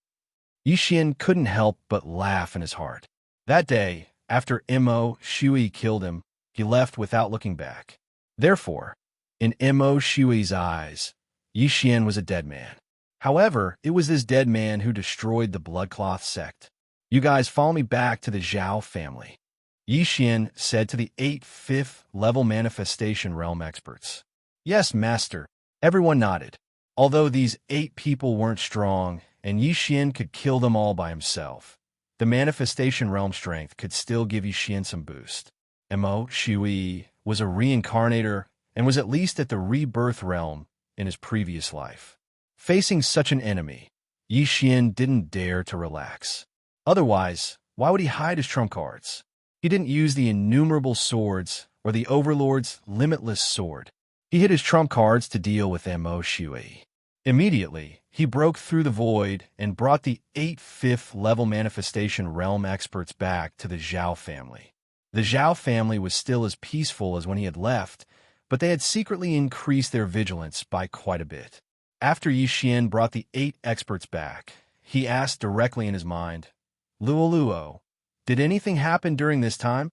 Xian couldn't help but laugh in his heart. That day, after Mo Shui killed him, he left without looking back. Therefore, in Mo Shui's eyes, Xian was a dead man. However, it was this dead man who destroyed the bloodcloth sect. You guys follow me back to the Zhao family, Xian said to the 8 5th-level manifestation realm experts. Yes, master. Everyone nodded. Although these 8 people weren't strong, and Xian could kill them all by himself, the manifestation realm strength could still give Xian some boost. Mo Shui was a reincarnator and was at least at the rebirth realm in his previous life. Facing such an enemy, Xian didn't dare to relax. Otherwise, why would he hide his trump cards? He didn't use the innumerable swords or the Overlord's limitless sword. He hid his trump cards to deal with Mo Shui. Immediately, he broke through the void and brought the 8 5th-level manifestation realm experts back to the Zhao family. The Zhao family was still as peaceful as when he had left, but they had secretly increased their vigilance by quite a bit. After Xian brought the 8 experts back, he asked directly in his mind, Luo, did anything happen during this time?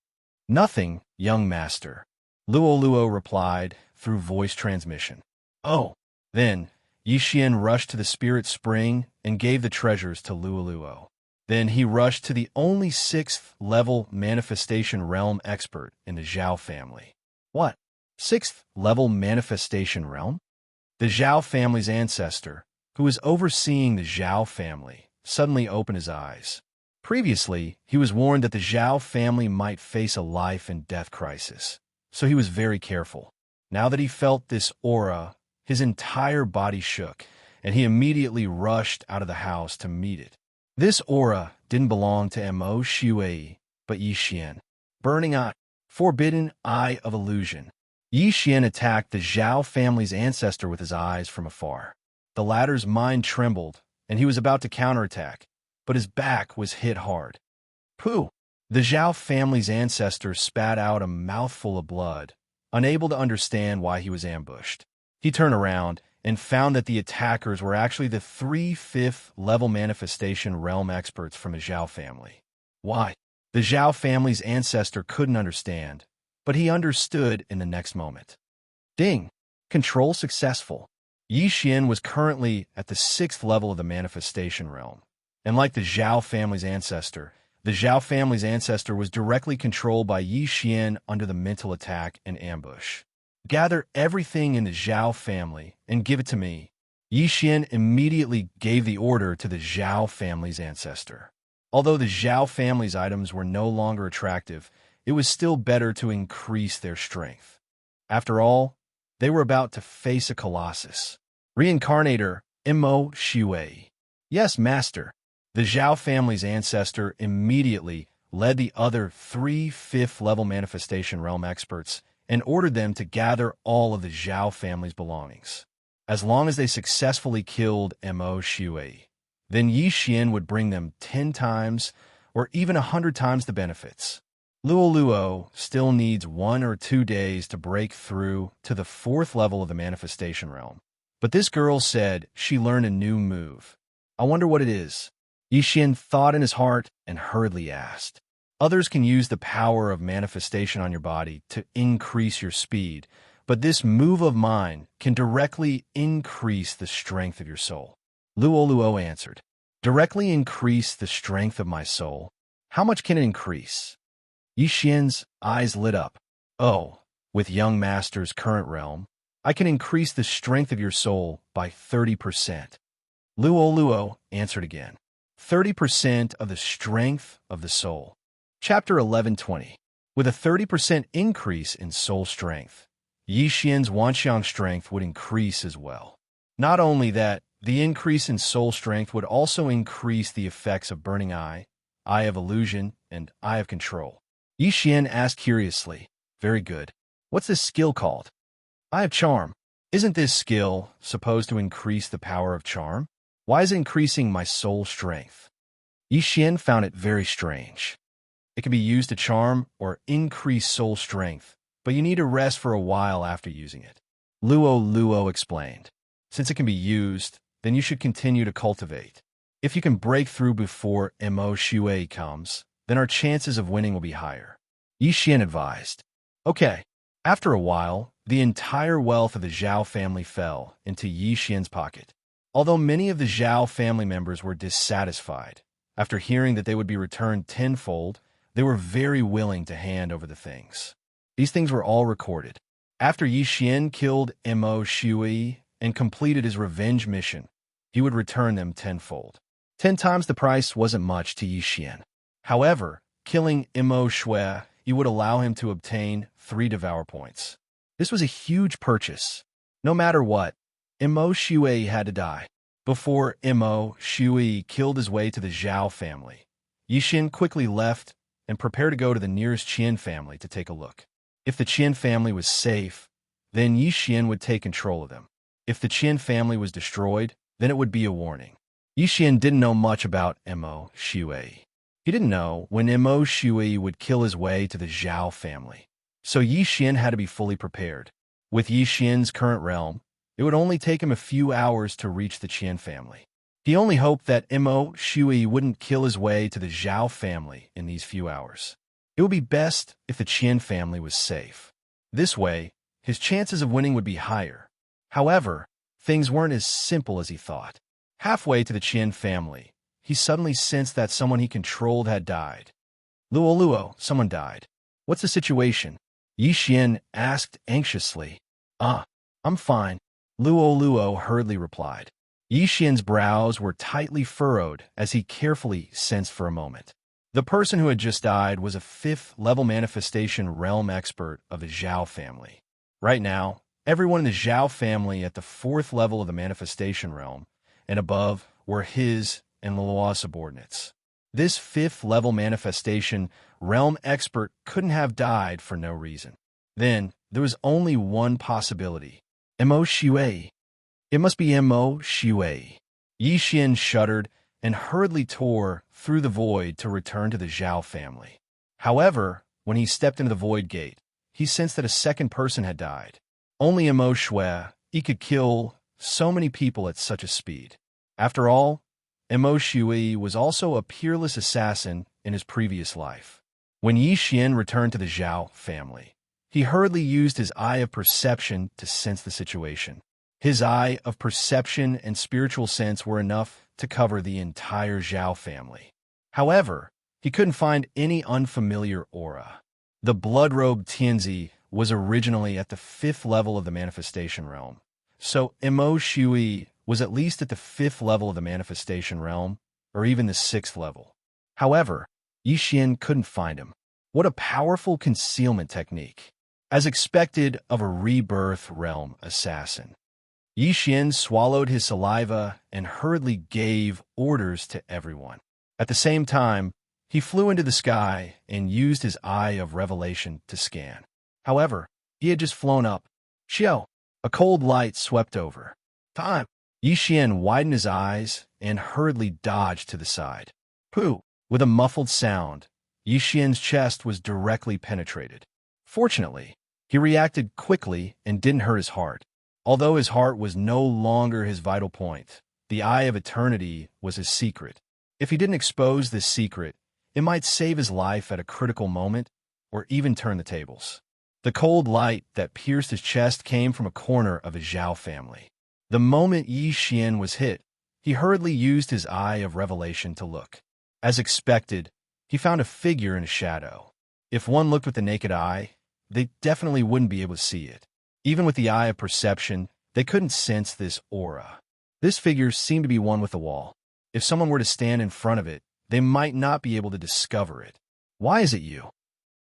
Nothing, young master. Luo replied through voice transmission. Oh. Then, Xian rushed to the spirit spring and gave the treasures to Luo. Then he rushed to the only 6th-level manifestation realm expert in the Zhao family. What? 6th-level manifestation realm? The Zhao family's ancestor, who was overseeing the Zhao family, suddenly opened his eyes. Previously, he was warned that the Zhao family might face a life and death crisis, so he was very careful. Now that he felt this aura, his entire body shook, and he immediately rushed out of the house to meet it. This aura didn't belong to Mo Shui, but Xian. Burning Eye, Forbidden Eye of Illusion. Xian attacked the Zhao family's ancestor with his eyes from afar. The latter's mind trembled, and he was about to counterattack, but his back was hit hard. Pooh! The Zhao family's ancestor spat out a mouthful of blood, unable to understand why he was ambushed. He turned around and found that the attackers were actually the 3 5th-level manifestation realm experts from the Zhao family. Why? The Zhao family's ancestor couldn't understand, but he understood in the next moment. Ding! Control successful. Xian was currently at the 6th level of the manifestation realm, and like the Zhao family's ancestor, the Zhao family's ancestor was directly controlled by Xian under the mental attack and ambush. Gather everything in the Zhao family and give it to me. Xian immediately gave the order to the Zhao family's ancestor. Although the Zhao family's items were no longer attractive, it was still better to increase their strength. After all, they were about to face a colossus. Reincarnator Mo Shui. Yes, master. The Zhao family's ancestor immediately led the other 3 5th-level manifestation realm experts and ordered them to gather all of the Zhao family's belongings. As long as they successfully killed Mo Shui, then Xian would bring them 10 times or even 100 times the benefits. Luo still needs 1 or 2 days to break through to the 4th level of the manifestation realm. But this girl said she learned a new move. I wonder what it is. Xian thought in his heart and hurriedly asked. Others can use the power of manifestation on your body to increase your speed, but this move of mine can directly increase the strength of your soul. Luo answered. Directly increase the strength of my soul? How much can it increase? Xian's eyes lit up. Oh, with young master's current realm, I can increase the strength of your soul by 30%. Luo answered again. 30% of the strength of the soul. Chapter 11:20. With a 30% increase in soul strength, Yi Xian's Wanxiang strength would increase as well. Not only that, the increase in soul strength would also increase the effects of Burning Eye, Eye of Illusion, and Eye of Control. Yi Xian asked curiously, "Very good. What's this skill called?" "Eye of Charm." "Isn't this skill supposed to increase the power of charm? Why is it increasing my soul strength?" Yi Xian found it very strange. It can be used to charm or increase soul strength, but you need to rest for a while after using it. Luo explained. Since it can be used, then you should continue to cultivate. If you can break through before Mo Shui comes, then our chances of winning will be higher. Yi Xian advised. Okay. After a while, the entire wealth of the Zhao family fell into Yi Xian's pocket. Although many of the Zhao family members were dissatisfied, after hearing that they would be returned tenfold, they were very willing to hand over the things. These things were all recorded. After Yi Xian killed Mo Shui and completed his revenge mission, he would return them tenfold. 10 times the price wasn't much to Yi Xian. However, killing Mo Shui, he would allow him to obtain 3 Devour points. This was a huge purchase. No matter what, Mo Shui had to die. Before Mo Shui killed his way to the Zhao family, Yi Xian quickly left and prepared to go to the nearest Qian family to take a look. If the Qian family was safe, then Yi Xian would take control of them. If the Qian family was destroyed, then it would be a warning. Yi Xian didn't know much about Mo Shui. He didn't know when Mo Shui would kill his way to the Zhao family. So Yi Xian had to be fully prepared. With Yi Xian's current realm, it would only take him a few hours to reach the Qian family. He only hoped that Mo Shui wouldn't kill his way to the Zhao family in these few hours. It would be best if the Qian family was safe. This way, his chances of winning would be higher. However, things weren't as simple as he thought. Halfway to the Qian family, he suddenly sensed that someone he controlled had died. Luo, someone died. What's the situation? Yi Xian asked anxiously. I'm fine. Luo hurriedly replied. Yi Xian's brows were tightly furrowed as he carefully sensed for a moment. The person who had just died was a 5th-level manifestation realm expert of the Zhao family. Right now, everyone in the Zhao family at the 4th level of the manifestation realm and above were his and Luo's subordinates. This 5th-level manifestation realm expert couldn't have died for no reason. Then, there was only one possibility. Mo Shui. It must be Mo Shui. Yi Xian shuddered and hurriedly tore through the void to return to the Zhao family. However, when he stepped into the void gate, he sensed that a second person had died. Only Mo Shui, he could kill so many people at such a speed. After all, Mo Shui was also a peerless assassin in his previous life. When Yi Xian returned to the Zhao family, he hurriedly used his eye of perception to sense the situation. His eye of perception and spiritual sense were enough to cover the entire Zhao family. However, he couldn't find any unfamiliar aura. The blood-robed Tianzi was originally at the 5th level of the manifestation realm, so Mo Shui was at least at the 5th level of the manifestation realm, or even the 6th level. However, Yi Xian couldn't find him. What a powerful concealment technique! As expected of a rebirth realm assassin. Yi Xian swallowed his saliva and hurriedly gave orders to everyone. At the same time, he flew into the sky and used his eye of revelation to scan. However, he had just flown up. Xiao! A cold light swept over. Time! Yi Xian widened his eyes and hurriedly dodged to the side. Pooh! With a muffled sound, Yi Xian's chest was directly penetrated. Fortunately, he reacted quickly and didn't hurt his heart. Although his heart was no longer his vital point, the Eye of Eternity was his secret. If he didn't expose this secret, it might save his life at a critical moment or even turn the tables. The cold light that pierced his chest came from a corner of his Zhao family. The moment Yi Xian was hit, he hurriedly used his eye of revelation to look. As expected, he found a figure in a shadow. If one looked with the naked eye, they definitely wouldn't be able to see it. Even with the eye of perception, they couldn't sense this aura. This figure seemed to be one with the wall. If someone were to stand in front of it, they might not be able to discover it. "Why is it you?"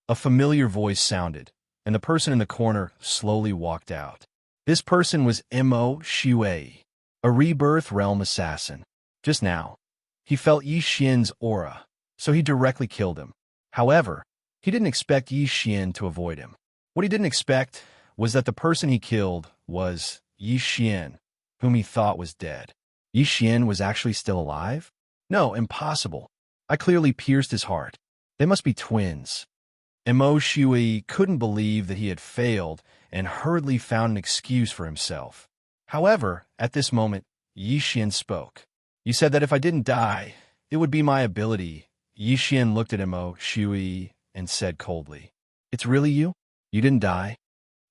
A familiar voice sounded, and the person in the corner slowly walked out. This person was Mo Shui, a rebirth realm assassin. Just now, he felt Yi Xian's aura, so he directly killed him. However, he didn't expect Yi Xian to avoid him. What he didn't expect was that the person he killed was Yi Xian, whom he thought was dead. Yi Xian was actually still alive? No, impossible. I clearly pierced his heart. They must be twins. Mo Shui couldn't believe that he had failed and hurriedly found an excuse for himself. However, at this moment, Yi Xian spoke. "You said that if I didn't die, it would be my ability." Yi Xian looked at Mo Shui and said coldly, "It's really you? You didn't die?"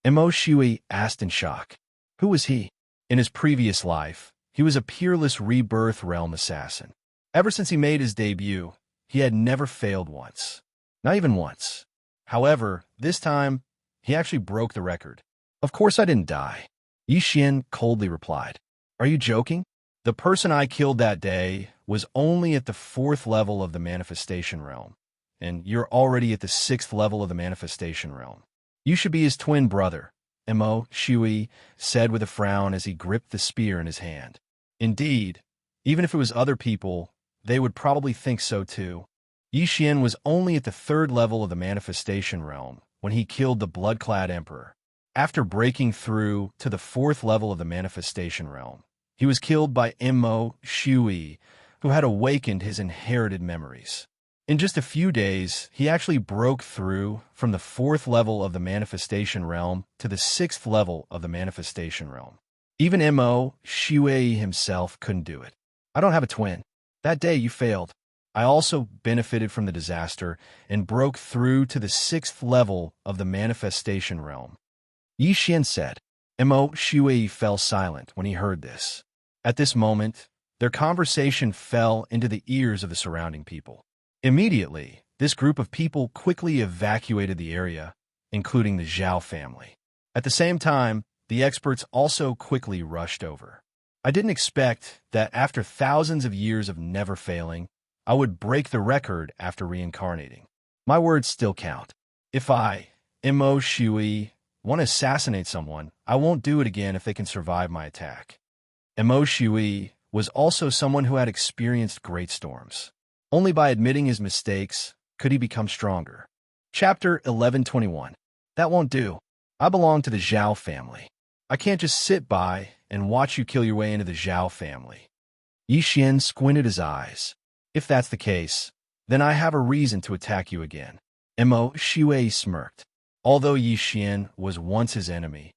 Mo Shui asked in shock. Who was he? In his previous life, he was a peerless rebirth realm assassin. Ever since he made his debut, he had never failed once. Not even once. However, this time, he actually broke the record. "Of course I didn't die," Yi Xian coldly replied. "Are you joking? The person I killed that day was only at the 4th level of the manifestation realm, and you're already at the 6th level of the manifestation realm. You should be his twin brother," Mo Shui said with a frown as he gripped the spear in his hand. Indeed, even if it was other people, they would probably think so too. Yi Xian was only at the 3rd level of the manifestation realm when he killed the blood-clad emperor. After breaking through to the 4th level of the manifestation realm, he was killed by Mo Shui, who had awakened his inherited memories. In just a few days, he actually broke through from the 4th level of the manifestation realm to the 6th level of the manifestation realm. Even Mo Shui himself couldn't do it. "I don't have a twin. That day you failed. I also benefited from the disaster and broke through to the 6th level of the manifestation realm," Yi Xian said. Mo Shui fell silent when he heard this. At this moment, their conversation fell into the ears of the surrounding people. Immediately, this group of people quickly evacuated the area, including the Zhao family. At the same time, the experts also quickly rushed over. "I didn't expect that after thousands of years of never failing, I would break the record after reincarnating. My words still count. If I, Mo Shui, want to assassinate someone, I won't do it again if they can survive my attack." Mo Shui was also someone who had experienced great storms. Only by admitting his mistakes could he become stronger. Chapter 1121. "That won't do. I belong to the Zhao family. I can't just sit by and watch you kill your way into the Zhao family." Yi Xian squinted his eyes. "If that's the case, then I have a reason to attack you again." Mo Shui smirked. Although Yi Xian was once his enemy,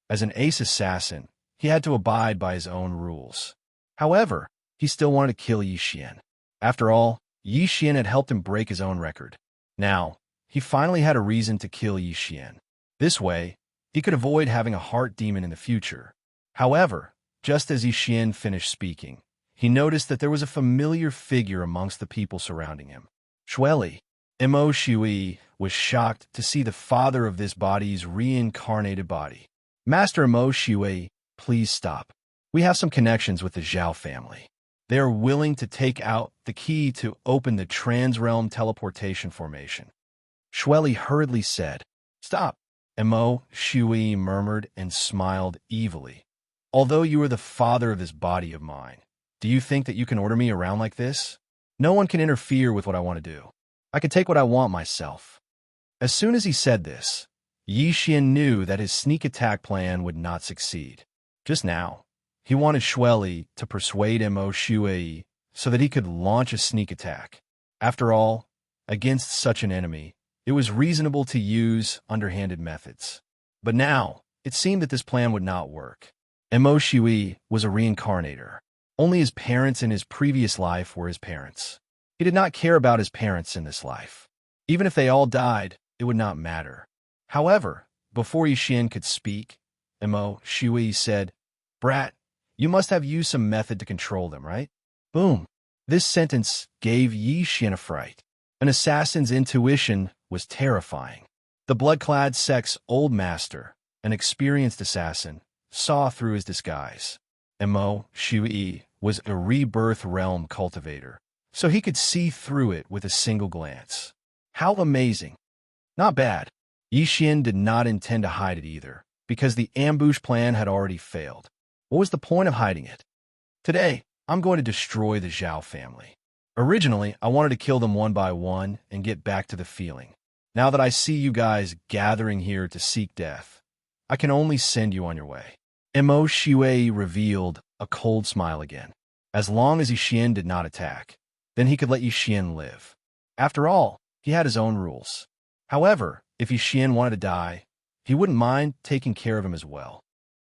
as an ace assassin, he had to abide by his own rules. However, he still wanted to kill Yi Xian. After all, Yi Xian had helped him break his own record. Now, he finally had a reason to kill Yi Xian. This way, he could avoid having a heart demon in the future. However, just as Yi Xian finished speaking, he noticed that there was a familiar figure amongst the people surrounding him. Shueli. Mo Shui was shocked to see the father of this body's reincarnated body. "Master Mo Shui, please stop. We have some connections with the Zhao family. They are willing to take out the key to open the Transrealm Teleportation Formation." Shueli hurriedly said. "Stop." Mo Shui murmured and smiled evilly. "Although you are the father of this body of mine, do you think that you can order me around like this? No one can interfere with what I want to do. I can take what I want myself." As soon as he said this, Yi Xian knew that his sneak attack plan would not succeed. Just now, he wanted Shueli to persuade Mo Shui so that he could launch a sneak attack. After all, against such an enemy, it was reasonable to use underhanded methods. But now, it seemed that this plan would not work. Mo Shui was a reincarnator. Only his parents in his previous life were his parents. He did not care about his parents in this life. Even if they all died, it would not matter. However, before Yi Xian could speak, Mo Shui said, "Brat, you must have used some method to control them, right?" Boom. This sentence gave Yi Xian a fright. An assassin's intuition was terrifying. The blood-clad sect's old master, an experienced assassin, saw through his disguise. Mo Shui was a rebirth realm cultivator, so he could see through it with a single glance. How amazing! Not bad. Yi Xian did not intend to hide it either, because the ambush plan had already failed. What was the point of hiding it? Today, I'm going to destroy the Zhao family. Originally, I wanted to kill them one by one and get back to the feeling. Now that I see you guys gathering here to seek death, I can only send you on your way. Mo Shui revealed a cold smile again. As long as Yi Xian did not attack, then he could let Yi Xian live. After all, he had his own rules. However, if Yi Xian wanted to die, he wouldn't mind taking care of him as well.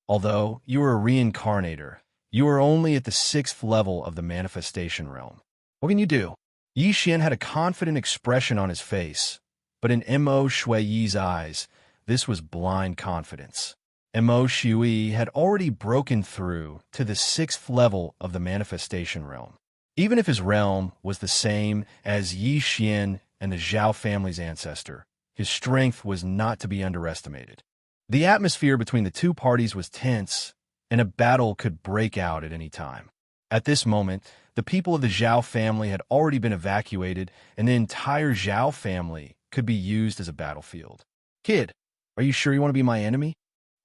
Although you were a reincarnator, you were only at the 6th level of the manifestation realm. What can you do? Yi Xian had a confident expression on his face, but in Mo Shui's eyes, this was blind confidence. Mo Shui had already broken through to the 6th level of the manifestation realm. Even if his realm was the same as Yi Xian and the Zhao family's ancestor, his strength was not to be underestimated. The atmosphere between the two parties was tense, and a battle could break out at any time. At this moment, the people of the Zhao family had already been evacuated, and the entire Zhao family could be used as a battlefield. Kid, are you sure you want to be my enemy?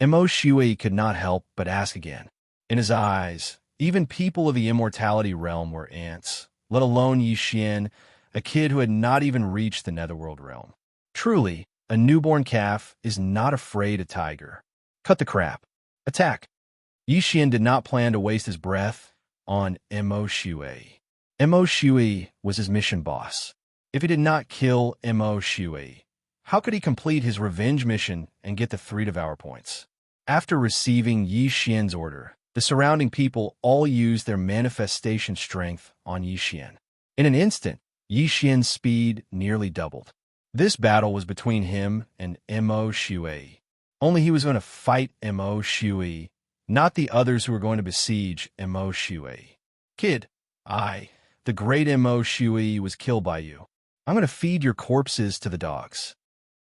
Mo Shui could not help but ask again. In his eyes, even people of the immortality realm were ants, let alone Yi Xian, a kid who had not even reached the netherworld realm. Truly, a newborn calf is not afraid of tiger. Cut the crap. Attack. Yi Xian did not plan to waste his breath on Mo Shui. Mo Shui was his mission boss. If he did not kill Mo Shui, how could he complete his revenge mission and get the 3 Devour points? After receiving Yi Xian's order, the surrounding people all used their manifestation strength on Yi Xian. In an instant, Yi Xian's speed nearly doubled. This battle was between him and Mo Shui. Only he was going to fight Mo Shui, not the others who were going to besiege Mo Shui. Kid, the great Mo Shui was killed by you. I'm going to feed your corpses to the dogs.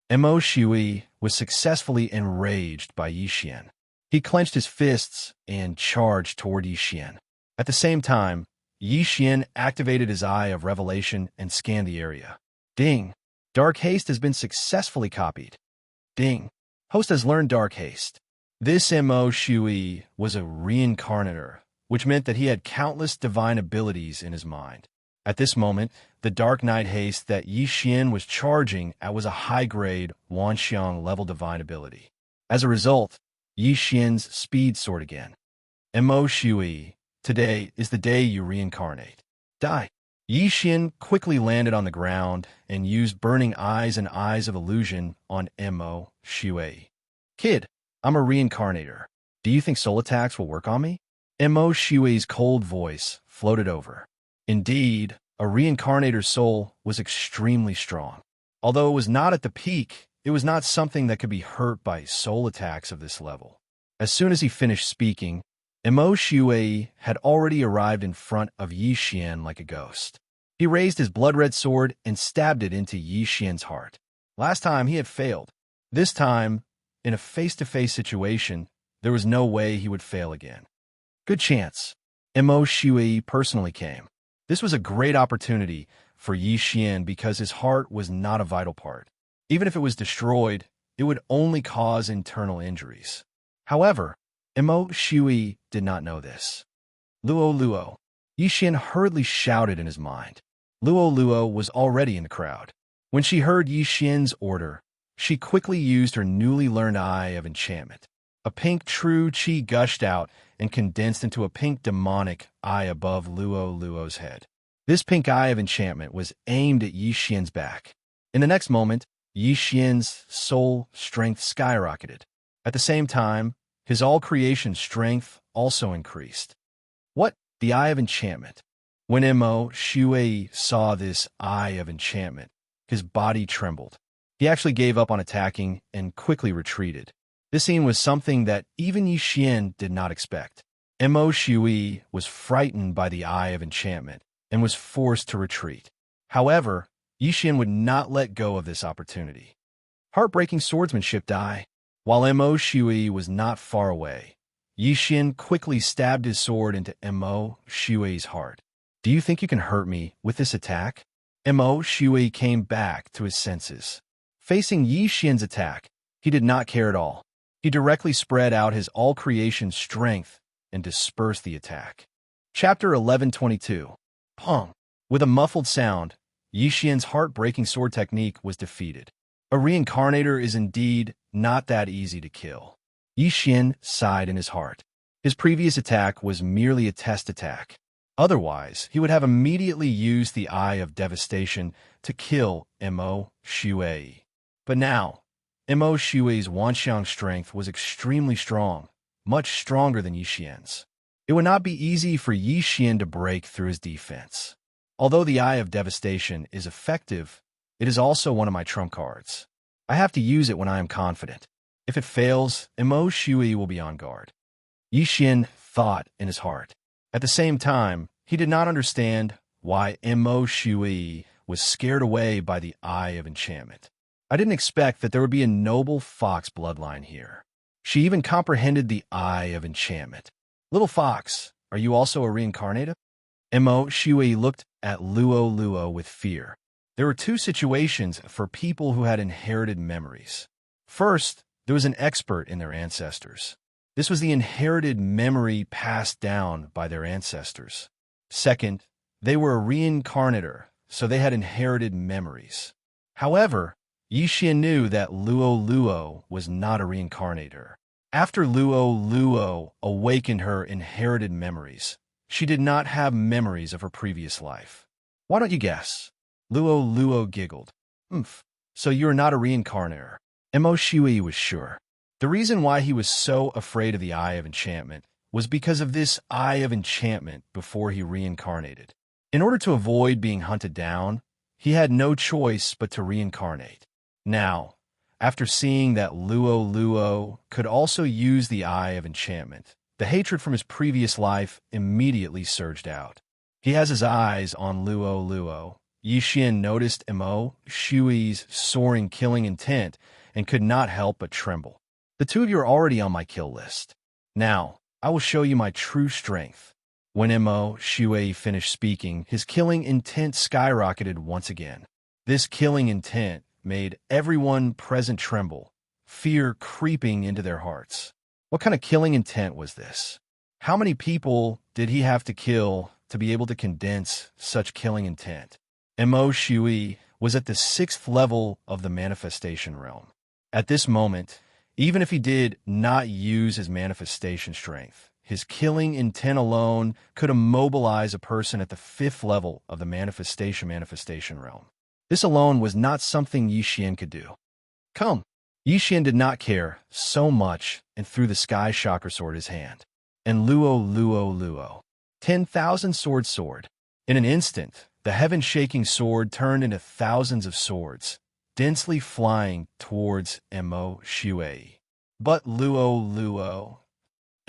Mo Shui was successfully enraged by Yi Xian. He clenched his fists and charged toward Yi Xian. At the same time, Yi Xian activated his Eye of Revelation and scanned the area. Ding! Dark Haste has been successfully copied. Ding! Host has learned Dark Haste. This Mo Shui was a reincarnator, which meant that he had countless divine abilities in his mind. At this moment, the Dark Knight Haste that Yi Xian was charging at was a high-grade Wanxiang level divine ability. As a result, Yi Xian's speed soared again. Mo Shui, today is the day you reincarnate. Die. Yi Xian quickly landed on the ground and used Burning Eyes and Eyes of Illusion on Mo Shui. Kid, I'm a reincarnator. Do you think soul attacks will work on me? Mo Shui's cold voice floated over. Indeed, a reincarnator's soul was extremely strong. Although it was not at the peak, it was not something that could be hurt by soul attacks of this level. As soon as he finished speaking, Mo Shui had already arrived in front of Yi Xian like a ghost. He raised his blood-red sword and stabbed it into Yi Xian's heart. Last time he had failed. This time, in a face-to-face situation, there was no way he would fail again. Good chance. Mo Shui personally came. This was a great opportunity for Yi Xian because his heart was not a vital part. Even if it was destroyed, it would only cause internal injuries. However, Mo Shui did not know this. Luo Luo. Yi Xian hurriedly shouted in his mind. Luo Luo was already in the crowd. When she heard Yi Xian's order, she quickly used her newly learned Eye of Enchantment. A pink true chi gushed out and condensed into a pink demonic eye above Luo Luo's head. This pink Eye of Enchantment was aimed at Yi Xian's back. In the next moment, Yi Xian's soul strength skyrocketed. At the same time, his all-creation strength also increased. What? The Eye of Enchantment. When Mo Shui saw this Eye of Enchantment, his body trembled. He actually gave up on attacking and quickly retreated. This scene was something that even Yi Xian did not expect. Mo Shui was frightened by the Eye of Enchantment and was forced to retreat. However, Yi Xian would not let go of this opportunity. Heartbreaking swordsmanship die. While Mo Shui was not far away, Yixian quickly stabbed his sword into Mo Shui's heart. Do you think you can hurt me with this attack? Mo Shui came back to his senses. Facing Yixian's attack, he did not care at all. He directly spread out his all-creation strength and dispersed the attack. Chapter 1122. Pong. With a muffled sound, Yixian's heart-breaking sword technique was defeated. A reincarnator is indeed not that easy to kill. Yixian sighed in his heart. His previous attack was merely a test attack. Otherwise, he would have immediately used the Eye of Devastation to kill Mo Shui. But now, Mo Shui's Wanxiang strength was extremely strong, much stronger than Yixian's. It would not be easy for Yixian to break through his defense. Although the Eye of Devastation is effective, it is also one of my trump cards. I have to use it when I am confident. If it fails, Mo Shui will be on guard. Yixian thought in his heart. At the same time, he did not understand why Mo Shui was scared away by the Eye of Enchantment. I didn't expect that there would be a noble fox bloodline here. She even comprehended the Eye of Enchantment. Little fox, are you also a reincarnator? Mo Shui looked at Luo with fear. There were two situations for people who had inherited memories. First, there was an expert in their ancestors. This was the inherited memory passed down by their ancestors. Second, they were a reincarnator, so they had inherited memories. However, Yixian knew that Luo was not a reincarnator. After Luo awakened her inherited memories, she did not have memories of her previous life. Why don't you guess? Luo giggled. So you're not a reincarnator. Mo Shui was sure. The reason why he was so afraid of the Eye of Enchantment was because of this Eye of Enchantment before he reincarnated. In order to avoid being hunted down, he had no choice but to reincarnate. Now, after seeing that Luo could also use the Eye of Enchantment, the hatred from his previous life immediately surged out. He has his eyes on Luo. Yixian noticed Mo Shui's soaring killing intent and could not help but tremble. The two of you are already on my kill list. Now, I will show you my true strength. When Mo Shui finished speaking, his killing intent skyrocketed once again. This killing intent made everyone present tremble, fear creeping into their hearts. What kind of killing intent was this? How many people did he have to kill to be able to condense such killing intent? Mo Shui was at the 6th level of the manifestation realm. At this moment, even if he did not use his manifestation strength, his killing intent alone could immobilize a person at the 5th level of the manifestation realm. This alone was not something Yixian could do. Come. Yixian did not care so much and threw the sky shocker sword in his hand. And Luo. 10,000 sword. In an instant, the heaven-shaking sword turned into thousands of swords, densely flying towards Mo Shui. But Luo.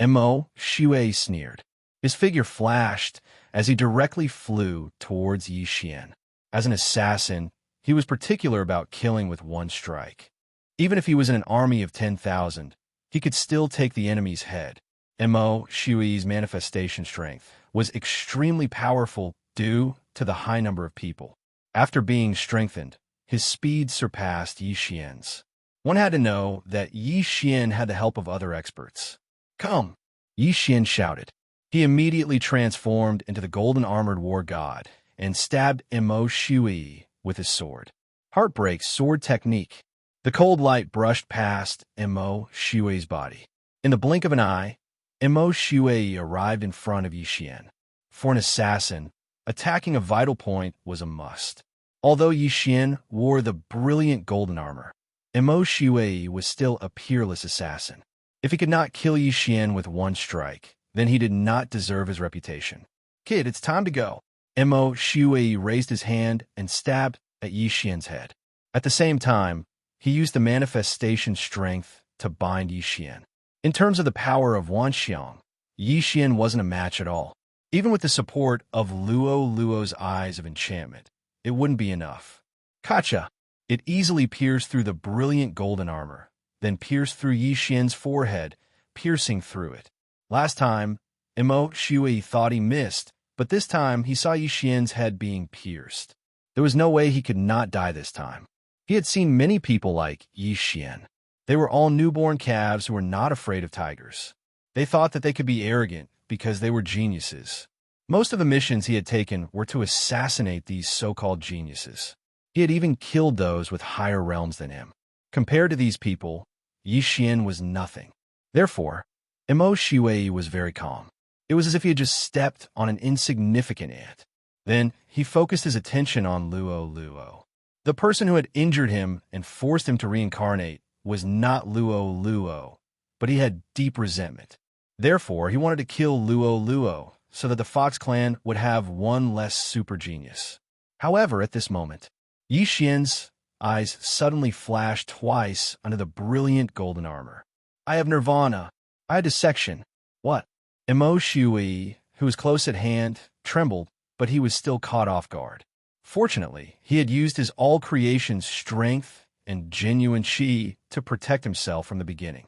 Mo Shui sneered. His figure flashed as he directly flew towards Yixian. As an assassin, he was particular about killing with one strike. Even if he was in an army of 10,000, he could still take the enemy's head. Mo Shui's manifestation strength was extremely powerful due to the high number of people. After being strengthened, his speed surpassed Yixian's. One had to know that Yixian had the help of other experts. Come! Yixian shouted. He immediately transformed into the golden-armored war god and stabbed Mo Shui with his sword. Heartbreak sword technique. The cold light brushed past Mo Shui's body. In the blink of an eye, Mo Shui arrived in front of Yixian. For an assassin, attacking a vital point was a must. Although Yixian wore the brilliant golden armor, Mo Shui was still a peerless assassin. If he could not kill Yixian with one strike, then he did not deserve his reputation. Kid, it's time to go. Mo Shui raised his hand and stabbed at Yixian's head. At the same time, he used the manifestation strength to bind Yixian. In terms of the power of Wanxiang, Yixian wasn't a match at all. Even with the support of Luo's Eyes of Enchantment, it wouldn't be enough. Kacha! It easily pierced through the brilliant golden armor. then pierced through Yi Xian's forehead, piercing through it. Last time, Imo Shui thought he missed, but this time he saw Yi Xian's head being pierced. There was no way he could not die this time. He had seen many people like Yi Xian. They were all newborn calves who were not afraid of tigers. They thought that they could be arrogant because they were geniuses. Most of the missions he had taken were to assassinate these so-called geniuses. He had even killed those with higher realms than him. Compared to these people, Yi Xian was nothing. Therefore, Imo Shui was very calm. It was as if he had just stepped on an insignificant ant. Then he focused his attention on Luo Luo. The person who had injured him and forced him to reincarnate was not Luo Luo, but he had deep resentment. Therefore, he wanted to kill Luo Luo so that the Fox clan would have one less super genius. However, at this moment, Yi Xian's eyes suddenly flashed twice under the brilliant golden armor. I have nirvana. I had dissection. What? Imo Shui, who was close at hand, trembled, but he was still caught off guard. Fortunately, he had used his all-creation strength and genuine chi to protect himself from the beginning.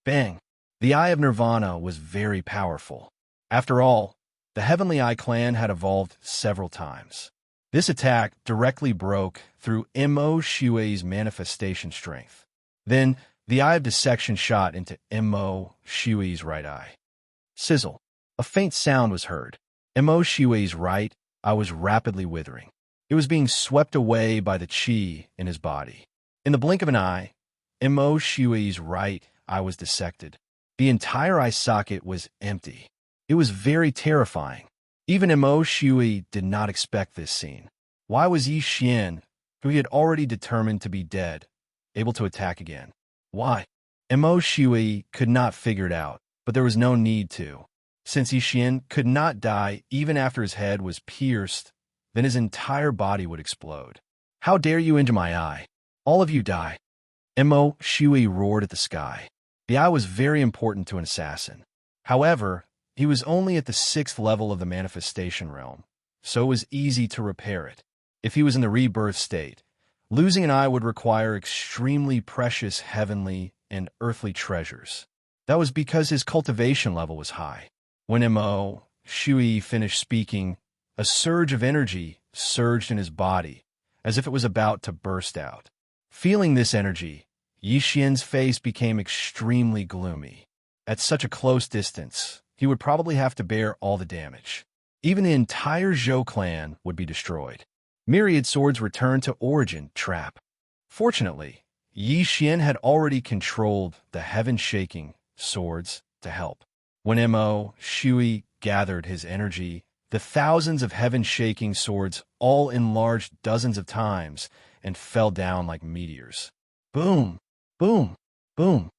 Bang! The Eye of Nirvana was very powerful. After all, the Heavenly Eye clan had evolved several times. This attack directly broke through Imo Shui's manifestation strength. Then, the Eye of Dissection shot into Imo Shui's right eye. Sizzle. A faint sound was heard. Imo Shui's right eye was rapidly withering. It was being swept away by the chi in his body. In the blink of an eye, Imo Shui's right eye was dissected. The entire eye socket was empty. It was very terrifying. Even Imo Shui did not expect this scene. Why was Yi Xian, who he had already determined to be dead, able to attack again? Why? Imo Shui could not figure it out, but there was no need to. Since Yi Xian could not die even after his head was pierced, then his entire body would explode. How dare you injure my eye? All of you die. Imo Shui roared at the sky. The eye was very important to an assassin. However, he was only at the 6th level of the manifestation realm, so it was easy to repair it. If he was in the rebirth state, losing an eye would require extremely precious heavenly and earthly treasures. That was because his cultivation level was high. When Imo Shui finished speaking, a surge of energy surged in his body, as if it was about to burst out. Feeling this energy, Yi Xian's face became extremely gloomy. At such a close distance, he would probably have to bear all the damage. Even the entire Zhou clan would be destroyed. Myriad swords returned to origin trap. Fortunately, Yi Xian had already controlled the heaven-shaking swords to help. When Imo Shui gathered his energy, the thousands of heaven-shaking swords all enlarged dozens of times and fell down like meteors. Boom! Boom! Boom!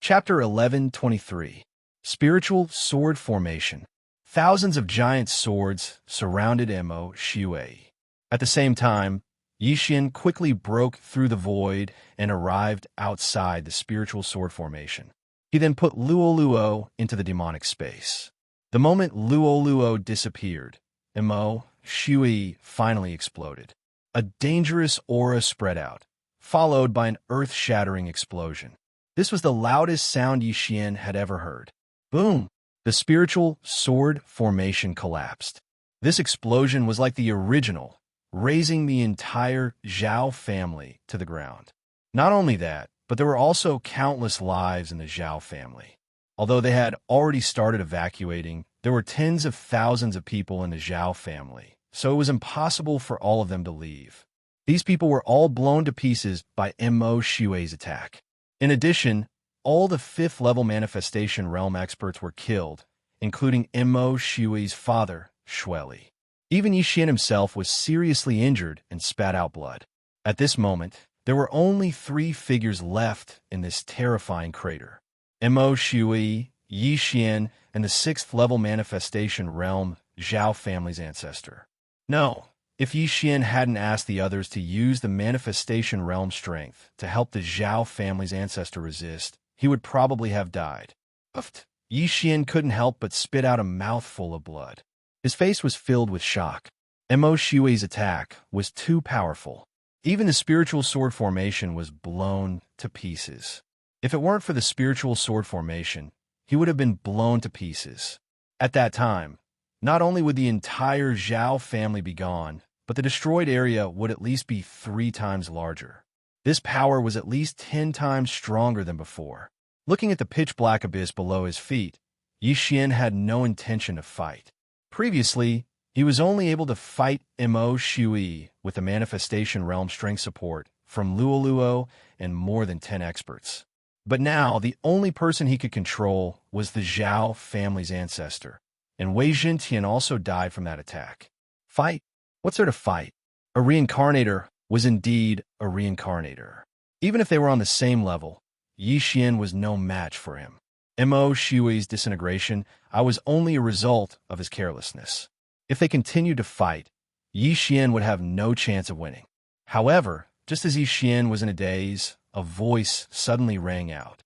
Chapter 11:23. Spiritual Sword Formation. Thousands of giant swords surrounded Imo Shui. At the same time, Yi Xian quickly broke through the void and arrived outside the spiritual sword formation. He then put Luo Luo into the demonic space. The moment Luo Luo disappeared, Imo Shui finally exploded. A dangerous aura spread out, followed by an earth-shattering explosion. This was the loudest sound Yi Xian had ever heard. Boom! The spiritual sword formation collapsed. This explosion was like the original, razing the entire Zhao family to the ground. Not only that, but there were also countless lives in the Zhao family. Although they had already started evacuating, there were tens of thousands of people in the Zhao family, so it was impossible for all of them to leave. These people were all blown to pieces by Imo Shui's attack. In addition, all the 5th level manifestation realm experts were killed, including Imo Shui's father, Shueli. Even Yi Xian himself was seriously injured and spat out blood. At this moment, there were only 3 figures left in this terrifying crater. Imo Shui, Yi Xian, and the 6th level manifestation realm Zhao family's ancestor. No, if Yi Xian hadn't asked the others to use the manifestation realm strength to help the Zhao family's ancestor resist, he would probably have died. Puffed. Yi Xian couldn't help but spit out a mouthful of blood. His face was filled with shock. Imo Shui's attack was too powerful. Even the spiritual sword formation was blown to pieces. If it weren't for the spiritual sword formation, he would have been blown to pieces. At that time, not only would the entire Zhao family be gone, but the destroyed area would at least be 3 times larger. This power was at least 10 times stronger than before. Looking at the pitch-black abyss below his feet, Xian had no intention to fight. Previously, he was only able to fight Mo Shui with the Manifestation Realm strength support from Luoluo and more than 10 experts. But now, the only person he could control was the Zhao family's ancestor, and Wei Zhentian also died from that attack. Fight? What's there to fight? A reincarnator was indeed a reincarnator. Even if they were on the same level, Xian was no match for him. Mo Shui's disintegration was only a result of his carelessness. If they continued to fight, Xian would have no chance of winning. However, just as Xian was in a daze, a voice suddenly rang out.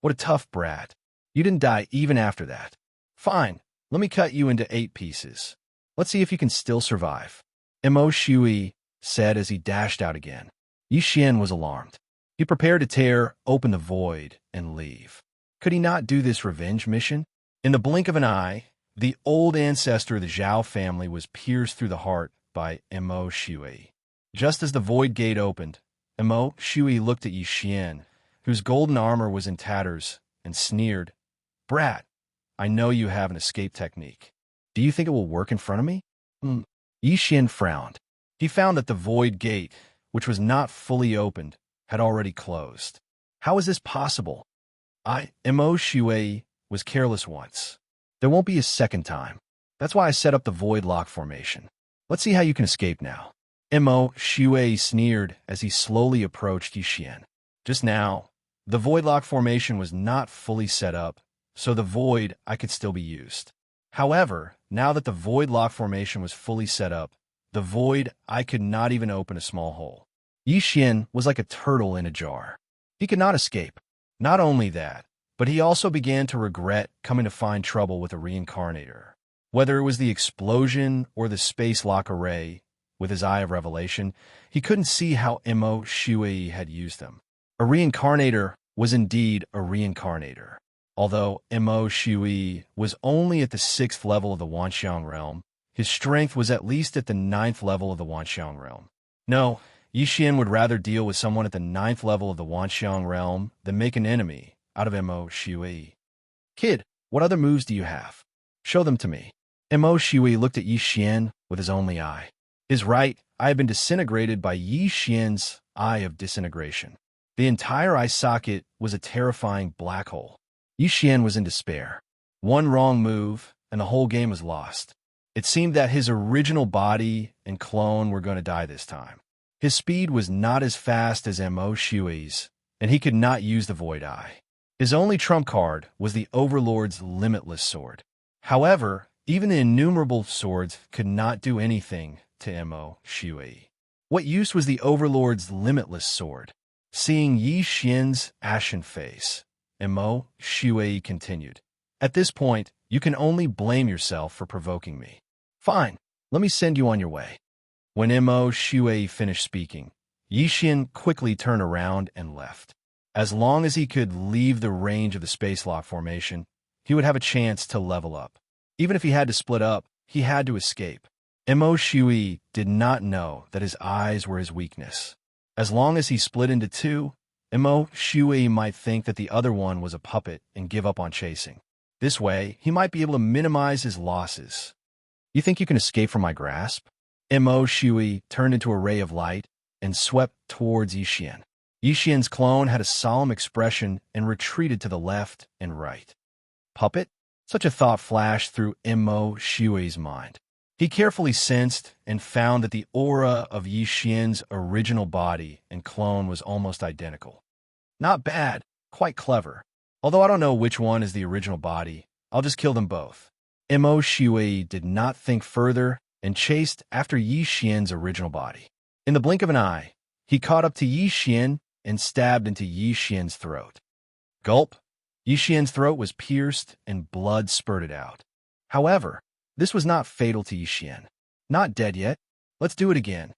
What a tough brat. You didn't die even after that. Fine, let me cut you into 8 pieces. Let's see if you can still survive. Mo Shui said as he dashed out again. Xian was alarmed. He prepared to tear open the void and leave. Could he not do this revenge mission? In the blink of an eye, the old ancestor of the Zhao family was pierced through the heart by Mo Shui. Just as the void gate opened, Mo Shui looked at Xian, whose golden armor was in tatters, and sneered, "Brat, I know you have an escape technique. Do you think it will work in front of me?" Xian frowned. He found that the void gate, which was not fully opened, had already closed. How is this possible? Mo Shui was careless once. There won't be a second time. That's why I set up the void lock formation. Let's see how you can escape now. Mo Shui sneered as he slowly approached Xian. Just now, the void lock formation was not fully set up, so the void could still be used. However, now that the void lock formation was fully set up, the void could not even open a small hole. Xian was like a turtle in a jar. He could not escape. Not only that, but he also began to regret coming to find trouble with a reincarnator. Whether it was the explosion or the space lock array, with his eye of revelation, he couldn't see how Mo Shui had used them. A reincarnator was indeed a reincarnator. Although Mo Shui was only at the 6th level of the Wanxiang realm, his strength was at least at the 9th level of the Wanxiang realm. No, Xian would rather deal with someone at the 9th level of the Wanxiang realm than make an enemy out of Mo Shui. Kid, what other moves do you have? Show them to me. Mo Shui looked at Xian with his only eye. His right eye had been disintegrated by Xian's eye of disintegration. The entire eye socket was a terrifying black hole. Xian was in despair. One wrong move, and the whole game was lost. It seemed that his original body and clone were going to die this time. His speed was not as fast as Mo Shui's, and he could not use the Void Eye. His only trump card was the Overlord's Limitless Sword. However, even the innumerable swords could not do anything to Mo Shui. What use was the Overlord's Limitless Sword? Seeing Yi Xian's ashen face, Mo Shui continued. At this point, you can only blame yourself for provoking me. Fine, let me send you on your way. When Mo Shui finished speaking, Yi Xian quickly turned around and left. As long as he could leave the range of the space lock formation, he would have a chance to level up. Even if he had to split up, he had to escape. Mo Shui did not know that his eyes were his weakness. As long as he split into 2, Mo Shui might think that the other one was a puppet and give up on chasing. This way, he might be able to minimize his losses. You think you can escape from my grasp? Mo Shui turned into a ray of light and swept towards Yi Xian. Yi Xian's clone had a solemn expression and retreated to the left and right. Puppet? Such a thought flashed through Mo Shui's mind. He carefully sensed and found that the aura of Yi Xian's original body and clone was almost identical. Not bad, quite clever. Although I don't know which one is the original body, I'll just kill them both. Mo Shui did not think further and chased after Yi Xian's original body. In the blink of an eye, he caught up to Yi Xian and stabbed into Yi Xian's throat. Gulp! Yi Xian's throat was pierced and blood spurted out. However, this was not fatal to Yi Xian. Not dead yet. Let's do it again.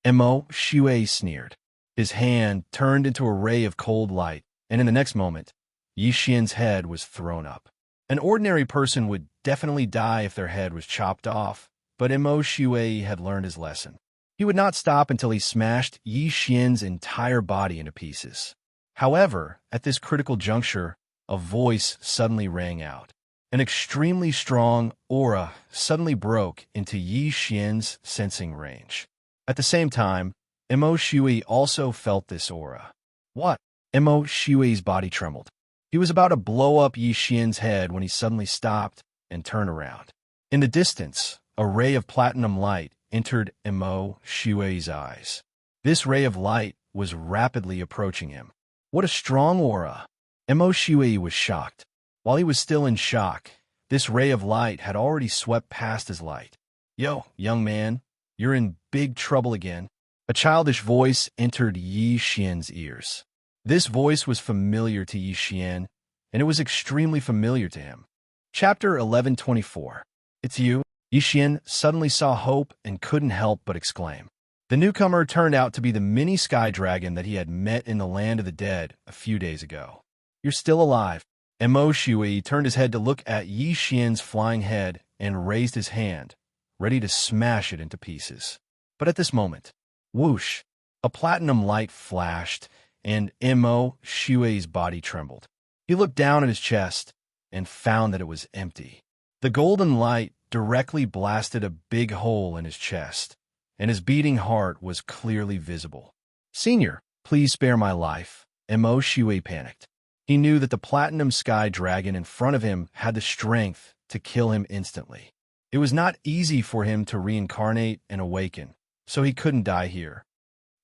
Mo Shui sneered. His hand turned into a ray of cold light and in the next moment, Yi Xian's head was thrown up. An ordinary person would definitely die if their head was chopped off, but Imo Shui had learned his lesson. He would not stop until he smashed Yi Xian's entire body into pieces. However, at this critical juncture, a voice suddenly rang out. An extremely strong aura suddenly broke into Yi Xian's sensing range. At the same time, Imo Shui also felt this aura. What? Imo Shui's body trembled. He was about to blow up Yi Xian's head when he suddenly stopped and turned around. In the distance, a ray of platinum light entered Imo Shui's eyes. This ray of light was rapidly approaching him. What a strong aura! Imo Shui was shocked. While he was still in shock, this ray of light had already swept past his light. Yo, young man, you're in big trouble again. A childish voice entered Yi Xian's ears. This voice was familiar to Yi Xian, and it was extremely familiar to him. Chapter 1124. It's you? Yi Xian suddenly saw hope and couldn't help but exclaim. The newcomer turned out to be the mini sky dragon that he had met in the land of the dead a few days ago. You're still alive. Imo Shui turned his head to look at Yi Xian's flying head and raised his hand, ready to smash it into pieces. But at this moment, whoosh, a platinum light flashed, and Imo Shui's body trembled. He looked down at his chest and found that it was empty. The golden light directly blasted a big hole in his chest, and his beating heart was clearly visible. Senior, please spare my life. Imo Shui panicked. He knew that the platinum sky dragon in front of him had the strength to kill him instantly. It was not easy for him to reincarnate and awaken, so he couldn't die here.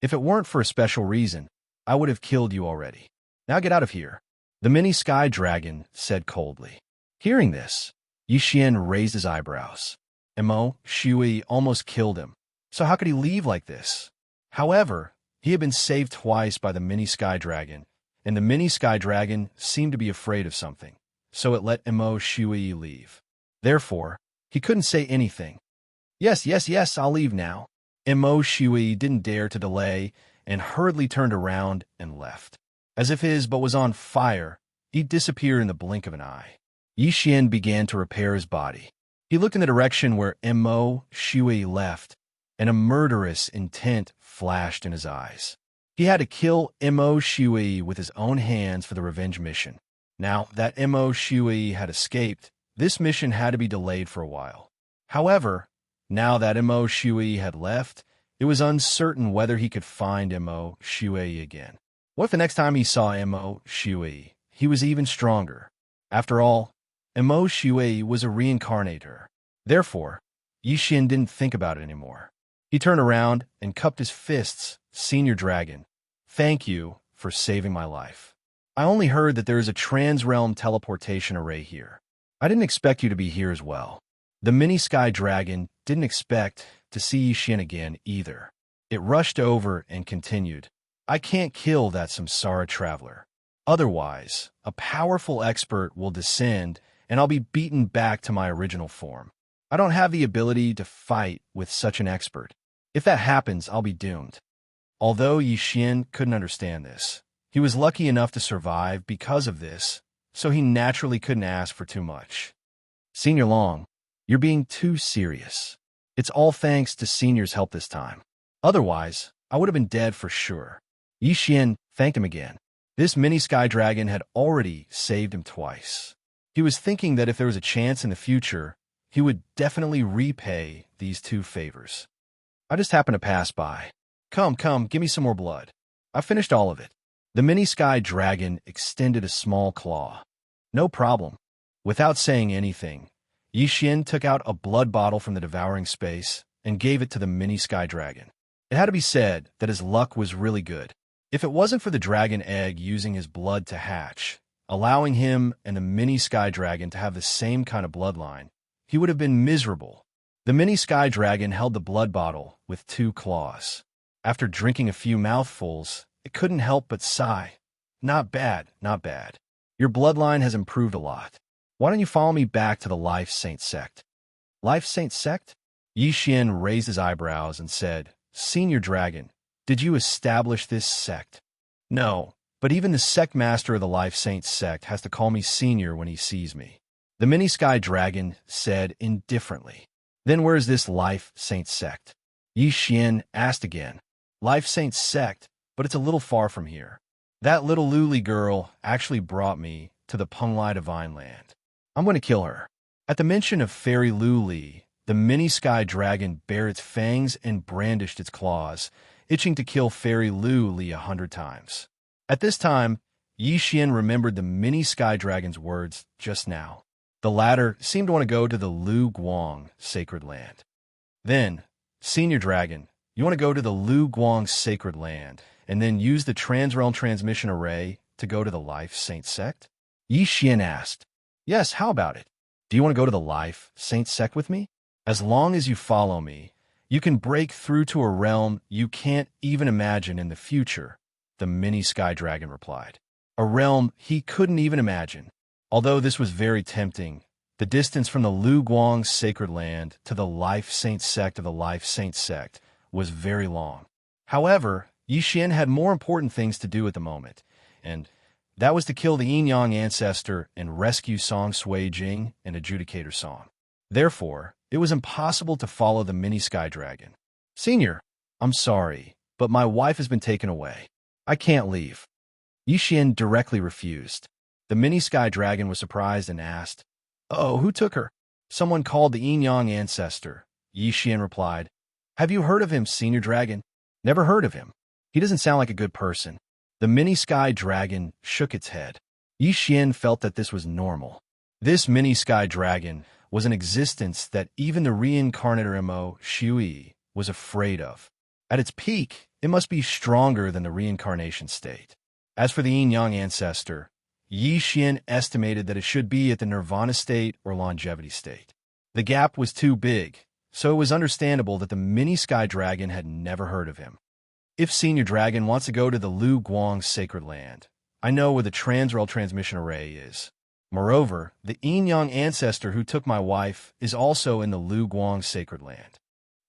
If it weren't for a special reason, I would have killed you already. Now get out of here, the mini sky dragon said coldly. Hearing this, Yi Xian raised his eyebrows. Imo Shui almost killed him, so how could he leave like this? However, he had been saved twice by the mini sky dragon, and the mini sky dragon seemed to be afraid of something, so it let Imo Shui leave. Therefore, he couldn't say anything. Yes, I'll leave now. Imo Shui didn't dare to delay and hurriedly turned around and left. As if his boat was on fire, he disappeared in the blink of an eye. Yi Xian began to repair his body. He looked in the direction where Imo Shui left, and a murderous intent flashed in his eyes. He had to kill Imo Shui with his own hands for the revenge mission. Now that Imo Shui had escaped, this mission had to be delayed for a while. However, now that Imo Shui had left, it was uncertain whether he could find Imo Shui again. What if the next time he saw Imo Shui, he was even stronger? After all, Imo Shui was a reincarnator. Therefore, Yi Xian didn't think about it anymore. He turned around and cupped his fists. Senior Dragon, thank you for saving my life. I only heard that there is a trans-realm teleportation array here. I didn't expect you to be here as well. The mini sky dragon didn't expect to see Yi Xian again either. It rushed over and continued. I can't kill that samsara traveler. Otherwise, a powerful expert will descend and I'll be beaten back to my original form. I don't have the ability to fight with such an expert. If that happens, I'll be doomed. Although Yi Xian couldn't understand this, he was lucky enough to survive because of this, so he naturally couldn't ask for too much. Senior Long, you're being too serious. It's all thanks to Senior's help this time. Otherwise, I would have been dead for sure. Yi Xian thanked him again. This mini sky dragon had already saved him twice. He was thinking that if there was a chance in the future, he would definitely repay these two favors. I just happened to pass by. Come, give me some more blood. I finished all of it. The mini sky dragon extended a small claw. No problem. Without saying anything, Yi Xian took out a blood bottle from the devouring space and gave it to the mini sky dragon. It had to be said that his luck was really good. If it wasn't for the dragon egg using his blood to hatch, allowing him and the mini sky dragon to have the same kind of bloodline, he would have been miserable. The mini sky dragon held the blood bottle with two claws. After drinking a few mouthfuls, it couldn't help but sigh. Not bad. Your bloodline has improved a lot. Why don't you follow me back to the Life Saint sect? Life Saint sect? Yi Xian raised his eyebrows and said, Senior Dragon, did you establish this sect? No, but even the sect master of the Life Saint sect has to call me senior when he sees me. The mini sky dragon said indifferently. Then where's this Life Saint sect? Xian asked again. Life Saint sect, but it's a little far from here. That little Luli girl actually brought me to the Penglai Divine Land. I'm going to kill her. At the mention of Fairy Luli, the mini sky dragon bared its fangs and brandished its claws, itching to kill Fairy Luli 100 times. At this time, Xian remembered the mini sky dragon's words just now. The latter seemed to want to go to the Lu Guang sacred land. Then, Senior Dragon, you want to go to the Lu Guang sacred land and then use the Transrealm transmission array to go to the Life Saint sect? Xian asked. Yes, how about it? Do you want to go to the Life Saint sect with me? As long as you follow me, you can break through to a realm you can't even imagine in the future, the mini sky dragon replied. A realm he couldn't even imagine. Although this was very tempting, the distance from the Lu Guang sacred land to the Life Saint sect of the Life Saint sect was very long. However, Xian had more important things to do at the moment, and that was to kill the Yin Yang ancestor and rescue Song Sui Jing and Adjudicator Song. Therefore, it was impossible to follow the mini sky dragon. Senior, I'm sorry, but my wife has been taken away. I can't leave. Xian directly refused. The mini sky dragon was surprised and asked, Oh, who took her? Someone called the Yin Yang ancestor. Xian replied, Have you heard of him, Senior Dragon? Never heard of him. He doesn't sound like a good person. The mini sky dragon shook its head. Xian felt that this was normal. This mini sky dragon was an existence that even the reincarnator Mo Shui was afraid of. At its peak, it must be stronger than the reincarnation state. As for the Yin Yang ancestor, Xian estimated that it should be at the nirvana state or longevity state. The gap was too big, so it was understandable that the mini sky dragon had never heard of him. If Senior Dragon wants to go to the Lu Guang sacred land, I know where the Transrealm transmission array is. Moreover, the Yin Yang ancestor who took my wife is also in the Lu Guang sacred land.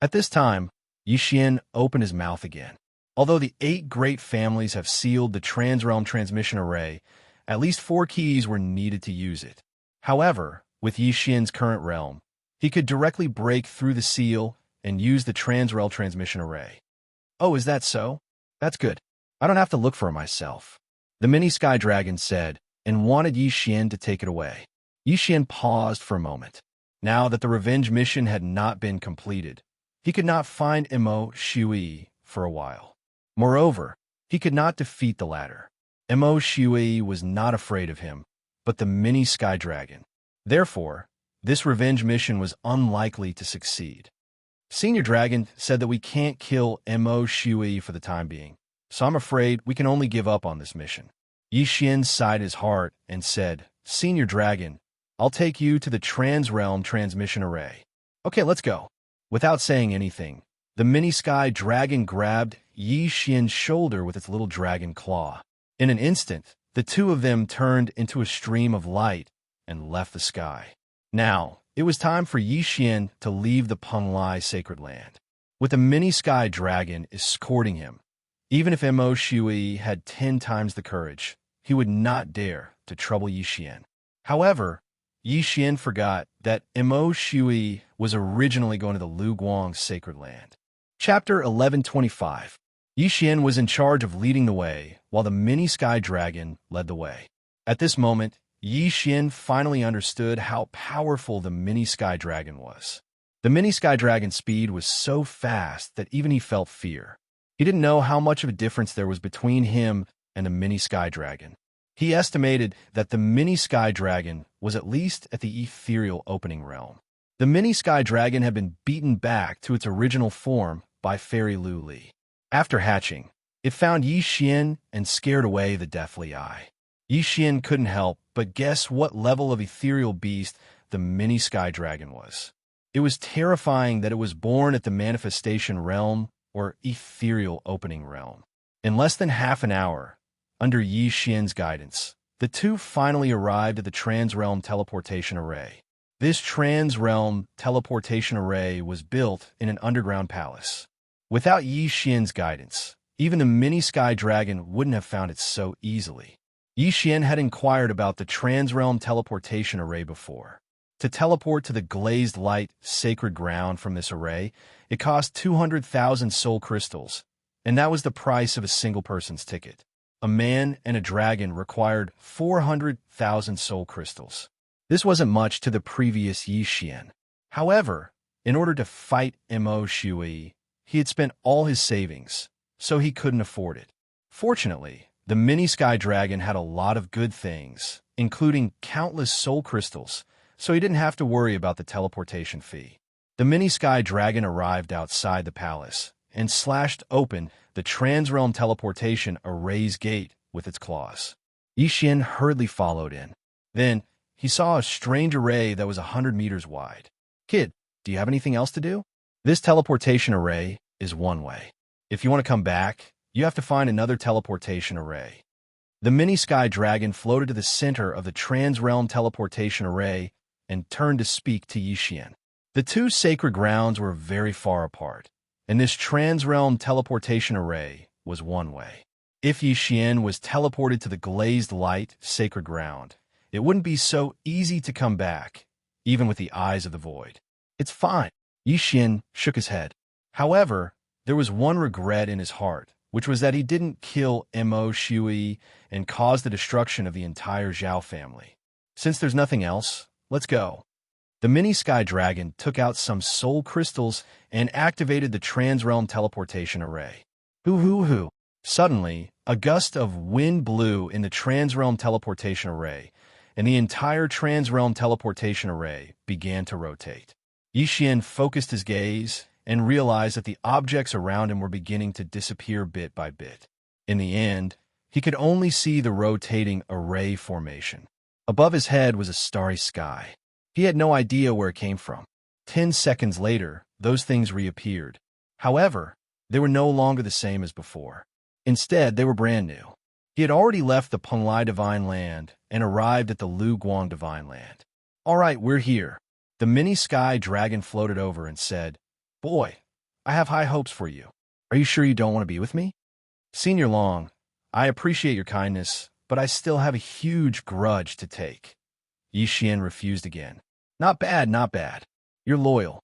At this time, Xian opened his mouth again. Although the 8 great families have sealed the Transrealm transmission array, at least 4 keys were needed to use it. However, with Xian's current realm, he could directly break through the seal and use the Transrealm transmission array. Oh, is that so? That's good. I don't have to look for it myself. The mini sky dragon said, and wanted Xian to take it away. Xian paused for a moment. Now that the revenge mission had not been completed, he could not find Mo Shui for a while. Moreover, he could not defeat the latter. Mo Shui was not afraid of him, but the mini sky dragon. Therefore, this revenge mission was unlikely to succeed. Senior Dragon said that we can't kill Mo Shui for the time being, so I'm afraid we can only give up on this mission. Xian sighed his heart and said, Senior Dragon, I'll take you to the Transrealm transmission array. Okay, let's go. Without saying anything, the mini sky dragon grabbed Xian's shoulder with its little dragon claw. In an instant, the two of them turned into a stream of light and left the sky. Now, it was time for Xian to leave the Penglai sacred land. With the mini sky dragon escorting him, even if Mo Shui had 10 times the courage, he would not dare to trouble Xian. However, Xian forgot that Mo Shui was originally going to the Lu Guang sacred land. Chapter 1125. Xian was in charge of leading the way, while the mini sky dragon led the way. At this moment, Xian finally understood how powerful the mini sky dragon was. The mini sky dragon's speed was so fast that even he felt fear. He didn't know how much of a difference there was between him and the mini sky dragon. He estimated that the mini sky dragon was at least at the ethereal opening realm. The mini sky dragon had been beaten back to its original form by Fairy Luli. After hatching, it found Xian and scared away the deathly eye. Xian couldn't help but guess what level of ethereal beast the mini sky dragon was. It was terrifying that it was born at the manifestation realm or ethereal opening realm. In less than half an hour, under Xian's guidance, the two finally arrived at the Transrealm teleportation array. This Transrealm teleportation array was built in an underground palace. Without Xian's guidance, Even the mini sky dragon wouldn't have found it so easily. Yixian had inquired about the transrealm teleportation array before. To teleport to the glazed light sacred ground from this array, it cost 200,000 soul crystals, and that was the price of a single person's ticket. A man and a dragon required 400,000 soul crystals. This wasn't much to the previous Yixian. However, in order to fight Mo Shui, he had spent all his savings, so he couldn't afford it. Fortunately, the mini sky dragon had a lot of good things, including countless soul crystals, so he didn't have to worry about the teleportation fee. The mini sky dragon arrived outside the palace and slashed open the transrealm teleportation array's gate with its claws. Yixian hurriedly followed in. Then, he saw a strange array that was 100 meters wide. "Kid, do you have anything else to do?" "This teleportation array is one way. If you want to come back, you have to find another teleportation array." The mini sky dragon floated to the center of the transrealm teleportation array and turned to speak to Yixian. The two sacred grounds were very far apart, and this transrealm teleportation array was one way. If Yixian was teleported to the glazed light sacred ground, it wouldn't be so easy to come back, even with the eyes of the void. "It's fine." Yixian shook his head. However, there was one regret in his heart, which was that he didn't kill Mo Shui and cause the destruction of the entire Zhao family. "Since there's nothing else, let's go." The mini sky dragon took out some soul crystals and activated the transrealm teleportation array. Hoo. Suddenly, a gust of wind blew in the transrealm teleportation array, and the entire transrealm teleportation array began to rotate. Yixian focused his gaze and realized that the objects around him were beginning to disappear bit by bit. In the end, he could only see the rotating array formation. Above his head was a starry sky. He had no idea where it came from. 10 seconds later, those things reappeared. However, they were no longer the same as before. Instead, they were brand new. He had already left the Penglai Divine Land and arrived at the Lu Guang Divine Land. "All right, we're here." The mini sky dragon floated over and said, "Boy, I have high hopes for you. Are you sure you don't want to be with me?" "Senior Long, I appreciate your kindness, but I still have a huge grudge to take." Yixian refused again. Not bad. You're loyal."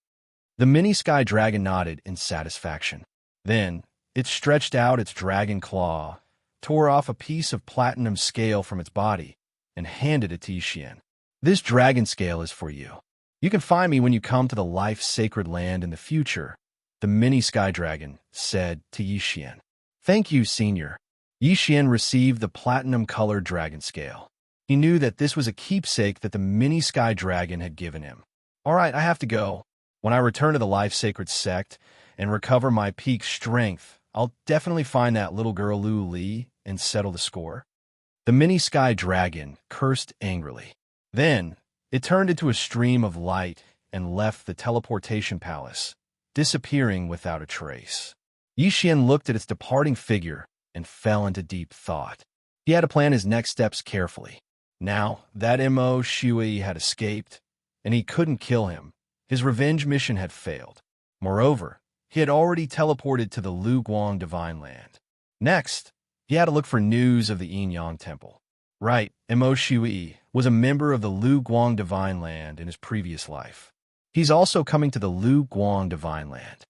The mini sky dragon nodded in satisfaction. Then, it stretched out its dragon claw, tore off a piece of platinum scale from its body, and handed it to Yixian. "This dragon scale is for you. You can find me when you come to the life-sacred land in the future," the mini sky dragon said to Yixian. "Thank you, Senior." Yixian received the platinum-colored dragon scale. He knew that this was a keepsake that the mini sky dragon had given him. "All right, I have to go. When I return to the life-sacred sect and recover my peak strength, I'll definitely find that little girl Lu Li and settle the score." The mini sky dragon cursed angrily. Then, it turned into a stream of light and left the teleportation palace, disappearing without a trace. Yixian looked at its departing figure and fell into deep thought. He had to plan his next steps carefully. Now that Mo Shui had escaped, and he couldn't kill him, his revenge mission had failed. Moreover, he had already teleported to the Lu Guang Divine Land. Next, he had to look for news of the Yin Yang Temple. Right, Mo Shui was a member of the Lu Guang Divine Land in his previous life. He's also coming to the Lu Guang Divine Land.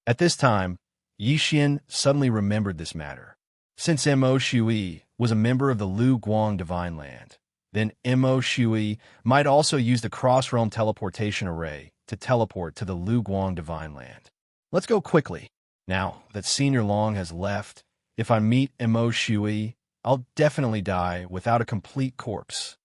At this time, Yixian suddenly remembered this matter. Since Mo Shui was a member of the Lu Guang Divine Land, then Mo Shui might also use the cross-realm teleportation array to teleport to the Lu Guang Divine Land. Let's go quickly. Now that Senior Long has left, if I meet Mo Shui, I'll definitely die without a complete corpse.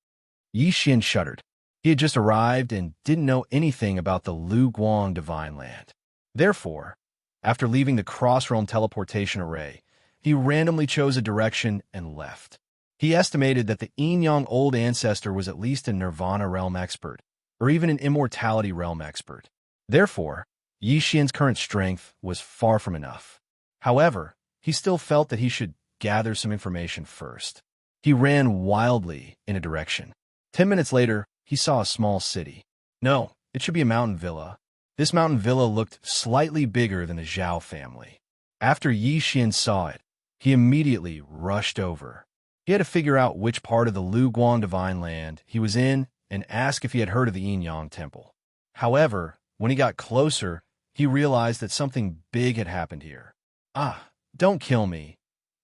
Yixian shuddered. He had just arrived and didn't know anything about the Lu Guang Divine Land. Therefore, after leaving the cross-realm teleportation array, he randomly chose a direction and left. He estimated that the Yin Yang Old Ancestor was at least a Nirvana realm expert, or even an immortality realm expert. Therefore, Yixian's current strength was far from enough. However, he still felt that he should gather some information first. He ran wildly in a direction. 10 minutes later, he saw a small city. No, it should be a mountain villa. This mountain villa looked slightly bigger than the Zhao family. After Yi Xian saw it, he immediately rushed over. He had to figure out which part of the Lu Guan Divine Land he was in and ask if he had heard of the Yin Yang Temple. However, when he got closer, he realized that something big had happened here. "Ah, don't kill me.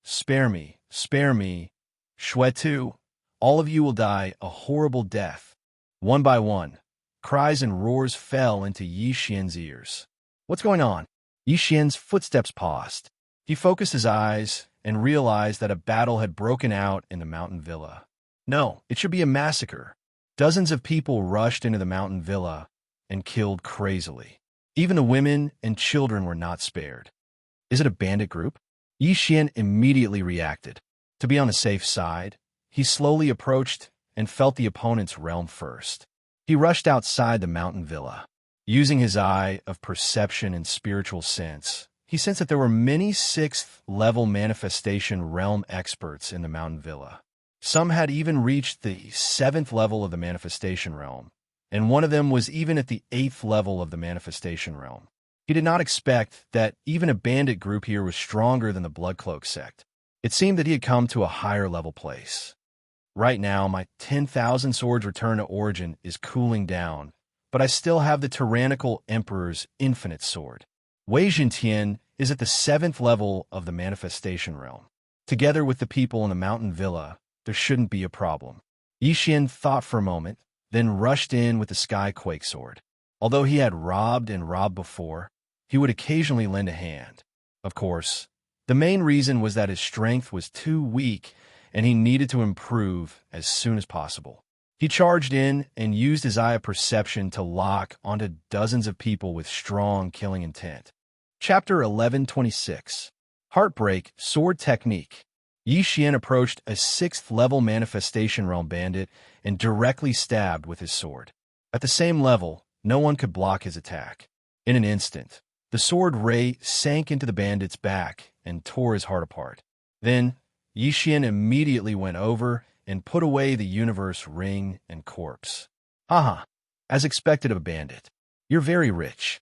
Spare me, spare me. Shuetu, all of you will die a horrible death." One by one, cries and roars fell into Yi Xian's ears. "What's going on?" Yi Xian's footsteps paused. He focused his eyes and realized that a battle had broken out in the mountain villa. No, it should be a massacre. Dozens of people rushed into the mountain villa and killed crazily. Even the women and children were not spared. Is it a bandit group? Yi Xian immediately reacted. To be on the safe side, he slowly approached and felt the opponent's realm first. He rushed outside the mountain villa. Using his eye of perception and spiritual sense, he sensed that there were many 6th-level manifestation realm experts in the mountain villa. Some had even reached the 7th level of the manifestation realm, and one of them was even at the 8th level of the manifestation realm. He did not expect that even a bandit group here was stronger than the Bloodcloak sect. It seemed that he had come to a higher level place. Right now, my 10,000 Swords Return to Origin is cooling down, but I still have the tyrannical Emperor's infinite sword. Wei Zhentian is at the 7th level of the manifestation realm. Together with the people in the mountain villa, there shouldn't be a problem. Yi Xian thought for a moment, then rushed in with the Skyquake sword. Although he had robbed and robbed before, he would occasionally lend a hand. Of course, the main reason was that his strength was too weak and he needed to improve as soon as possible. He charged in and used his eye of perception to lock onto dozens of people with strong killing intent. Chapter 1126. Heartbreak Sword Technique. Yi Xian approached a 6th-level manifestation realm bandit and directly stabbed with his sword. At the same level, no one could block his attack. In an instant, the sword ray sank into the bandit's back and tore his heart apart. Then, Yi Xian immediately went over and put away the universe ring and corpse. Haha, as expected of a bandit. You're very rich.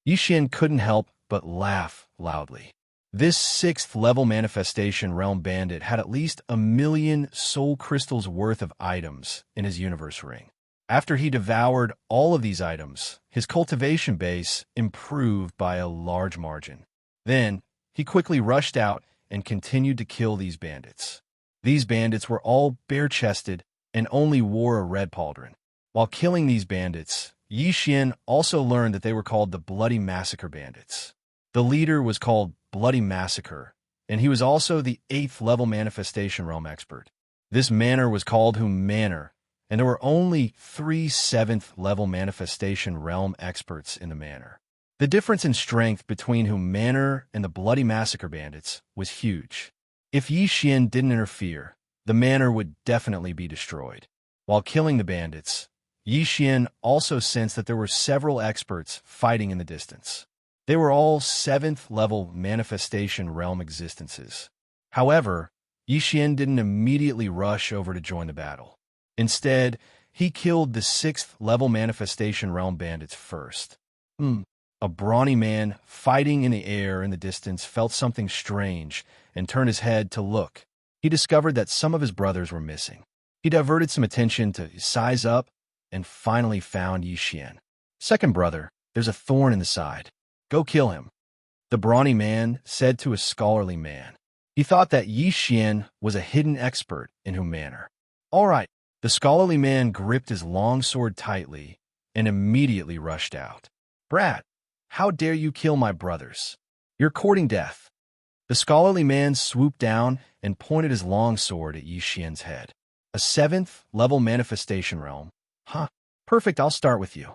Yi Xian couldn't help but laugh loudly. This 6th-level manifestation realm bandit had at least 1,000,000 soul crystals worth of items in his universe ring. After he devoured all of these items, his cultivation base improved by a large margin. Then, he quickly rushed out and continued to kill these bandits. These bandits were all bare-chested and only wore a red pauldron. While killing these bandits, Yi Xian also learned that they were called the Bloody Massacre Bandits. The leader was called Bloody Massacre, and he was also the 8th-level manifestation realm expert. This manor was called Whom Manor, and there were only 3 7th-level manifestation realm experts in the manor. The difference in strength between Whom Manor and the Bloody Massacre Bandits was huge. If Yi Xian didn't interfere, the manor would definitely be destroyed. While killing the bandits, Yi Xian also sensed that there were several experts fighting in the distance. They were all 7th-level manifestation realm existences. However, Yi Xian didn't immediately rush over to join the battle. Instead, he killed the 6th-level manifestation realm bandits first. A brawny man fighting in the air in the distance felt something strange and turned his head to look. He discovered that some of his brothers were missing. He diverted some attention to size up and finally found Yi Xian. "Second brother, there's a thorn in the side. Go kill him," the brawny man said to a scholarly man. He thought that Yi Xian was a hidden expert in Whom Manor. "All right." The scholarly man gripped his long sword tightly and immediately rushed out. "Brat, how dare you kill my brothers? You're courting death." The scholarly man swooped down and pointed his long sword at Yi Xian's head. "A 7th-level manifestation realm? Huh, perfect, I'll start with you."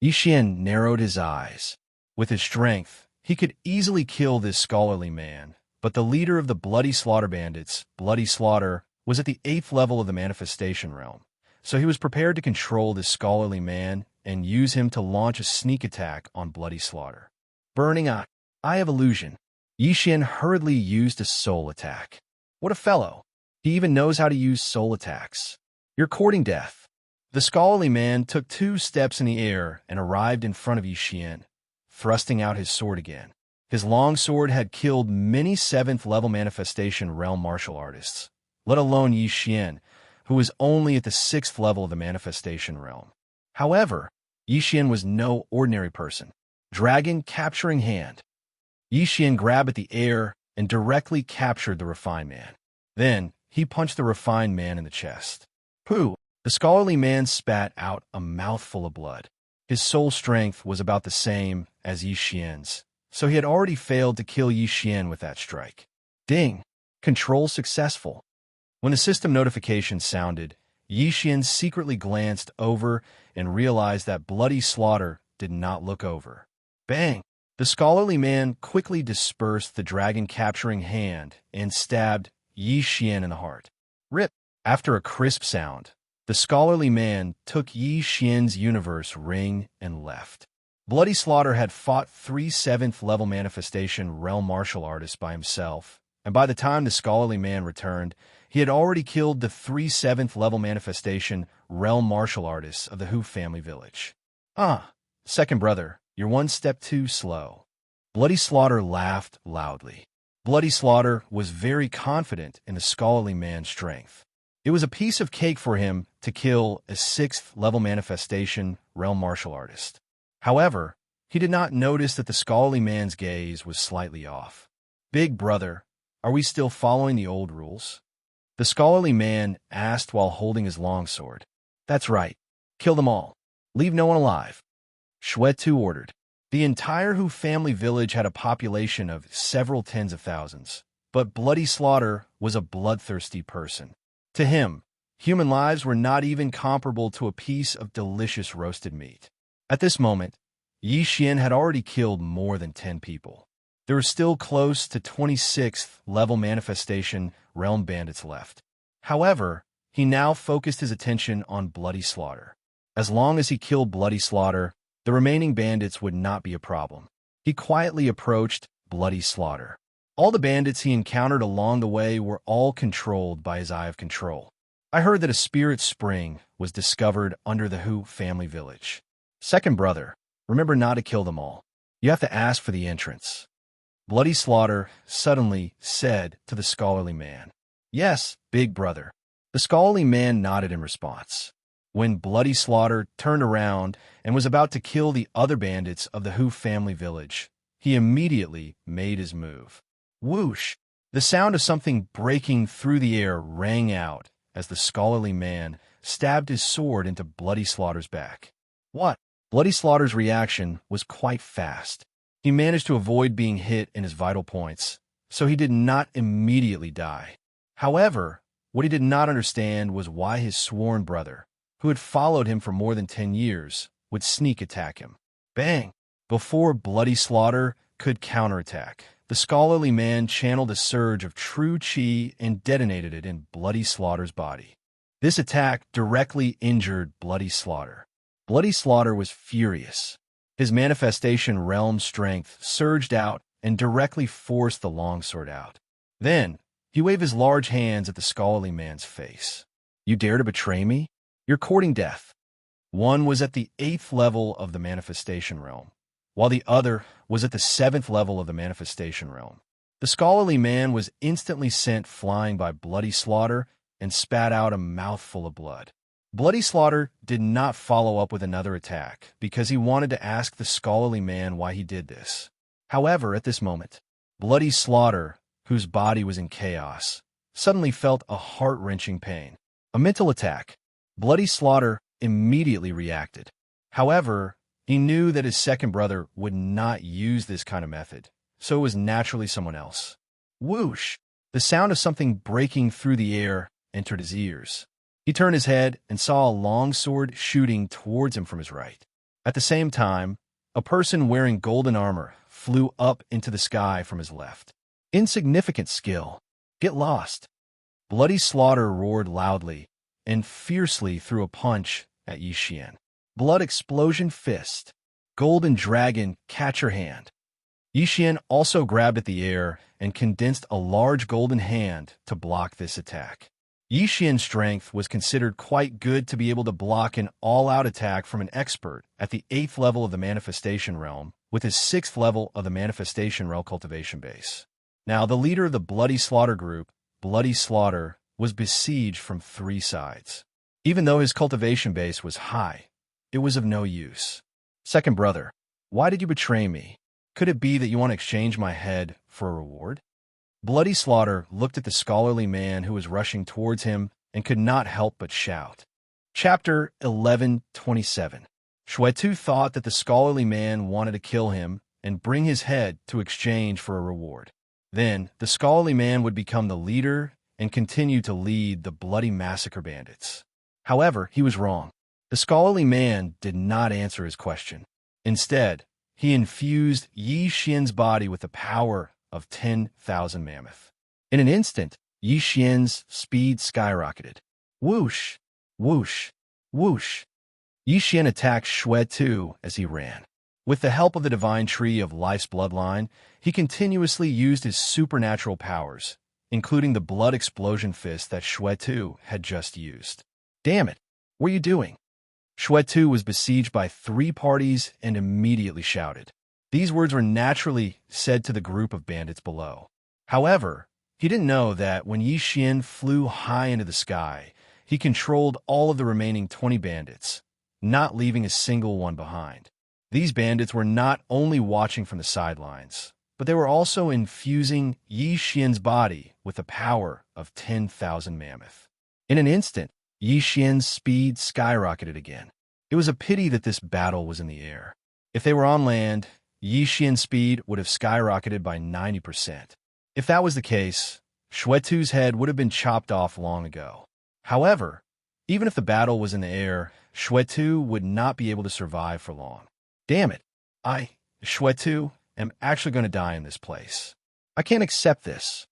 Yi Xian narrowed his eyes. With his strength, he could easily kill this scholarly man, but the leader of the Bloody Slaughter Bandits, Bloody Slaughter, was at the 8th level of the manifestation realm, so he was prepared to control this scholarly man and use him to launch a sneak attack on Bloody Slaughter. Burning Eye of Illusion. Yi Xian hurriedly used a soul attack. What a fellow! He even knows how to use soul attacks. "You're courting death." The scholarly man took 2 steps in the air and arrived in front of Yi Xian, thrusting out his sword again. His longsword had killed many 7th-level manifestation realm martial artists, let alone Xian, who was only at the 6th level of the manifestation realm. However, Xian was no ordinary person. Dragon capturing hand. Xian grabbed at the air and directly captured the refined man. Then, he punched the refined man in the chest. Pooh! The scholarly man spat out a mouthful of blood. His soul strength was about the same as Xian's, so he had already failed to kill Xian with that strike. Ding! Control successful. When the system notification sounded, Xian secretly glanced over and realized that Bloody Slaughter did not look over. Bang! The scholarly man quickly dispersed the dragon-capturing hand and stabbed Xian in the heart. Rip! After a crisp sound, the scholarly man took Xian's universe ring and left. Bloody Slaughter had fought 3 7th-level manifestation realm martial artists by himself, and by the time the scholarly man returned, he had already killed the 3 7th-level manifestation realm martial artists of the Hu family village. Second brother, you're one step too slow. Bloody Slaughter laughed loudly. Bloody Slaughter was very confident in the scholarly man's strength. It was a piece of cake for him to kill a 6th-level manifestation realm martial artist. However, he did not notice that the scholarly man's gaze was slightly off. Big brother, are we still following the old rules? The scholarly man asked while holding his longsword. That's right. Kill them all. Leave no one alive. Xuetu ordered. The entire Hu family village had a population of several tens of thousands, but Bloody Slaughter was a bloodthirsty person. To him, human lives were not even comparable to a piece of delicious roasted meat. At this moment, Xian had already killed more than 10 people. There were still close to 26th-level manifestation realm bandits left. However, he now focused his attention on Bloody Slaughter. As long as he killed Bloody Slaughter, the remaining bandits would not be a problem. He quietly approached Bloody Slaughter. All the bandits he encountered along the way were all controlled by his eye of control. I heard that a spirit spring was discovered under the Hu family village. Second brother, remember not to kill them all. You have to ask for the entrance. Bloody Slaughter suddenly said to the scholarly man. Yes, big brother. The scholarly man nodded in response. When Bloody Slaughter turned around and was about to kill the other bandits of the Hu family village, he immediately made his move. Whoosh! The sound of something breaking through the air rang out as the scholarly man stabbed his sword into Bloody Slaughter's back. What? Bloody Slaughter's reaction was quite fast. He managed to avoid being hit in his vital points, so he did not immediately die. However, what he did not understand was why his sworn brother, who had followed him for more than 10 years, would sneak attack him. Bang! Before Bloody Slaughter could counterattack, the scholarly man channeled a surge of true chi and detonated it in Bloody Slaughter's body. This attack directly injured Bloody Slaughter. Bloody Slaughter was furious. His manifestation realm strength surged out and directly forced the longsword out. Then, he waved his large hands at the scholarly man's face. You dare to betray me? You're courting death. One was at the 8th level of the manifestation realm, while the other was at the 7th level of the manifestation realm. The scholarly man was instantly sent flying by Bloody Slaughter and spat out a mouthful of blood. Bloody Slaughter did not follow up with another attack because he wanted to ask the scholarly man why he did this. However, at this moment, Bloody Slaughter, whose body was in chaos, suddenly felt a heart-wrenching pain. A mental attack. Bloody Slaughter immediately reacted. However, he knew that his second brother would not use this kind of method, so it was naturally someone else. Whoosh! The sound of something breaking through the air entered his ears. He turned his head and saw a long sword shooting towards him from his right. At the same time, a person wearing golden armor flew up into the sky from his left. Insignificant skill. Get lost. Bloody Slaughter roared loudly and fiercely threw a punch at Xian. Blood explosion fist. Golden dragon catcher hand. Xian also grabbed at the air and condensed a large golden hand to block this attack. Yi Xian's strength was considered quite good to be able to block an all-out attack from an expert at the 8th level of the Manifestation Realm with his 6th level of the Manifestation Realm cultivation base. Now, the leader of the Bloody Slaughter group, Bloody Slaughter, was besieged from 3 sides. Even though his cultivation base was high, it was of no use. Second brother, why did you betray me? Could it be that you want to exchange my head for a reward? Bloody Slaughter looked at the scholarly man who was rushing towards him and could not help but shout. Chapter 11:27. Xuetu thought that the scholarly man wanted to kill him and bring his head to exchange for a reward. Then, the scholarly man would become the leader and continue to lead the bloody massacre bandits. However, he was wrong. The scholarly man did not answer his question. Instead, he infused Yi Xian's body with the power of 10,000 mammoth. In an instant, Yi Xian's speed skyrocketed. Whoosh, whoosh, whoosh. Yi Xian attacked Xuetu as he ran. With the help of the divine tree of life's bloodline, he continuously used his supernatural powers, including the blood explosion fist that Xuetu had just used. Damn it, what are you doing? Xuetu was besieged by 3 parties and immediately shouted. These words were naturally said to the group of bandits below. However, he didn't know that when Yi Xian flew high into the sky, he controlled all of the remaining 20 bandits, not leaving a single one behind. These bandits were not only watching from the sidelines, but they were also infusing Yi Xian's body with the power of 10,000 mammoth. In an instant, Yi Xian's speed skyrocketed again. It was a pity that this battle was in the air. If they were on land, Yi Xian's speed would have skyrocketed by 90%. If that was the case, Xuetu's head would have been chopped off long ago. However, even if the battle was in the air, Xuetu would not be able to survive for long. Damn it, Xuetu, am actually going to die in this place. I can't accept this.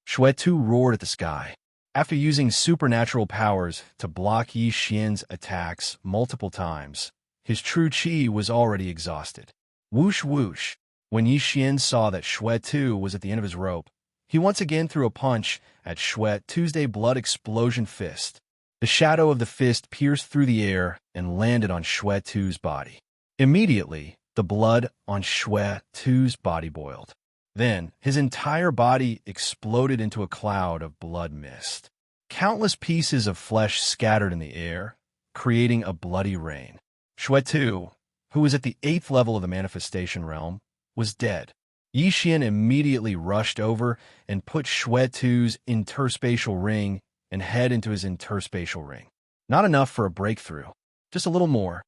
Xuetu roared at the sky. After using supernatural powers to block Yi Xian's attacks multiple times, his true chi was already exhausted. Whoosh whoosh. When Yi Xian saw that Xuetu was at the end of his rope, he once again threw a punch at Xuetu's blood explosion fist. The shadow of the fist pierced through the air and landed on Xuetu's body. Immediately, the blood on Xuetu's body boiled. Then, his entire body exploded into a cloud of blood mist. Countless pieces of flesh scattered in the air, creating a bloody rain. Xuetu, who was at the 8th level of the Manifestation Realm, was dead. Yi Xian immediately rushed over and put Xuetu's interspatial ring and head into his interspatial ring. Not enough for a breakthrough, just a little more.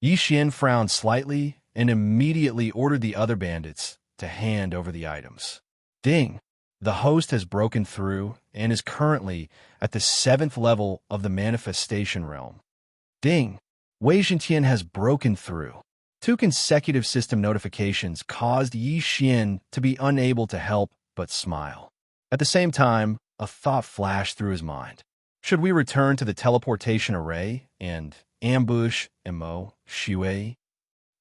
Yi Xian frowned slightly and immediately ordered the other bandits to hand over the items. Ding! The host has broken through and is currently at the 7th level of the Manifestation Realm. Ding! Wei Zhentian has broken through. 2 consecutive system notifications caused Yi Xian to be unable to help but smile. At the same time, a thought flashed through his mind. Should we return to the teleportation array and ambush Imo Shui?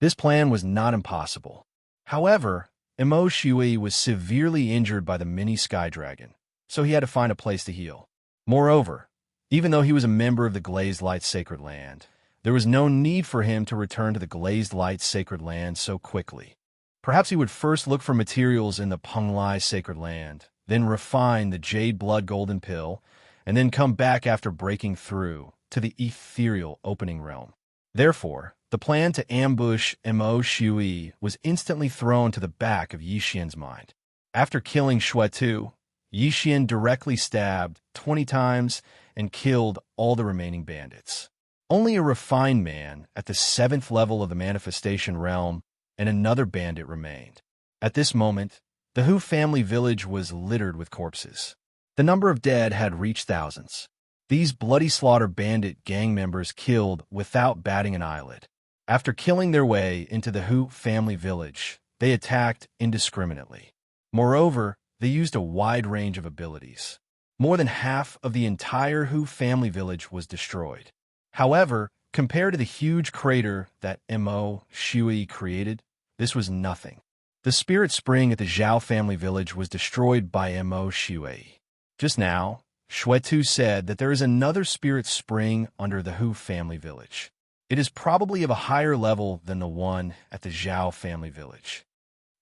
This plan was not impossible. However, Imo Shui was severely injured by the mini Sky Dragon, so he had to find a place to heal. Moreover, even though he was a member of the Glazed Light Sacred Land, there was no need for him to return to the Glazed Light Sacred Land so quickly. Perhaps he would first look for materials in the Penglai Sacred Land, then refine the Jade Blood Golden Pill, and then come back after breaking through to the Ethereal Opening Realm. Therefore, the plan to ambush Imo Shui was instantly thrown to the back of Yi Xian's mind. After killing Xuetu, Yi Xian directly stabbed 20 times and killed all the remaining bandits. Only a refined man at the 7th level of the Manifestation Realm and another bandit remained. At this moment, the Hu family village was littered with corpses. The number of dead had reached thousands. These bloody slaughter bandit gang members killed without batting an eyelid. After killing their way into the Hu family village, they attacked indiscriminately. Moreover, they used a wide range of abilities. More than half of the entire Hu family village was destroyed. However, compared to the huge crater that Imo Shui created, this was nothing. The spirit spring at the Zhao family village was destroyed by Imo Shui. Just now, Shuetu said that there is another spirit spring under the Hu family village. It is probably of a higher level than the one at the Zhao family village.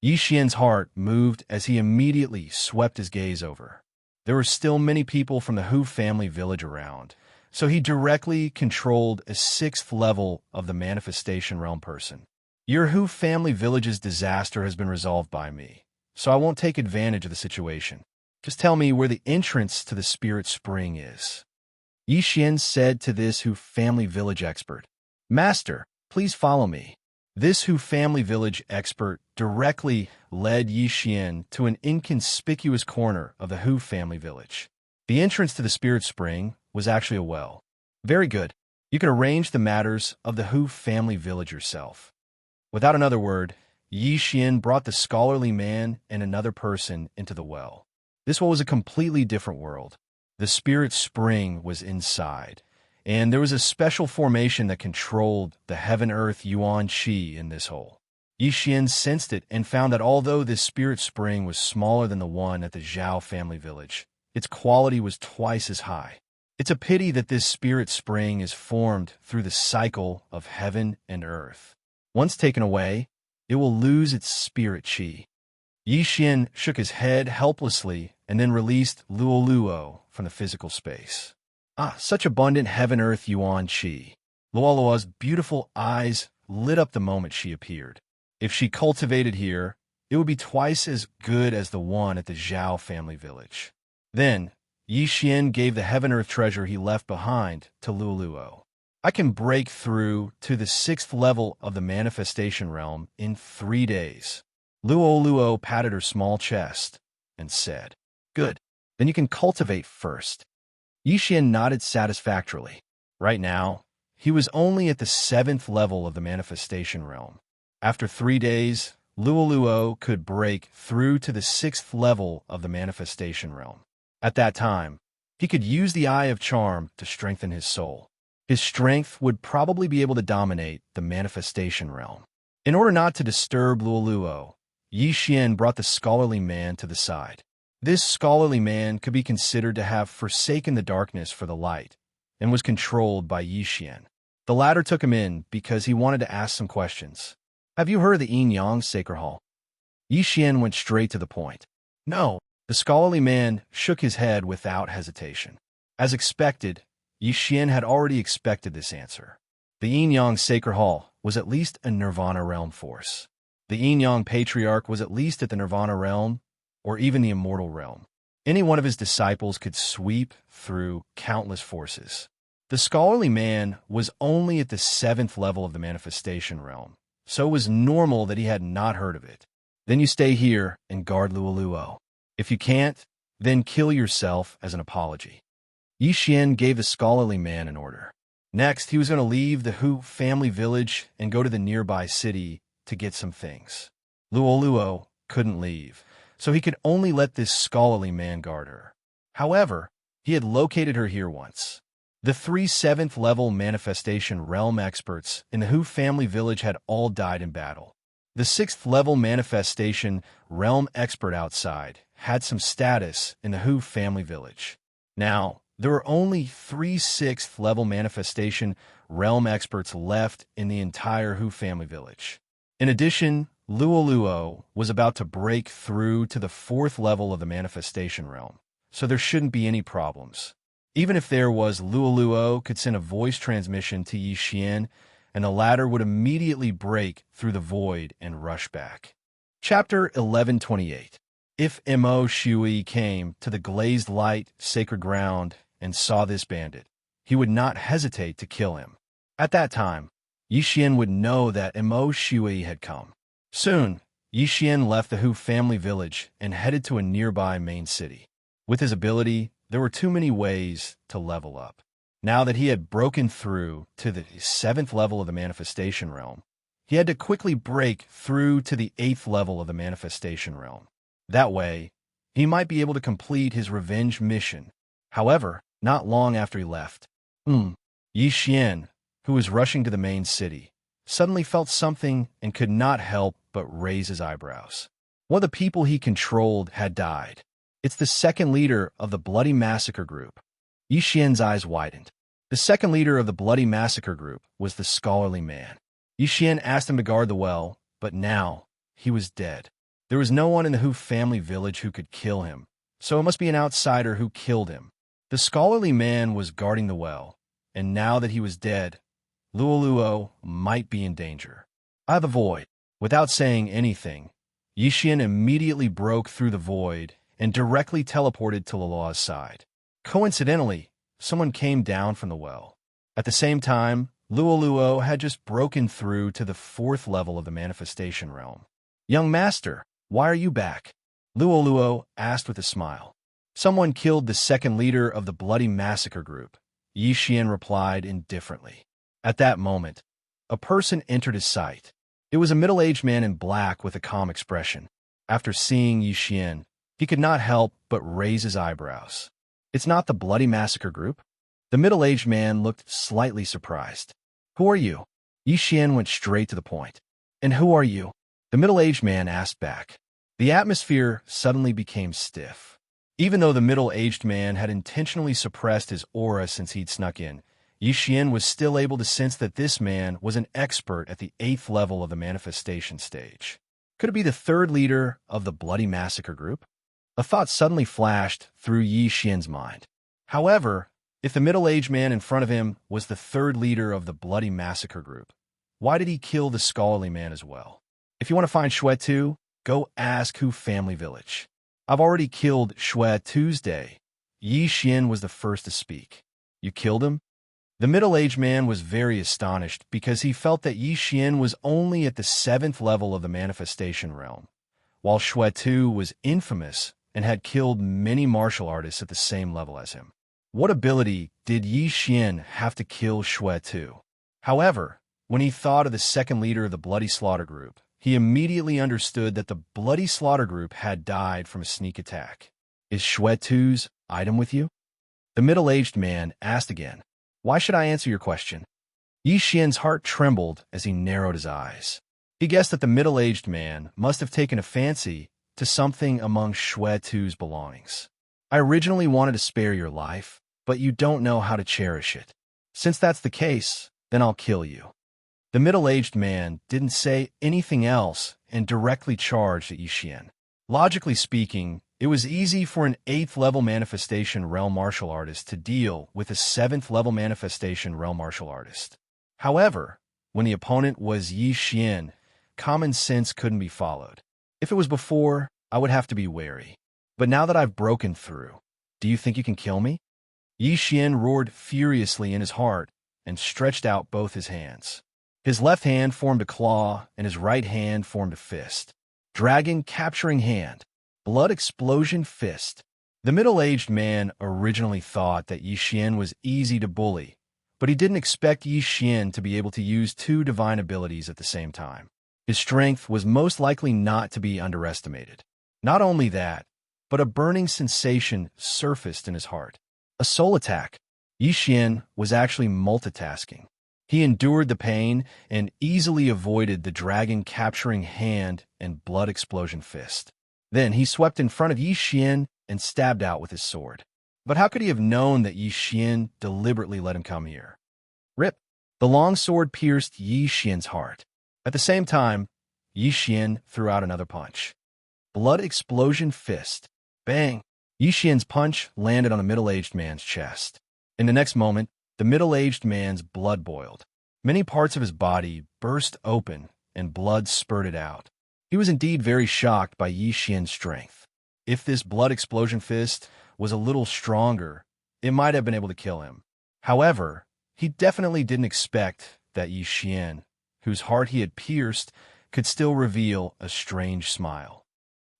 Yixian's heart moved as he immediately swept his gaze over. There were still many people from the Hu family village around, so he directly controlled a 6th level of the manifestation realm person. Your Hu family village's disaster has been resolved by me, so I won't take advantage of the situation. Just tell me where the entrance to the spirit spring is. Yixian said to this Hu family village expert. Master, please follow me. This Hu family village expert directly led Yixian to an inconspicuous corner of the Hu family village. The entrance to the spirit spring was actually a well. Very good. You can arrange the matters of the Hu family village yourself. Without another word, Yixian brought the scholarly man and another person into the well. This one was a completely different world. The spirit spring was inside, and there was a special formation that controlled the heaven-earth yuan qi in this hole. Yixian sensed it and found that although this spirit spring was smaller than the one at the Zhao family village, its quality was twice as high. It's a pity that this spirit spring is formed through the cycle of heaven and earth. Once taken away, it will lose its spirit qi. Yixian shook his head helplessly and then released Luoluo from the physical space. Such abundant heaven-earth yuan qi. Luoluo's beautiful eyes lit up the moment she appeared. If she cultivated here, it would be twice as good as the one at the Zhao family village. Then, Yixian gave the heaven-earth treasure he left behind to Luoluo. I can break through to the 6th level of the manifestation realm in 3 days. Luoluo patted her small chest and said, Good, then you can cultivate first. Yixian nodded satisfactorily. Right now, he was only at the 7th level of the manifestation realm. After 3 days, Luoluo could break through to the 6th level of the manifestation realm. At that time, he could use the Eye of Charm to strengthen his soul. His strength would probably be able to dominate the manifestation realm. In order not to disturb Luoluo, Yixian brought the scholarly man to the side. This scholarly man could be considered to have forsaken the darkness for the light and was controlled by Yixian. The latter took him in because he wanted to ask some questions. Have you heard of the Yin-Yang Sacred Hall? Yixian went straight to the point. No, the scholarly man shook his head without hesitation. As expected, Yixian had already expected this answer. The Yin-Yang Sacred Hall was at least a Nirvana realm force. The Yin-Yang Patriarch was at least at the Nirvana realm, or even the Immortal realm. Any one of his disciples could sweep through countless forces. The scholarly man was only at the 7th level of the manifestation realm, so it was normal that he had not heard of it. Then you stay here and guard Luoluo. If you can't, then kill yourself as an apology. Yixian gave the scholarly man an order. Next, he was going to leave the Hu family village and go to the nearby city to get some things. Luoluo couldn't leave, so he could only let this scholarly man guard her. However, he had located her here once. The 3 7th level manifestation realm experts in the Hu family village had all died in battle. The 6th level manifestation realm expert outside had some status in the Hu family village. Now, there were only 3 6th level manifestation realm experts left in the entire Hu family village. In addition, Luoluo was about to break through to the 4th level of the manifestation realm, so there shouldn't be any problems. Even if there was, Luoluo could send a voice transmission to Yixian, and the latter would immediately break through the void and rush back. Chapter 1128. If Mo Shui came to the glazed light sacred ground and saw this bandit, he would not hesitate to kill him. At that time, Yixian would know that Mo Shui had come. Soon, Yixian left the Hu family village and headed to a nearby main city. With his ability, there were too many ways to level up. Now that he had broken through to the 7th level of the manifestation realm, he had to quickly break through to the 8th level of the manifestation realm. That way, he might be able to complete his revenge mission. However, not long after he left, Yixian, who was rushing to the main city, suddenly felt something and could not help but raise his eyebrows. One of the people he controlled had died. It's the second leader of the Bloody Massacre Group. Yi Xian's eyes widened. The second leader of the Bloody Massacre Group was the scholarly man. Yi Xian asked him to guard the well, but now he was dead. There was no one in the Hu family village who could kill him, so it must be an outsider who killed him. The scholarly man was guarding the well, and now that he was dead, Luoluo might be in danger. I have a void. Without saying anything, Yi Xian immediately broke through the void and directly teleported to Luoluo's side. Coincidentally, someone came down from the well. At the same time, Luoluo had just broken through to the 4th level of the manifestation realm. "Young master, why are you back?" Luoluo asked with a smile. "Someone killed the second leader of the Bloody Massacre Group," Yi Xian replied indifferently. At that moment, a person entered his sight. It was a middle-aged man in black with a calm expression. After seeing Yi Xian, he could not help but raise his eyebrows. "It's not the Bloody Massacre Group?" The middle-aged man looked slightly surprised. "Who are you?" Yi Xian went straight to the point. "And who are you?" the middle-aged man asked back. The atmosphere suddenly became stiff. Even though the middle-aged man had intentionally suppressed his aura since he'd snuck in, Yi Xian was still able to sense that this man was an expert at the 8th level of the manifestation stage. Could it be the third leader of the Bloody Massacre Group? A thought suddenly flashed through Yi Xian's mind. However, if the middle-aged man in front of him was the third leader of the Bloody Massacre Group, why did he kill the scholarly man as well? If you want to find Xue Tu, go ask Hu Family Village. I've already killed Xue Tuesday. Yi Xian was the first to speak. You killed him? The middle-aged man was very astonished because he felt that Yi Xian was only at the 7th level of the manifestation realm, while Xue Tu was infamous and had killed many martial artists at the same level as him. What ability did Yi Xian have to kill Xue Tu? However, when he thought of the second leader of the Bloody Slaughter Group, he immediately understood that the Bloody Slaughter Group had died from a sneak attack. "Is Xue Tu's item with you?" the middle-aged man asked again. "Why should I answer your question?" Yi Xian's heart trembled as he narrowed his eyes. He guessed that the middle-aged man must have taken a fancy to something among Xue Tu's belongings. "I originally wanted to spare your life, but you don't know how to cherish it. Since that's the case, then I'll kill you." The middle-aged man didn't say anything else and directly charged at Yi Xian. Logically speaking, it was easy for an 8th-level manifestation realm martial artist to deal with a 7th-level manifestation realm martial artist. However, when the opponent was Yi Xian, common sense couldn't be followed. If it was before, I would have to be wary. But now that I've broken through, do you think you can kill me? Yi Xian roared furiously in his heart and stretched out both his hands. His left hand formed a claw, and his right hand formed a fist. Dragon capturing hand. Blood explosion fist. The middle-aged man originally thought that Yi Xian was easy to bully, but he didn't expect Yi Xian to be able to use 2 divine abilities at the same time. His strength was most likely not to be underestimated. Not only that, but a burning sensation surfaced in his heart. A soul attack. Yi Xian was actually multitasking. He endured the pain and easily avoided the dragon capturing hand and blood explosion fist. Then he swept in front of Yi Xian and stabbed out with his sword. But how could he have known that Yi Xian deliberately let him come here? Rip! The long sword pierced Yi Xian's heart. At the same time, Yi Xian threw out another punch. Blood explosion fist. Bang! Yi Xian's punch landed on the middle-aged man's chest. In the next moment, the middle-aged man's blood boiled. Many parts of his body burst open and blood spurted out. He was indeed very shocked by Yi Xian's strength. If this blood explosion fist was a little stronger, it might have been able to kill him. However, he definitely didn't expect that Yi Xian, whose heart he had pierced, could still reveal a strange smile.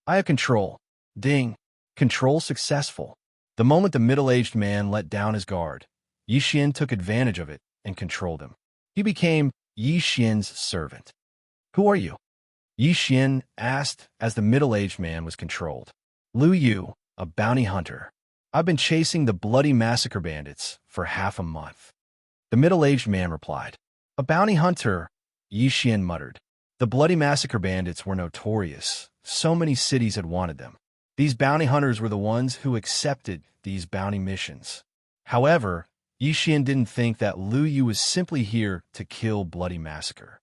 "I have control." Ding! Control successful. The moment the middle-aged man let down his guard, Yi Xian took advantage of it and controlled him. He became Yi Xian's servant. "Who are you?" Yi Xian asked as the middle-aged man was controlled. "Lu Yu, a bounty hunter. I've been chasing the Bloody Massacre bandits for half a month." The middle-aged man replied. "A bounty hunter," Yi Xian muttered. The Bloody Massacre bandits were notorious. So many cities had wanted them. These bounty hunters were the ones who accepted these bounty missions. However, Yixian didn't think that Lu Yu was simply here to kill Bloody Massacre.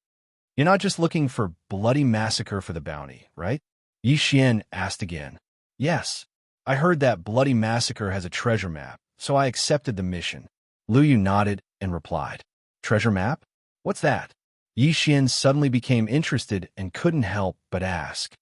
You're not just looking for Bloody Massacre for the bounty, right? Yixian asked again. Yes. I heard that Bloody Massacre has a treasure map, so I accepted the mission. Lu Yu nodded and replied. Treasure map? What's that? Yixian suddenly became interested and couldn't help but ask.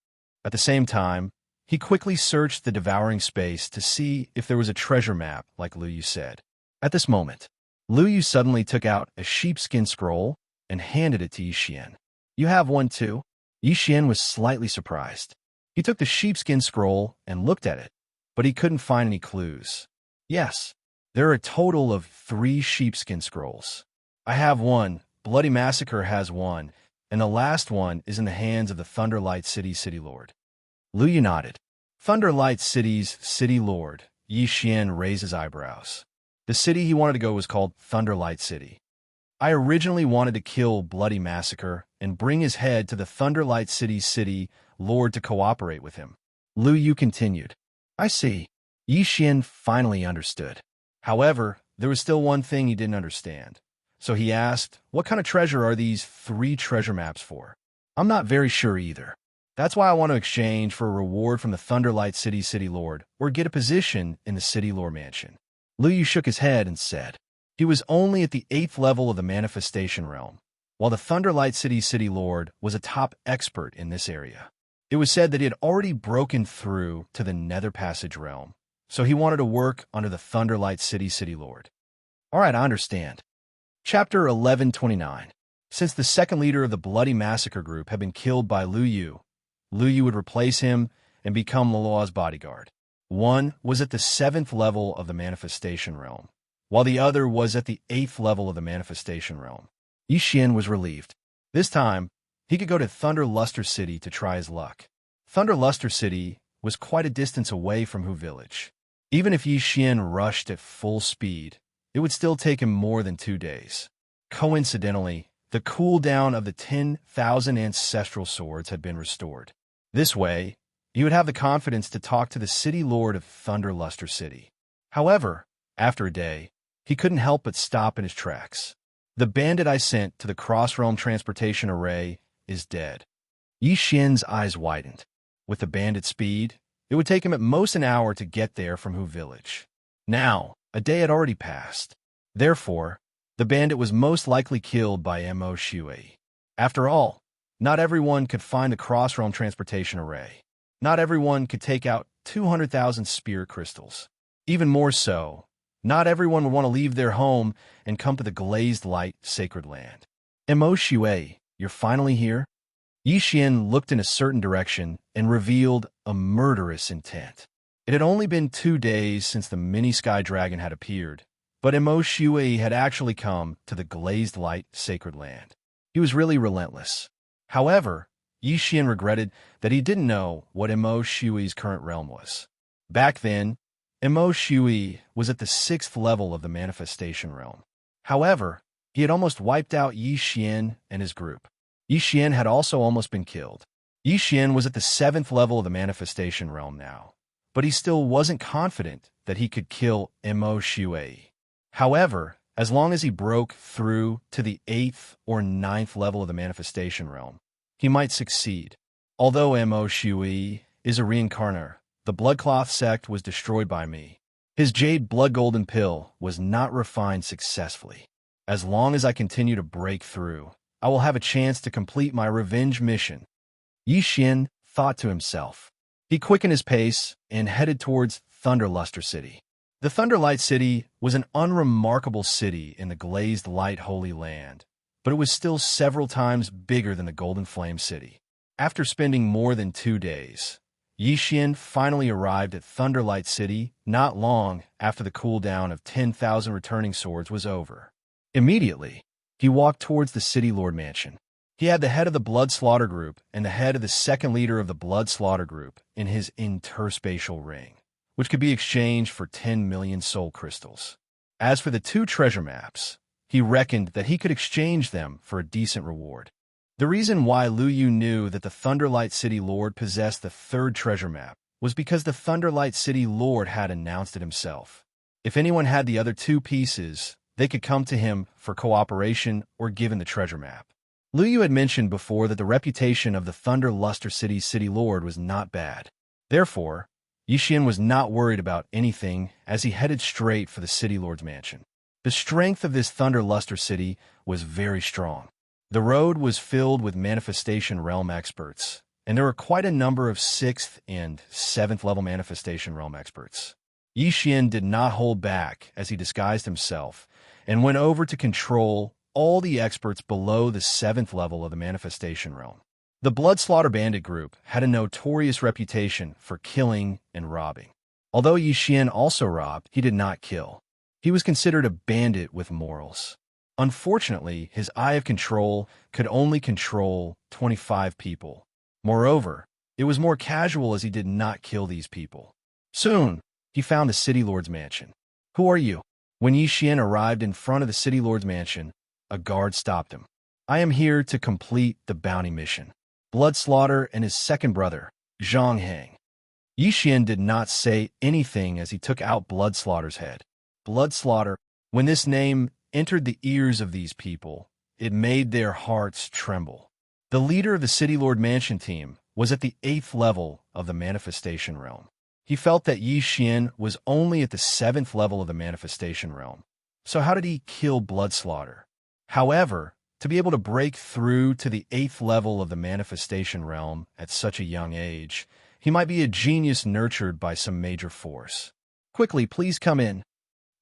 At the same time, he quickly searched the devouring space to see if there was a treasure map, like Lu Yu said. At this moment, Lu Yu suddenly took out a sheepskin scroll and handed it to Yixian. You have one too? Yixian was slightly surprised. He took the sheepskin scroll and looked at it, but he couldn't find any clues. Yes, there are a total of 3 sheepskin scrolls. I have one, Bloody Massacre has one, and the last one is in the hands of the Thunderlight City Lord. Lu Yu nodded. Thunderlight City's City Lord. Yixian raised his eyebrows. The city he wanted to go was called Thunderlight City. I originally wanted to kill Bloody Massacre and bring his head to the Thunderlight City Lord to cooperate with him. Lu Yu continued. I see. Yixian finally understood. However, there was still one thing he didn't understand. So he asked, what kind of treasure are these 3 treasure maps for? I'm not very sure either. That's why I want to exchange for a reward from the Thunderlight City Lord or get a position in the City Lord Mansion. Lu Yu shook his head and said, he was only at the 8th level of the manifestation realm, while the Thunderlight City Lord was a top expert in this area. It was said that he had already broken through to the Nether Passage realm, so he wanted to work under the Thunderlight City Lord. All right, I understand. Chapter 1129. Since the second leader of the Bloody Massacre group had been killed by Lu Yu would replace him and become Laloa's bodyguard. One was at the 7th level of the manifestation realm, while the other was at the 8th level of the manifestation realm. Yixian was relieved. This time, he could go to Thunder Luster City to try his luck. Thunder Luster City was quite a distance away from Hu Village. Even if Yixian rushed at full speed, it would still take him more than 2 days. Coincidentally, the cooldown of the 10,000 ancestral swords had been restored. This way, he would have the confidence to talk to the City Lord of Thunder Luster City. However, after a day, he couldn't help but stop in his tracks. The bandit I sent to the Cross-Realm Transportation Array is dead. Yixian's eyes widened. With the bandit's speed, it would take him at most an hour to get there from Hu Village. Now, a day had already passed. Therefore, the bandit was most likely killed by Mo Shui. After all, not everyone could find the Cross-Realm Transportation Array. Not everyone could take out 200,000 spirit crystals. Even more so, not everyone would want to leave their home and come to the Glazed Light Sacred Land. Mo Shui, you're finally here? Yixian looked in a certain direction and revealed a murderous intent. It had only been 2 days since the mini sky dragon had appeared, but Mo Shui had actually come to the Glazed Light Sacred Land. He was really relentless. However, Yixian regretted that he didn't know what Mo Shui's current realm was. Back then, Mo Shui was at the 6th level of the manifestation realm. However, he had almost wiped out Yixian and his group. Yixian had also almost been killed. Yixian was at the 7th level of the manifestation realm now, but he still wasn't confident that he could kill Mo Shui. However, as long as he broke through to the 8th or 9th level of the manifestation realm, he might succeed. Although Mo Shui is a reincarnator, the Bloodcloth sect was destroyed by me. His Jade Blood Golden Pill was not refined successfully. As long as I continue to break through, I will have a chance to complete my revenge mission. Yixian thought to himself. He quickened his pace and headed towards Thunder Luster City. The Thunderlight City was an unremarkable city in the Glazed Light Holy Land, but it was still several times bigger than the Golden Flame City. After spending more than 2 days, Yixian finally arrived at Thunderlight City not long after the cooldown of 10,000 returning swords was over. Immediately, he walked towards the City Lord Mansion. He had the head of the Blood Slaughter Group and the head of the second leader of the Blood Slaughter Group in his interspatial ring, which could be exchanged for 10 million soul crystals. As for the 2 treasure maps, he reckoned that he could exchange them for a decent reward. The reason why Lu Yu knew that the Thunderlight City Lord possessed the 3rd treasure map was because the Thunderlight City Lord had announced it himself. If anyone had the other two pieces, they could come to him for cooperation or given the treasure map. Liu Yu had mentioned before that the reputation of the Thunder Luster City's City Lord was not bad. Therefore, Yixian was not worried about anything as he headed straight for the City Lord's mansion. The strength of this Thunder Luster City was very strong. The road was filled with Manifestation Realm experts, and there were quite a number of 6th and 7th level Manifestation Realm experts. Yixian did not hold back as he disguised himself and went over to control all the experts below the 7th level of the Manifestation Realm. The Bloodslaughter Bandit group had a notorious reputation for killing and robbing. Although Yixian also robbed, he did not kill. He was considered a bandit with morals. Unfortunately, his Eye of Control could only control 25 people. Moreover, it was more casual as he did not kill these people. Soon, he found the City Lord's mansion. "Who are you?" When Yixian arrived in front of the City Lord's mansion, a guard stopped him. "I am here to complete the bounty mission. Bloodslaughter and his second brother, Xianxia." Yixian did not say anything as he took out Bloodslaughter's head. Bloodslaughter, when this name entered the ears of these people, it made their hearts tremble. The leader of the City Lord Mansion team was at the 8th level of the Manifestation Realm. He felt that Yixian was only at the 7th level of the Manifestation Realm. So how did he kill Bloodslaughter? However, to be able to break through to the 8th level of the Manifestation Realm at such a young age, he might be a genius nurtured by some major force. "Quickly, please come in."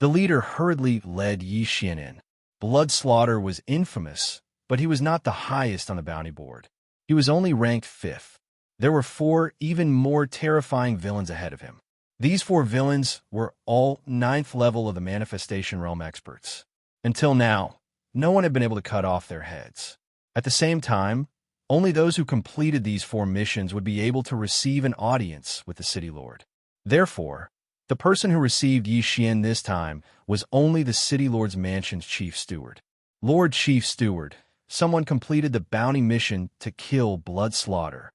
The leader hurriedly led Yixian in. Bloodslaughter was infamous, but he was not the highest on the bounty board. He was only ranked 5th. There were 4 even more terrifying villains ahead of him. These 4 villains were all 9th level of the Manifestation Realm experts. Until now, no one had been able to cut off their heads. At the same time, only those who completed these 4 missions would be able to receive an audience with the City Lord. Therefore, the person who received Yixian this time was only the City Lord's mansion's chief steward. Lord Chief Steward, someone completed the bounty mission to kill Bloodslaughter.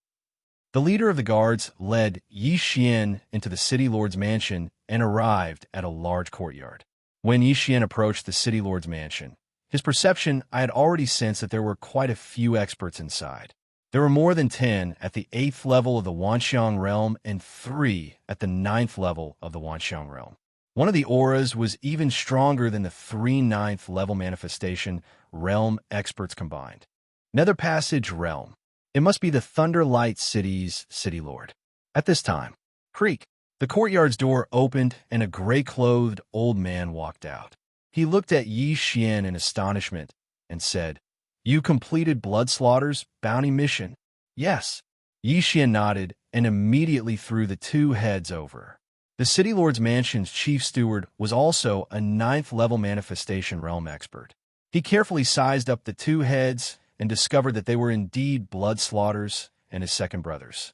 The leader of the guards led Yixian into the City Lord's mansion and arrived at a large courtyard. When Yixian approached the City Lord's mansion, his perception, I had already sensed that there were quite a few experts inside. There were more than 10 at the 8th level of the Wanxiang realm and 3 at the 9th level of the Wanxiang realm. One of the auras was even stronger than the 3 9th level Manifestation Realm experts combined. Nether Passage Realm. It must be the Thunderlight City's City Lord. At this time, creak, the courtyard's door opened and a gray-clothed old man walked out. He looked at Yixian in astonishment and said, "You completed Bloodslaughter's bounty mission?" "Yes." Yixian nodded and immediately threw the 2 heads over. The City Lord's mansion's chief steward was also a 9th level Manifestation Realm expert. He carefully sized up the 2 heads and discovered that they were indeed Bloodslaughter's and his second brother's.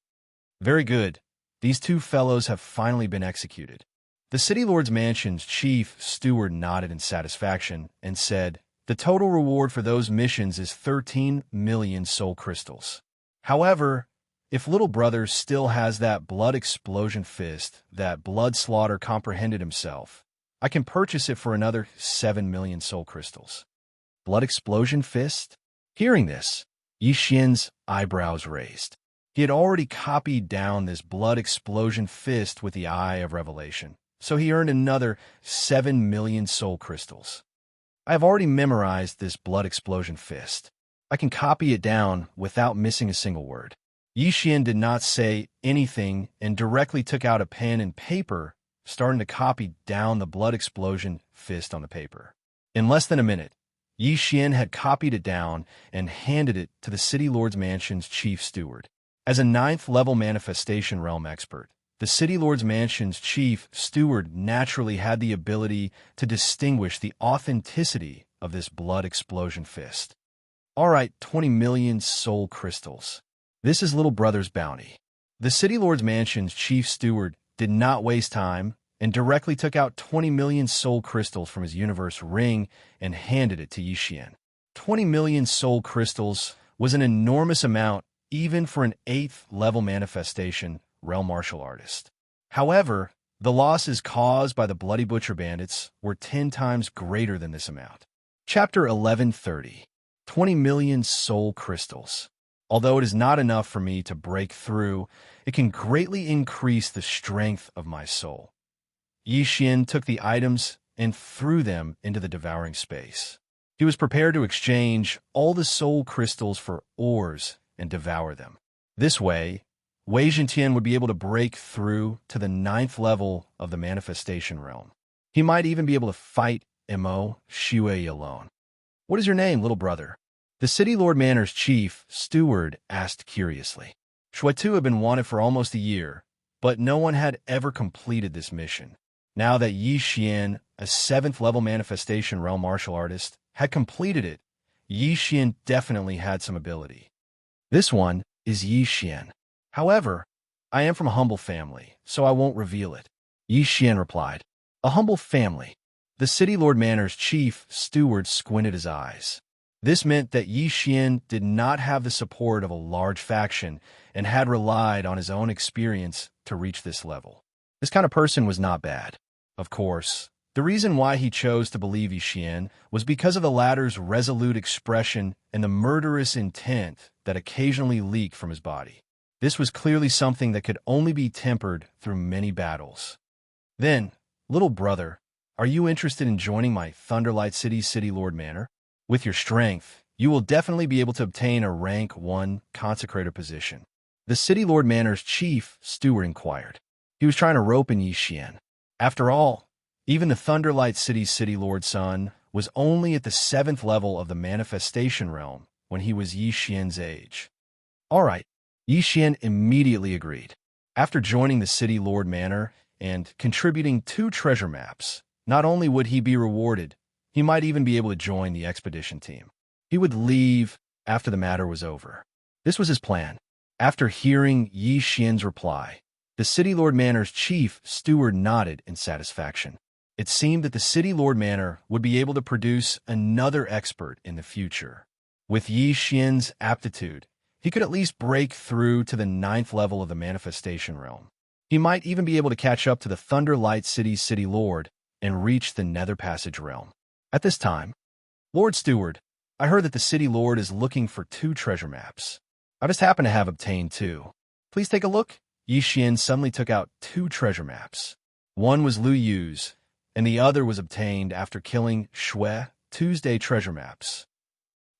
"Very good. These 2 fellows have finally been executed." The City Lord's mansion's chief steward nodded in satisfaction and said, "The total reward for those missions is 13 million soul crystals. However, if little brother still has that blood explosion fist that Bloodslaughter comprehended himself, I can purchase it for another 7 million soul crystals." Blood explosion fist? Hearing this, Yixian's eyebrows raised. He had already copied down this blood explosion fist with the Eye of Revelation, so he earned another 7 million soul crystals. I have already memorized this blood explosion fist. I can copy it down without missing a single word. Yixian did not say anything and directly took out a pen and paper, starting to copy down the blood explosion fist on the paper. In less than a minute, Yixian had copied it down and handed it to the City Lord's mansion's chief steward. As a 9th level Manifestation Realm expert, the City Lord's mansion's chief steward naturally had the ability to distinguish the authenticity of this blood explosion fist. All right, 20 million soul crystals. This is little brother's bounty. The City Lord's mansion's chief steward did not waste time and directly took out 20 million soul crystals from his universe ring and handed it to Yixian. 20 million soul crystals was an enormous amount even for an 8th level manifestation realm martial artist. However, the losses caused by the Bloody Butcher bandits were 10 times greater than this amount. Chapter 1130. 20 million soul crystals. Although it is not enough for me to break through, it can greatly increase the strength of my soul. Yi Xian took the items and threw them into the devouring space. He was prepared to exchange all the soul crystals for ores and devour them. This way, Wei Zhentian would be able to break through to the 9th level of the manifestation realm. He might even be able to fight Mo Shui alone. "What is your name, little brother?" The City Lord Manor's chief steward asked curiously. Shuetu had been wanted for almost a year, but no one had ever completed this mission. Now that Yi Xian, a 7th level manifestation realm martial artist, had completed it, Yi Xian definitely had some ability. "This one is Yi Xian. However, I am from a humble family, so I won't reveal it," Yi Xian replied. "A humble family?" The City Lord Manor's chief steward squinted his eyes. This meant that Yi Xian did not have the support of a large faction and had relied on his own experience to reach this level. This kind of person was not bad. Of course, the reason why he chose to believe Yi Xian was because of the latter's resolute expression and the murderous intent that occasionally leaked from his body. This was clearly something that could only be tempered through many battles. "Then, little brother, are you interested in joining my Thunderlight City Lord Manor? With your strength, you will definitely be able to obtain a rank 1 consecrator position," the City Lord Manor's chief steward inquired. He was trying to rope in Yi Xian. After all, even the Thunderlight City Lord's son was only at the 7th level of the manifestation realm when he was Yi Xian's age. All right, Yi Xian immediately agreed. After joining the City Lord Manor and contributing 2 treasure maps, not only would he be rewarded, he might even be able to join the expedition team. He would leave after the matter was over. This was his plan. After hearing Yi Xian's reply, the City Lord Manor's chief steward nodded in satisfaction. It seemed that the City Lord Manor would be able to produce another expert in the future. With Yi Xian's aptitude, he could at least break through to the 9th level of the manifestation realm. He might even be able to catch up to the Thunderlight City Lord and reach the Nether Passage realm. At this time, "Lord Steward, I heard that the City Lord is looking for 2 treasure maps. I just happen to have obtained 2. Please take a look." Yi Xian suddenly took out 2 treasure maps. One was Lu Yu's, and the other was obtained after killing Shui Tuesday treasure maps.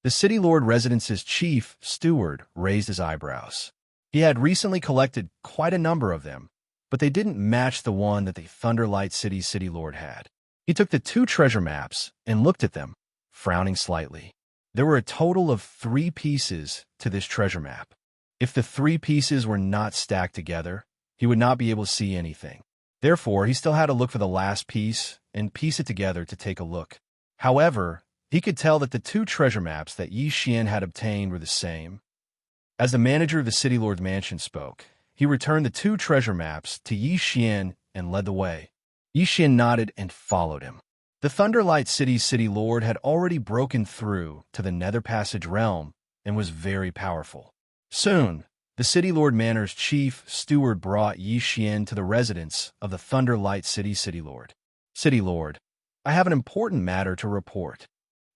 The City Lord Residence's chief steward raised his eyebrows. He had recently collected quite a number of them, but they didn't match the one that the Thunderlight City Lord had. He took the 2 treasure maps and looked at them, frowning slightly. There were a total of 3 pieces to this treasure map. If the 3 pieces were not stacked together, he would not be able to see anything. Therefore, he still had to look for the last piece and piece it together to take a look. However, he could tell that the 2 treasure maps that Yi Xian had obtained were the same. As the manager of the City Lord's mansion spoke, he returned the 2 treasure maps to Yi Xian and led the way. Yi Xian nodded and followed him. The Thunderlight City Lord had already broken through to the Nether Passage realm and was very powerful. Soon, the City Lord Manor's chief steward brought Yi Xian to the residence of the Thunderlight City Lord. "City Lord, I have an important matter to report,"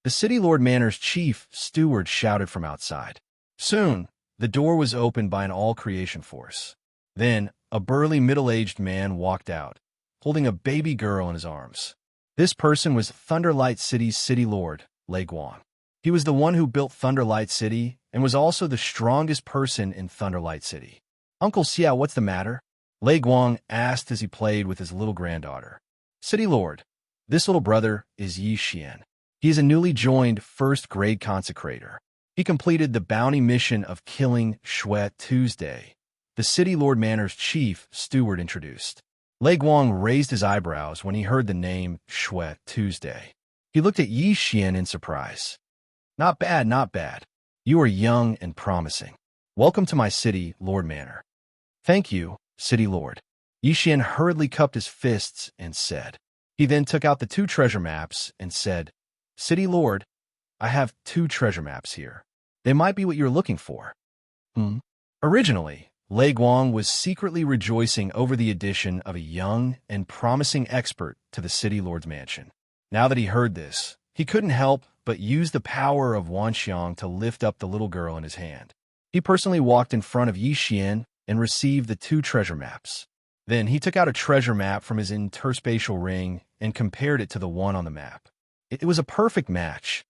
the City Lord Manor's chief steward shouted from outside. Soon, the door was opened by an all-creation force. Then, a burly middle-aged man walked out, holding a baby girl in his arms. This person was Thunderlight City Lord, Lei Guang. He was the one who built Thunderlight City and was also the strongest person in Thunderlight City. "Uncle Xia, what's the matter?" Lei Guang asked as he played with his little granddaughter. "City Lord, this little brother is Yi Xian. He is a newly joined 1st grade consecrator. He completed the bounty mission of killing Shui Tuesday," the City Lord Manor's chief steward introduced. Lei Guang raised his eyebrows when he heard the name Shui Tuesday. He looked at Yi Xian in surprise. Not bad, not bad. You are young and promising. Welcome to my City Lord Manor." "Thank you, City Lord." Yi Xian hurriedly cupped his fists and said. He then took out the 2 treasure maps and said, "City Lord, I have 2 treasure maps here. They might be what you're looking for." Originally, Lei Guang was secretly rejoicing over the addition of a young and promising expert to the city lord's mansion. Now that he heard this, he couldn't help but use the power of Wanxiang to lift up the little girl in his hand. He personally walked in front of Yixian and received the 2 treasure maps. Then he took out a treasure map from his interspatial ring and compared it to the one on the map. It was a perfect match.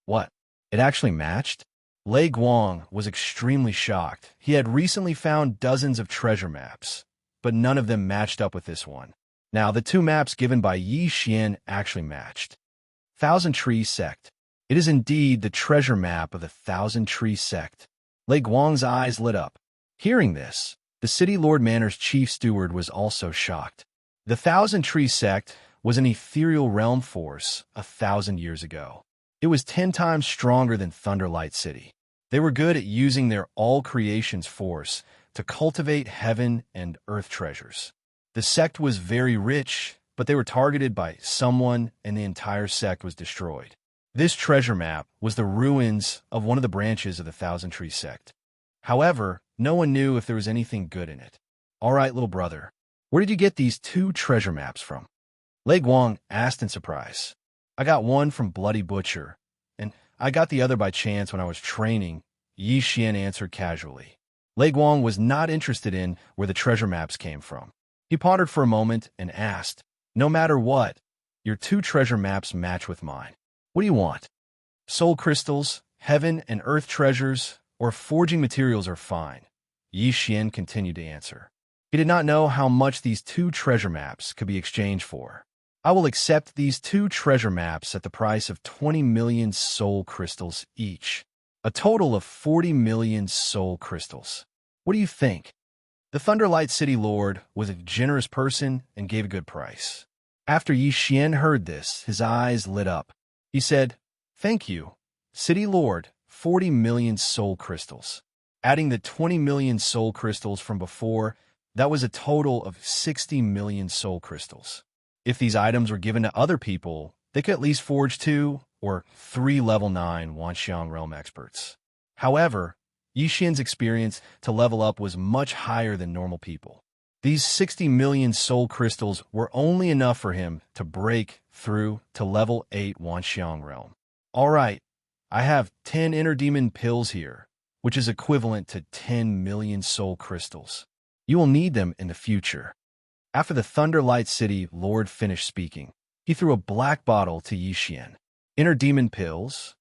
What? It actually matched? Lei Guang was extremely shocked. He had recently found dozens of treasure maps, but none of them matched up with this one. Now, the 2 maps given by Yi Xian actually matched. Thousand Tree Sect. It is indeed the treasure map of the Thousand Tree Sect. Lei Guang's eyes lit up. Hearing this, the city lord manor's chief steward was also shocked. The Thousand Tree Sect was an ethereal realm force 1,000 years ago. It was 10 times stronger than Thunderlight City. They were good at using their all-creations force to cultivate heaven and earth treasures. The sect was very rich, but they were targeted by someone and the entire sect was destroyed. This treasure map was the ruins of one of the branches of the Thousand Tree Sect. However, no one knew if there was anything good in it. All right, little brother, where did you get these 2 treasure maps from? Lei Guang asked in surprise. I got one from Bloody Butcher, and I got the other by chance when I was training, Yi Xian answered casually. Lei Guang was not interested in where the treasure maps came from. He pondered for a moment and asked, no matter what, your 2 treasure maps match with mine. What do you want? Soul crystals, heaven and earth treasures, or forging materials are fine. Yi Xian continued to answer. He did not know how much these 2 treasure maps could be exchanged for. I will accept these 2 treasure maps at the price of 20 million soul crystals each. A total of 40 million soul crystals. What do you think? The Thunderlight City Lord was a generous person and gave a good price. After Yi Xian heard this, his eyes lit up. He said, thank you, City Lord, 40 million soul crystals. Adding the 20 million soul crystals from before, that was a total of 60 million soul crystals. If these items were given to other people, they could at least forge 2 or 3 level 9 Wanxiang realm experts. However, Yi Xian's experience to level up was much higher than normal people. These 60 million soul crystals were only enough for him to break through to level 8 Wanxiang realm. All right, I have 10 inner demon pills here, which is equivalent to 10 million soul crystals. You will need them in the future. After the Thunderlight City Lord finished speaking, he threw a black bottle to Yi Xian. Inner Demon Pills.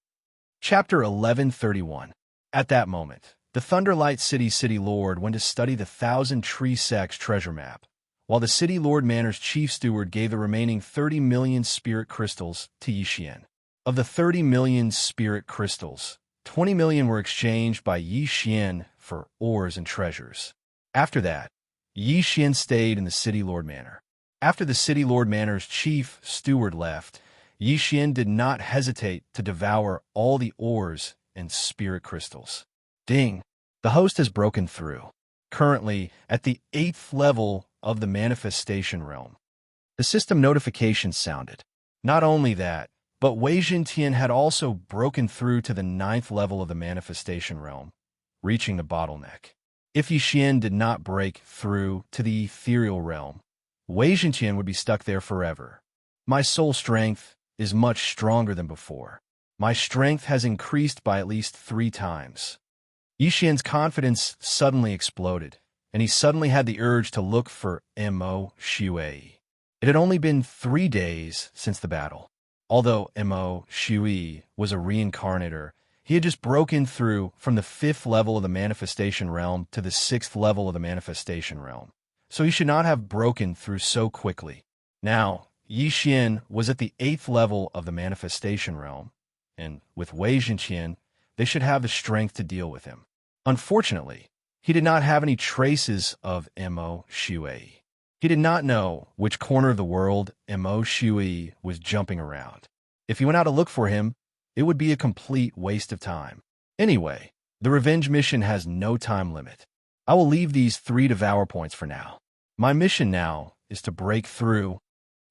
Chapter 1131. At that moment, the Thunderlight City Lord went to study the Thousand Tree Sect's treasure map, while the City Lord Manor's chief steward gave the remaining 30 million spirit crystals to Yi Xian. Of the 30 million spirit crystals, 20 million were exchanged by Yi Xian for ores and treasures. After that, Yi Xian stayed in the City Lord Manor. After the City Lord Manor's chief steward left, Yi Xian did not hesitate to devour all the ores and spirit crystals. Ding! The host has broken through. Currently, at the 8th level of the manifestation realm. The system notification sounded. Not only that, but Wei Jintian had also broken through to the 9th level of the manifestation realm, reaching the bottleneck. If Yi Xian did not break through to the ethereal realm, Wei Jintian would be stuck there forever. My soul strength is much stronger than before. My strength has increased by at least 3 times. Yi Xian's confidence suddenly exploded, and he suddenly had the urge to look for Mo Shui. It had only been 3 days since the battle. Although Mo Shui was a reincarnator, he had just broken through from the 5th level of the manifestation realm to the 6th level of the manifestation realm, so he should not have broken through so quickly. Now, Yi Xian was at the 8th level of the manifestation realm, and with Wei Jintian, they should have the strength to deal with him. Unfortunately, he did not have any traces of Mo Shui. He did not know which corner of the world Mo Shui was jumping around. If he went out to look for him, it would be a complete waste of time. Anyway, the revenge mission has no time limit. I will leave these 3 devour points for now. My mission now is to break through.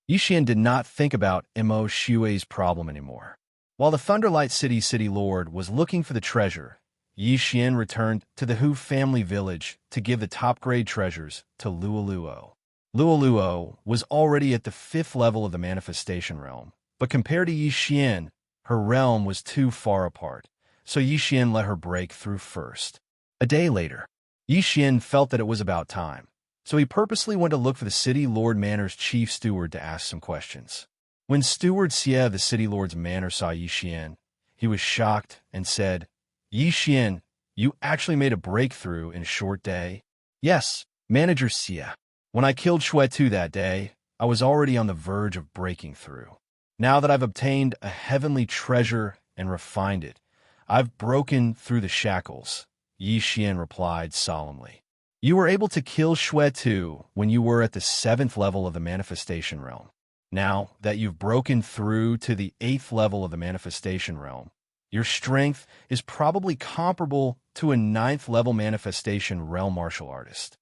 Yi Xian did not think about Mo Shui's problem anymore. While the Thunderlight City Lord was looking for the treasure, Yi Xian returned to the Hu family village to give the top-grade treasures to Luoluo. Luoluo was already at the 5th level of the manifestation realm, but compared to Yi Xian, her realm was too far apart, so Yi Xian let her break through first. A day later, Yi Xian felt that it was about time, so he purposely went to look for the City Lord Manor's chief steward to ask some questions. When Steward Xie, the City Lord's manor, saw Yi Xian, he was shocked and said, "Yi Xian, you actually made a breakthrough in a short day?" "Yes, Manager Xie. When I killed Shuetu that day, I was already on the verge of breaking through. Now that I've obtained a heavenly treasure and refined it, I've broken through the shackles," Yi Xian replied solemnly. "You were able to kill Shuetu when you were at the 7th level of the manifestation realm. Now that you've broken through to the 8th level of the manifestation realm, your strength is probably comparable to a 9th level manifestation realm martial artist."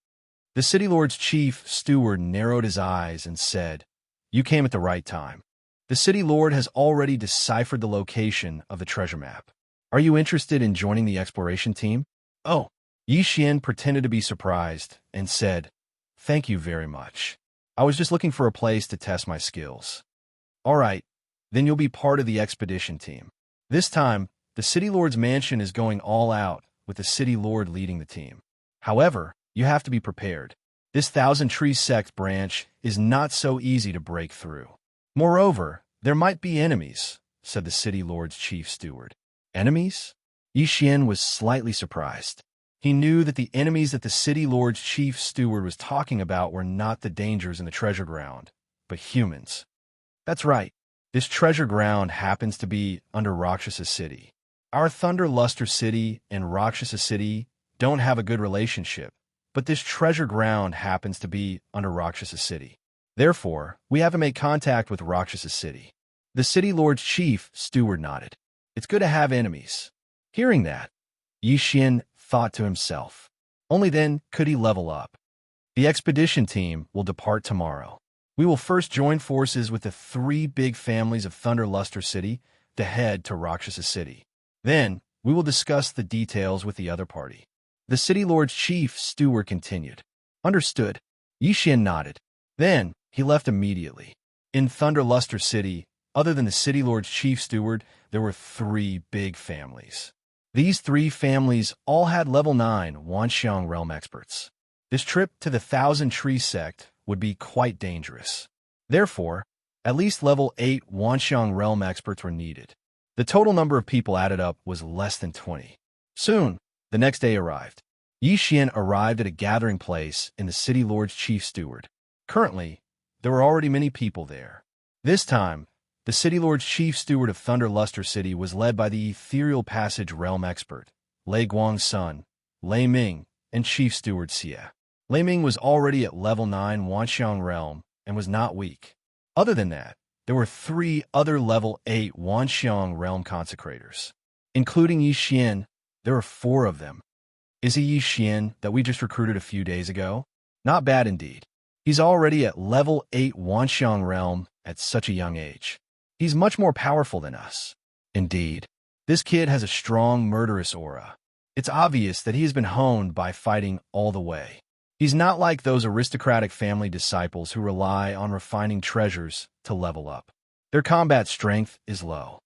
The City Lord's chief steward narrowed his eyes and said, "You came at the right time. The City Lord has already deciphered the location of the treasure map. Are you interested in joining the exploration team?" "Oh." Yi Xian pretended to be surprised and said, "Thank you very much. I was just looking for a place to test my skills." "All right, then you'll be part of the expedition team. This time, the City Lord's mansion is going all out, with the City Lord leading the team. However, you have to be prepared. This Thousand Tree Sect branch is not so easy to break through. Moreover, there might be enemies," said the City Lord's chief steward. "Enemies?" Yi Xian was slightly surprised. He knew that the enemies that the City Lord's chief steward was talking about were not the dangers in the treasure ground, but humans. "That's right. This treasure ground happens to be under Rakshasa City. Our Thunder Luster City and Rakshasa City don't have a good relationship, but this treasure ground happens to be under Rakshasa City. Therefore, we have to make contact with Rakshasa City." The City Lord's chief steward nodded. "It's good to have enemies." Hearing that, Yi Xian thought to himself, only then could he level up. The expedition team will depart tomorrow. We will first join forces with the 3 big families of Thunder Luster City to head to Rakshasa City. Then, we will discuss the details with the other party. The City Lord's chief steward continued. "Understood." Yi Xian nodded. Then, he left immediately. In Thunder Luster City, other than the City Lord's chief steward, there were 3 big families. These 3 families all had level 9 Wanxiang realm experts. This trip to the Thousand Tree Sect would be quite dangerous. Therefore, at least level 8 Wanxiang realm experts were needed. The total number of people added up was less than 20. Soon, the next day arrived. Yi Xian arrived at a gathering place in the City Lord's chief steward. Currently, there were already many people there. This time, the City Lord's chief steward of Thunder Luster City was led by the Ethereal Passage realm expert, Lei Guang's son, Lei Ming, and chief steward Xie. Lei Ming was already at level 9 Wanxiang realm and was not weak. Other than that, there were 3 other level 8 Wanxiang realm consecrators. Including Yi Xian, there were 4 of them. Is he Yi Xian that we just recruited a few days ago? Not bad indeed. He's already at level 8 Wanxiang realm at such a young age. He's much more powerful than us. Indeed, this kid has a strong murderous aura. It's obvious that he has been honed by fighting all the way. He's not like those aristocratic family disciples who rely on refining treasures to level up. Their combat strength is low.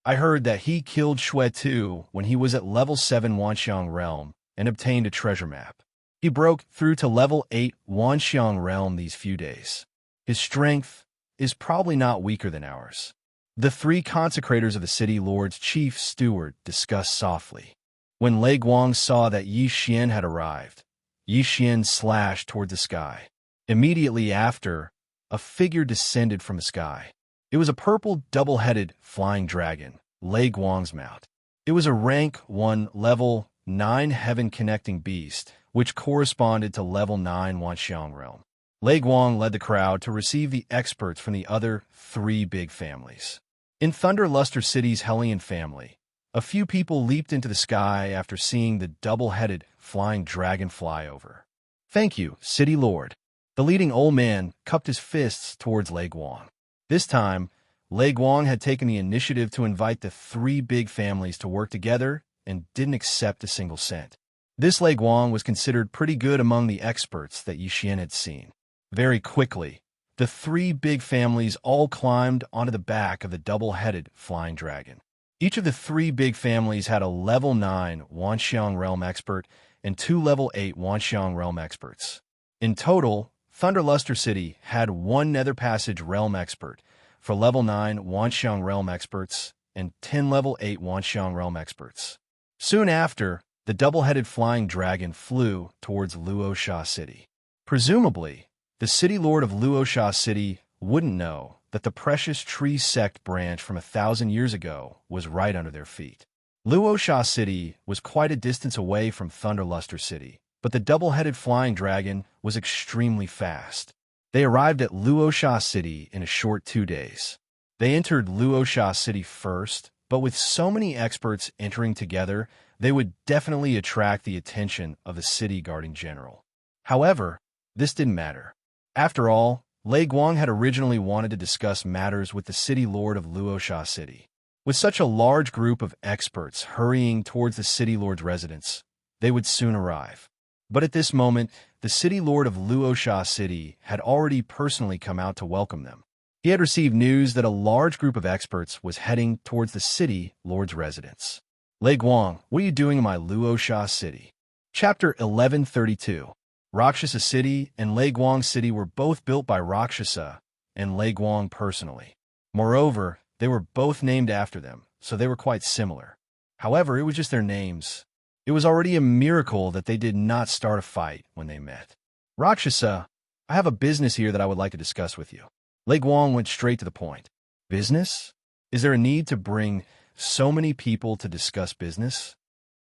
I heard that he killed Shuetu when he was at level 7 Wanxiang realm and obtained a treasure map. He broke through to level 8 Wanxiang realm these few days. His strength is probably not weaker than ours. The 3 consecrators of the City Lord's chief steward discussed softly. When Lei Guang saw that Yi Xian had arrived, Yi Xian slashed toward the sky. Immediately after, a figure descended from the sky. It was a purple double-headed flying dragon, Lei Guang's mount. It was a rank 1 level 9 heaven-connecting beast, which corresponded to level 9 Wanxiang realm. Lei Guang led the crowd to receive the experts from the other 3 big families. In Thunder Luster City's Hellion family, a few people leaped into the sky after seeing the double-headed flying dragon fly over. "Thank you, City Lord." The leading old man cupped his fists towards Lei Guang. This time, Lei Guang had taken the initiative to invite the 3 big families to work together and didn't accept a single cent. This Lei Guang was considered pretty good among the experts that Yixian had seen. Very quickly, the three big families all climbed onto the back of the double-headed flying dragon. Each of the three big families had a level 9 Wanxiang Realm expert and 2 level 8 Wanxiang Realm experts. In total, Thunderluster City had 1 Nether Passage Realm expert for level 9 Wanxiang Realm experts and 10 level 8 Wanxiang Realm experts. Soon after, the double-headed flying dragon flew towards Luoxia City. Presumably, the city lord of Luoxia City wouldn't know that the precious tree sect branch from 1,000 years ago was right under their feet. Luoxia City was quite a distance away from Thunderluster City, but the double-headed flying dragon was extremely fast. They arrived at Luoxia City in a short 2 days. They entered Luoxia City first, but with so many experts entering together, they would definitely attract the attention of the city guarding general. However, this didn't matter. After all, Lei Guang had originally wanted to discuss matters with the city lord of Luoxia City. With such a large group of experts hurrying towards the city lord's residence, they would soon arrive. But at this moment, the city lord of Luoxia City had already personally come out to welcome them. He had received news that a large group of experts was heading towards the city lord's residence. Lei Guang, what are you doing in my Luoxia City? Chapter 1132. Rakshasa City and Lei Guang City were both built by Rakshasa and Lei Guang personally. Moreover, they were both named after them, so they were quite similar. However, it was just their names. It was already a miracle that they did not start a fight when they met. Rakshasa, I have a business here that I would like to discuss with you. Lei Guang went straight to the point. Business? Is there a need to bring so many people to discuss business?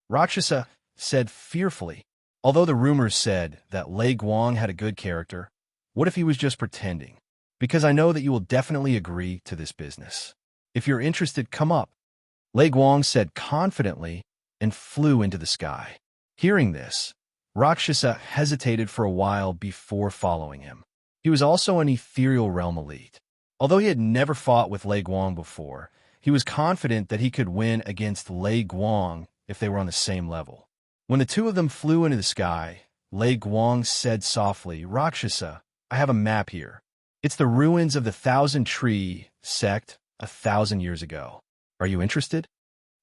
Rakshasa said fearfully. Although the rumors said that Lei Guang had a good character, what if he was just pretending? Because I know that you will definitely agree to this business. If you're interested, come up. Lei Guang said confidently and flew into the sky. Hearing this, Rakshasa hesitated for a while before following him. He was also an ethereal realm elite. Although he had never fought with Lei Guang before, he was confident that he could win against Lei Guang if they were on the same level. When the two of them flew into the sky, Lei Guang said softly, Rakshasa, I have a map here. It's the ruins of the 1,000 Tree sect 1,000 years ago. Are you interested?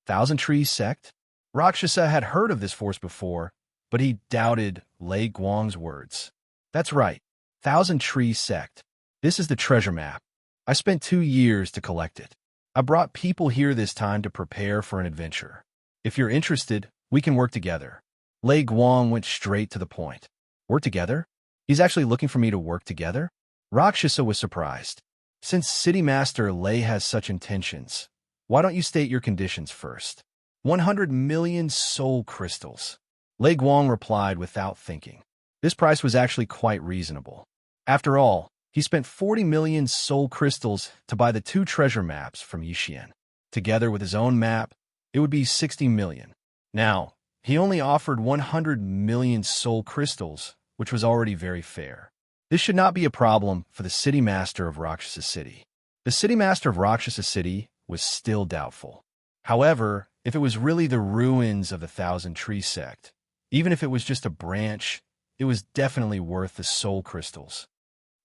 1,000 Tree sect? Rakshasa had heard of this force before, but he doubted Lei Guang's words. That's right, 1,000 Tree sect. This is the treasure map. I spent 2 years to collect it. I brought people here this time to prepare for an adventure. If you're interested, we can work together. Lei Guang went straight to the point. Work together? He's actually looking for me to work together? Rakshasa was surprised. Since City Master Lei has such intentions, why don't you state your conditions first? 100 million soul crystals. Lei Guang replied without thinking. This price was actually quite reasonable. After all, he spent 40 million soul crystals to buy the 2 treasure maps from Yixian. Together with his own map, it would be 60 million. Now, he only offered 100 million soul crystals, which was already very fair. This should not be a problem for the City Master of Rakshasa City. The City Master of Rakshasa City was still doubtful. However, if it was really the ruins of the 1,000 Tree sect, even if it was just a branch, it was definitely worth the soul crystals.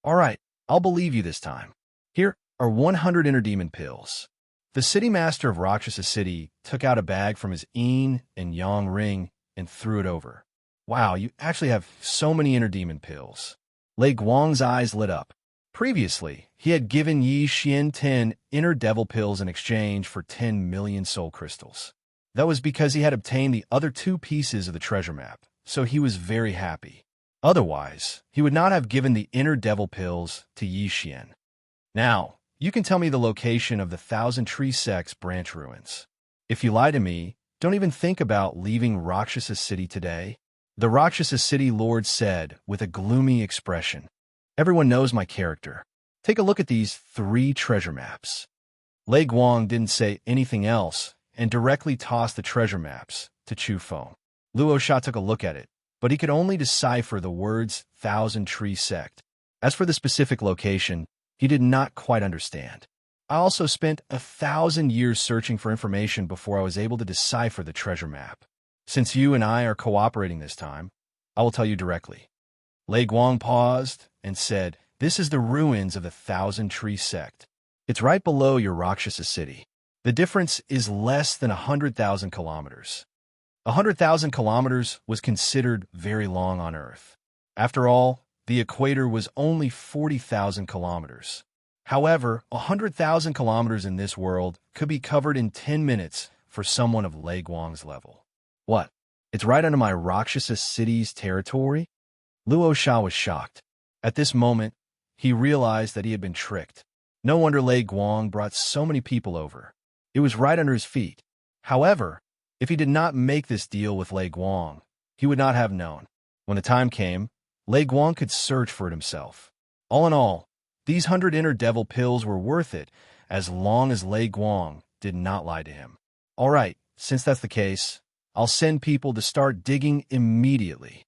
All right, I'll believe you this time. Here are 100 inner demon pills. The City Master of Rakshasa City took out a bag from his yin and yang ring and threw it over. Wow, you actually have so many inner demon pills. Lei Guang's eyes lit up. Previously, he had given Yixian 10 inner devil pills in exchange for 10 million soul crystals. That was because he had obtained the other 2 pieces of the treasure map, so he was very happy. Otherwise, he would not have given the inner devil pills to Yixian. Now, you can tell me the location of the 1,000 Tree sect's branch ruins. If you lie to me, don't even think about leaving Rakshasa City today. The Rakshasa City Lord said with a gloomy expression. Everyone knows my character. Take a look at these 3 treasure maps. Lei Guang didn't say anything else and directly tossed the treasure maps to Chu Feng. Luoxia took a look at it, but he could only decipher the words 1,000 Tree sect. As for the specific location, he did not quite understand. I also spent 1,000 years searching for information before I was able to decipher the treasure map. Since you and I are cooperating this time, I will tell you directly. Lei Guang paused and said, "This is the ruins of the Thousand Tree Sect. It's right below your Rakshasa city. The difference is less than 100,000 kilometers. 100,000 kilometers was considered very long on Earth. After all, the equator was only 40,000 kilometers. However, 100,000 kilometers in this world could be covered in 10 minutes for someone of Lei Guang's level." What? It's right under my Rakshasa city's territory? Wuxia was shocked. At this moment, he realized that he had been tricked. No wonder Lei Guang brought so many people over. It was right under his feet. However, if he did not make this deal with Lei Guang, he would not have known. When the time came, Lei Guang could search for it himself. All in all, these 100 inner devil pills were worth it as long as Lei Guang did not lie to him. All right, since that's the case, I'll send people to start digging immediately.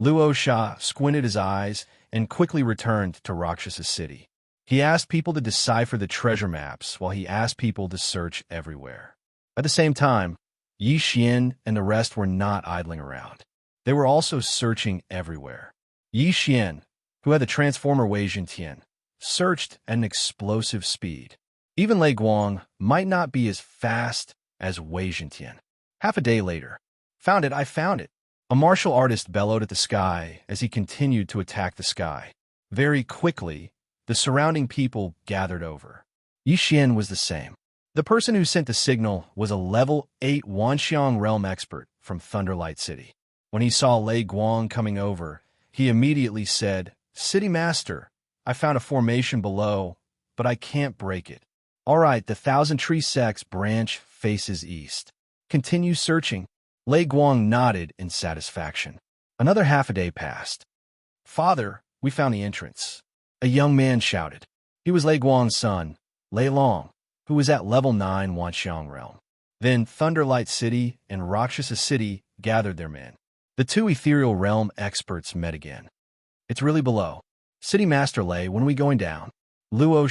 Wuxia squinted his eyes and quickly returned to Rakshasa City. He asked people to decipher the treasure maps while he asked people to search everywhere. At the same time, Yi Xian and the rest were not idling around. They were also searching everywhere. Yi Xian, who had the transformer Wei Zhentian, searched at an explosive speed. Even Lei Guang might not be as fast as Wei Zhentian. Half a day later, "Found it, I found it." A martial artist bellowed at the sky as he continued to attack the sky. Very quickly, the surrounding people gathered over. Yi Xian was the same. The person who sent the signal was a level 8 Wanxiang realm expert from Thunderlight City. When he saw Lei Guang coming over, he immediately said, "City Master, I found a formation below, but I can't break it." "All right, the Thousand Tree Sect's branch faces east. Continue searching." Lei Guang nodded in satisfaction. Another half a day passed. "Father, we found the entrance." A young man shouted. He was Lei Guang's son, Lei Long, who was at level 9 Wanxiang realm. Then Thunderlight City and Rakshasa City gathered their men. The two ethereal realm experts met again. "It's really below. City Master Lei, when are we going down?" Luo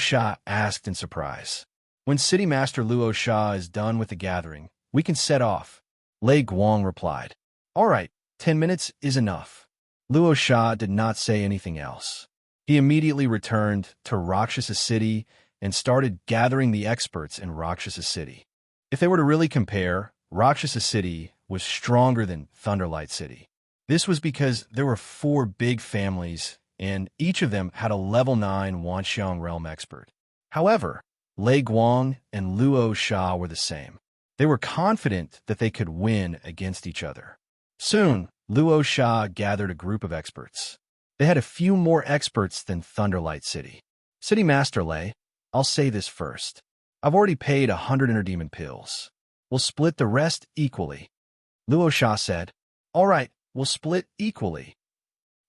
asked in surprise. "When City Master Luo is done with the gathering, we can set off," Lei Guang replied. "All right, 10 minutes is enough." Luo did not say anything else. He immediately returned to Rakshasa City and started gathering the experts in Rakshasa City. If they were to really compare, Rakshasa City was stronger than Thunderlight City. This was because there were 4 big families, and each of them had a level 9 Wanxiang realm expert. However, Lei Guang and Luo were the same. They were confident that they could win against each other. Soon, Luo gathered a group of experts. They had a few more experts than Thunderlight City. "City Master Lei, I'll say this first. I've already paid 100 inner demon pills. We'll split the rest equally." Luo said, "All right, we'll split equally."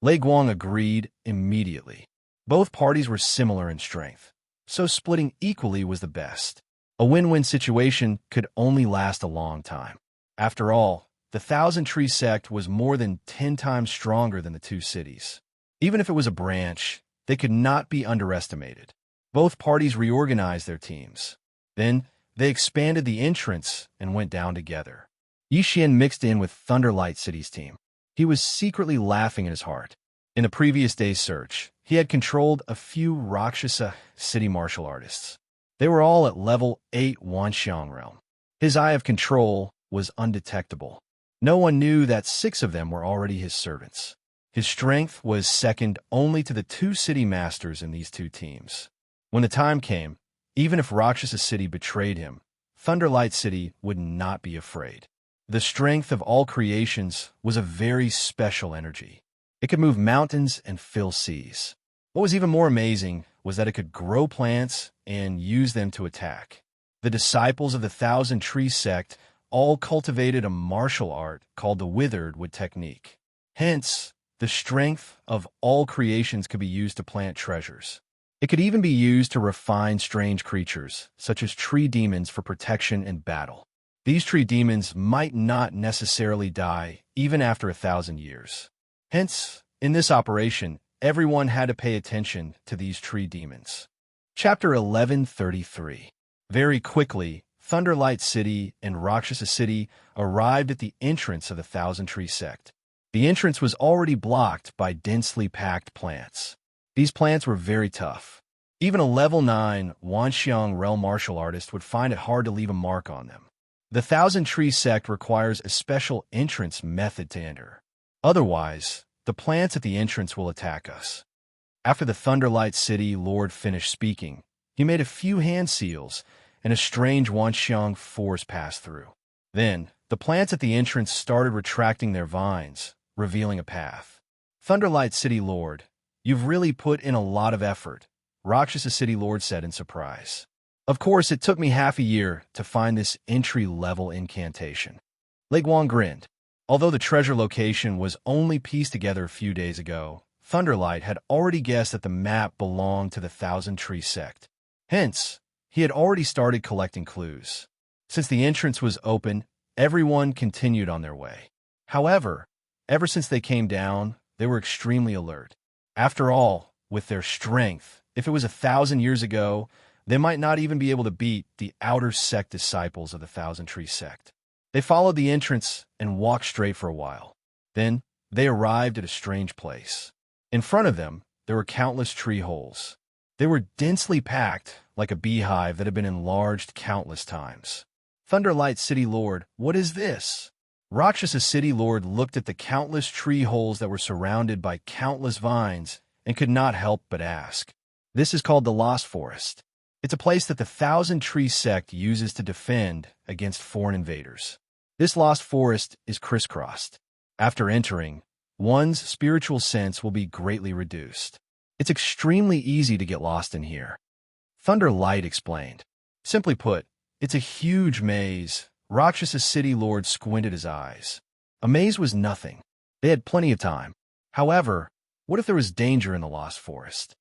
Lei Guang agreed immediately. Both parties were similar in strength, so splitting equally was the best. A win-win situation could only last a long time. After all, the Thousand Tree Sect was more than 10 times stronger than the two cities. Even if it was a branch, they could not be underestimated. Both parties reorganized their teams. Then, they expanded the entrance and went down together. Yi Xian mixed in with Thunderlight City's team. He was secretly laughing in his heart. In the previous day's search, he had controlled a few Rakshasa City martial artists. They were all at level 8 Wanxiang realm. His eye of control was undetectable. No one knew that 6 of them were already his servants. His strength was second only to the 2 city masters in these 2 teams. When the time came, even if Rakshasa City betrayed him, Thunderlight City would not be afraid. The strength of all creations was a very special energy. It could move mountains and fill seas. What was even more amazing was that it could grow plants and use them to attack. The disciples of the Thousand Tree Sect all cultivated a martial art called the Withered Wood Technique. Hence, the strength of all creations could be used to plant treasures. It could even be used to refine strange creatures, such as tree demons for protection and battle. These tree demons might not necessarily die even after 1,000 years. Hence, in this operation, everyone had to pay attention to these tree demons. Chapter 1133. Very quickly, Thunderlight City and Rakshasa City arrived at the entrance of the Thousand Tree Sect. The entrance was already blocked by densely packed plants. These plants were very tough. Even a level 9 Wanxiang realm martial artist would find it hard to leave a mark on them. The Thousand Tree Sect requires a special entrance method to enter. Otherwise, the plants at the entrance will attack us. After the Thunderlight City Lord finished speaking, he made a few hand seals, and a strange Wanxiang force passed through. Then, the plants at the entrance started retracting their vines, revealing a path. Thunderlight City Lord, you've really put in a lot of effort, Rakshasa City Lord said in surprise. Of course, it took me half a year to find this entry-level incantation. Lei Guang grinned. Although the treasure location was only pieced together a few days ago, Thunderlight had already guessed that the map belonged to the Thousand Tree Sect. Hence, he had already started collecting clues. Since the entrance was open, everyone continued on their way. However, ever since they came down, they were extremely alert. After all, with their strength, if it was 1,000 years ago, they might not even be able to beat the outer sect disciples of the Thousand Tree Sect. They followed the entrance and walked straight for a while. Then, they arrived at a strange place. In front of them, there were countless tree holes. They were densely packed, like a beehive that had been enlarged countless times. Thunderlight City Lord, what is this? Rakshasa City Lord looked at the countless tree holes that were surrounded by countless vines and could not help but ask. This is called the Lost Forest. It's a place that the Thousand Tree Sect uses to defend against foreign invaders. This Lost Forest is crisscrossed. After entering, one's spiritual sense will be greatly reduced. It's extremely easy to get lost in here. Thunderlight explained. Simply put, it's a huge maze. Rakshasa City Lord squinted his eyes. A maze was nothing. They had plenty of time. However, what if there was danger in the Lost Forest?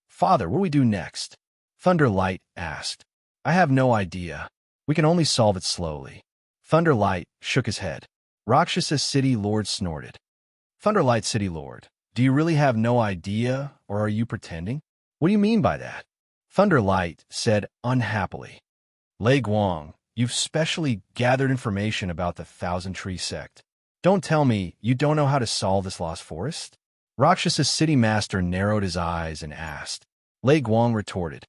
Father, what do we do next? Thunderlight asked. I have no idea. We can only solve it slowly. Thunderlight shook his head. Rakshasa City Lord snorted. Thunderlight City Lord, do you really have no idea, or are you pretending? What do you mean by that? Thunderlight said unhappily. Lei Guang, you've specially gathered information about the Thousand Tree Sect. Don't tell me you don't know how to solve this Lost Forest? Rakshasa City Master narrowed his eyes and asked. Lei Guang retorted.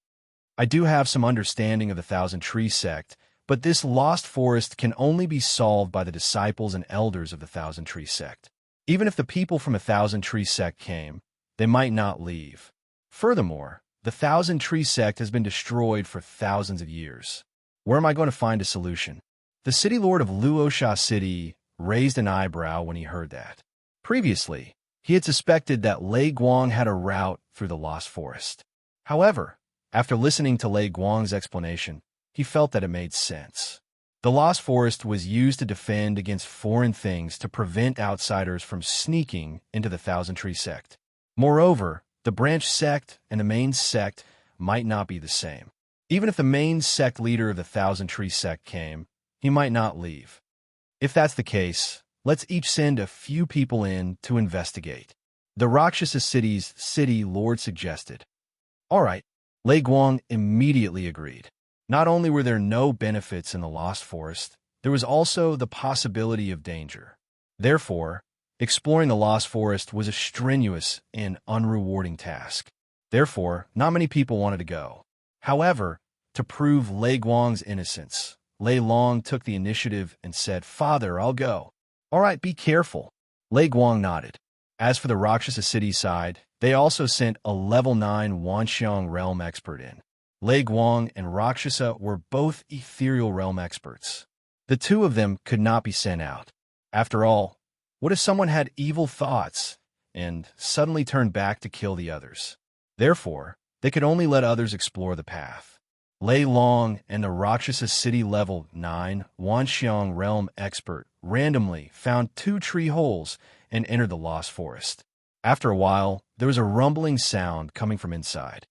I do have some understanding of the Thousand Tree Sect, but this Lost Forest can only be solved by the disciples and elders of the Thousand Tree Sect. Even if the people from a Thousand Tree Sect came, they might not leave. Furthermore, the Thousand Tree Sect has been destroyed for thousands of years. Where am I going to find a solution? The City Lord of Luosha City raised an eyebrow when he heard that. Previously, he had suspected that Lei Guang had a route through the Lost Forest. However, after listening to Lei Guang's explanation, he felt that it made sense. The Lost Forest was used to defend against foreign things to prevent outsiders from sneaking into the Thousand Tree Sect. Moreover, the branch sect and the main sect might not be the same. Even if the main sect leader of the Thousand Tree Sect came, he might not leave. If that's the case, let's each send a few people in to investigate. The Rakshasa City's City Lord suggested. All right, Lei Guang immediately agreed. Not only were there no benefits in the Lost Forest, there was also the possibility of danger. Therefore, exploring the Lost Forest was a strenuous and unrewarding task. Therefore, not many people wanted to go. However, to prove Lei Guang's innocence, Lei Long took the initiative and said, Father, I'll go. All right, be careful. Lei Guang nodded. As for the Rakshasa City side, they also sent a level 9 Wanxiang realm expert in. Lei Guang and Rakshasa were both ethereal realm experts. The two of them could not be sent out. After all, what if someone had evil thoughts and suddenly turned back to kill the others? Therefore, they could only let others explore the path. Lei Long and the Rakshasa City level 9 Wanxiang realm expert randomly found 2 tree holes and entered the Lost Forest. After a while, there was a rumbling sound coming from inside.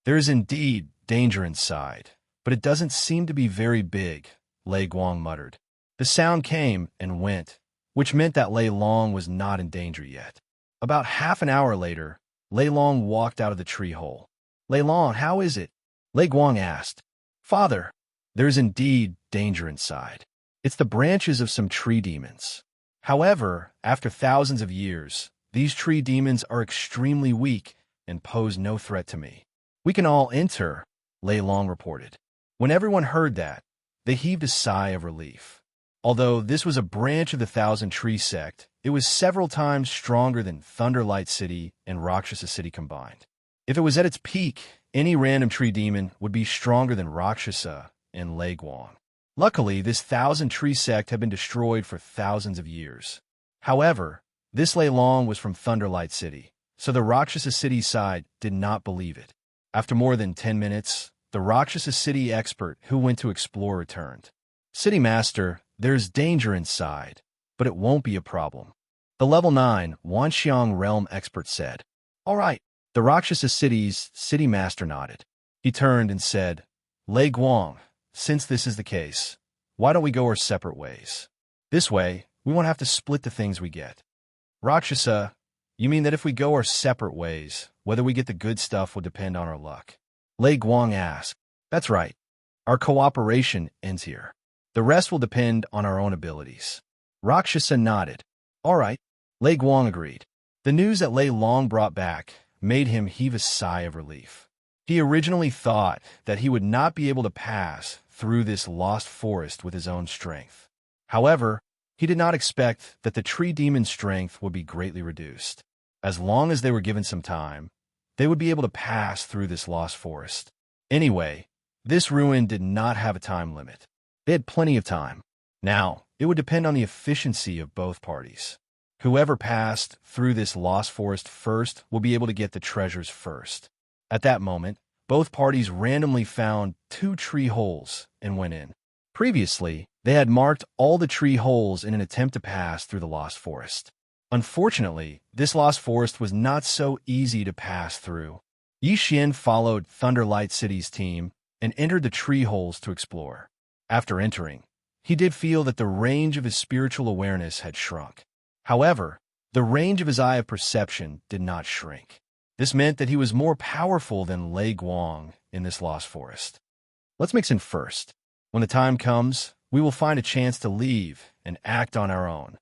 There is indeed danger inside, but it doesn't seem to be very big, Lei Guang muttered. The sound came and went, which meant that Lei Long was not in danger yet. About half an hour later, Lei Long walked out of the tree hole. Lei Long, how is it? Lei Guang asked. Father, there's indeed danger inside. It's the branches of some tree demons. However, after thousands of years, these tree demons are extremely weak and pose no threat to me. We can all enter, Lei Long reported. When everyone heard that, they heaved a sigh of relief. Although this was a branch of the Thousand Tree sect, it was several times stronger than Thunderlight City and Rakshasa City combined. If it was at its peak, any random tree demon would be stronger than Rakshasa and Lei Guang. Luckily, this Thousand Tree sect had been destroyed for thousands of years. However, this Lei Long was from Thunderlight City, so the Rakshasa City side did not believe it. After more than 10 minutes, the Rakshasa City expert who went to explore returned. City Master, there's danger inside, but it won't be a problem. The level 9 Wanxiang Realm expert said. All right. The Rakshasa City's City Master nodded. He turned and said, Lei Guang, since this is the case, why don't we go our separate ways? This way, we won't have to split the things we get. Rakshasa, you mean that if we go our separate ways, whether we get the good stuff will depend on our luck? Lei Guang asked. That's right. Our cooperation ends here. The rest will depend on our own abilities. Rakshasa nodded. All right. Lei Guang agreed. The news that Lei Long brought back made him heave a sigh of relief. He originally thought that he would not be able to pass through this lost forest with his own strength. However, he did not expect that the tree demon's strength would be greatly reduced. As long as they were given some time, they would be able to pass through this lost forest. Anyway, this ruin did not have a time limit. They had plenty of time. Now, it would depend on the efficiency of both parties. Whoever passed through this lost forest first will be able to get the treasures first. At that moment, both parties randomly found 2 tree holes and went in. Previously, they had marked all the tree holes in an attempt to pass through the lost forest. Unfortunately, this lost forest was not so easy to pass through. Yi Xian followed Thunderlight City's team and entered the tree holes to explore. After entering, he did feel that the range of his spiritual awareness had shrunk. However, the range of his eye of perception did not shrink. This meant that he was more powerful than Lei Guang in this lost forest. Let's mix in first. When the time comes, we will find a chance to leave and act on our own.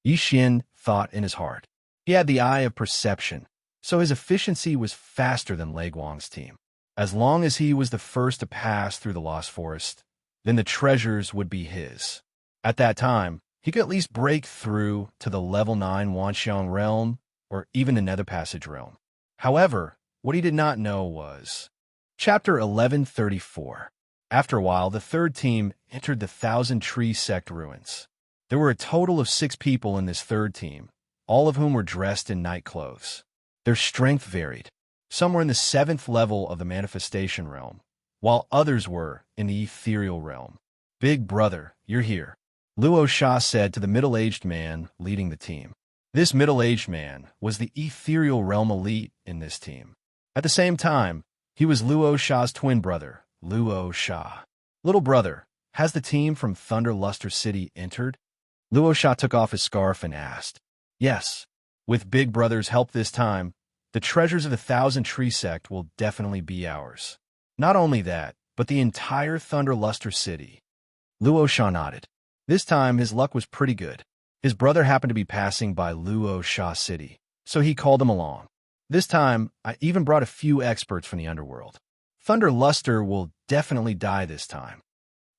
Yi Xian thought in his heart. He had the eye of perception, so his efficiency was faster than Lei Guang's team. As long as he was the first to pass through the lost forest, then the treasures would be his. At that time, he could at least break through to the level 9 Wanxiang realm or even the Nether Passage realm. However, what he did not know was... Chapter 1134. After a while, the third team entered the Thousand Tree sect ruins. There were a total of 6 people in this third team, all of whom were dressed in night clothes. Their strength varied. Some were in the 7th level of the manifestation realm, while others were in the ethereal realm. Big brother, you're here, Luo Sha said to the middle-aged man leading the team. This middle-aged man was the ethereal realm elite in this team. At the same time, he was Luo Sha's twin brother, Luo Sha. Little brother, has the team from Thunder Luster City entered? Luo Sha took off his scarf and asked. Yes. With Big Brother's help this time, the treasures of the Thousand Tree sect will definitely be ours. Not only that, but the entire Thunder Luster City. Luo Sha nodded. This time, his luck was pretty good. His brother happened to be passing by Luo Sha City, so he called him along. This time, I even brought a few experts from the underworld. Thunder Luster will definitely die this time.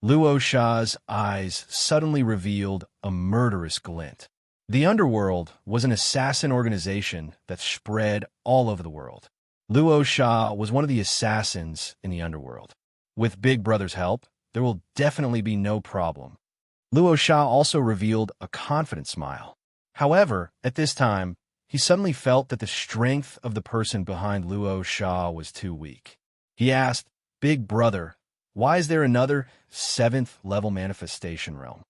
Luo Sha's eyes suddenly revealed a murderous glint. The underworld was an assassin organization that spread all over the world. Luo Sha was one of the assassins in the underworld. With Big Brother's help, there will definitely be no problem. Luo Sha also revealed a confident smile. However, at this time, he suddenly felt that the strength of the person behind Luo Sha was too weak. He asked, Big Brother, why is there another 7th level manifestation realm?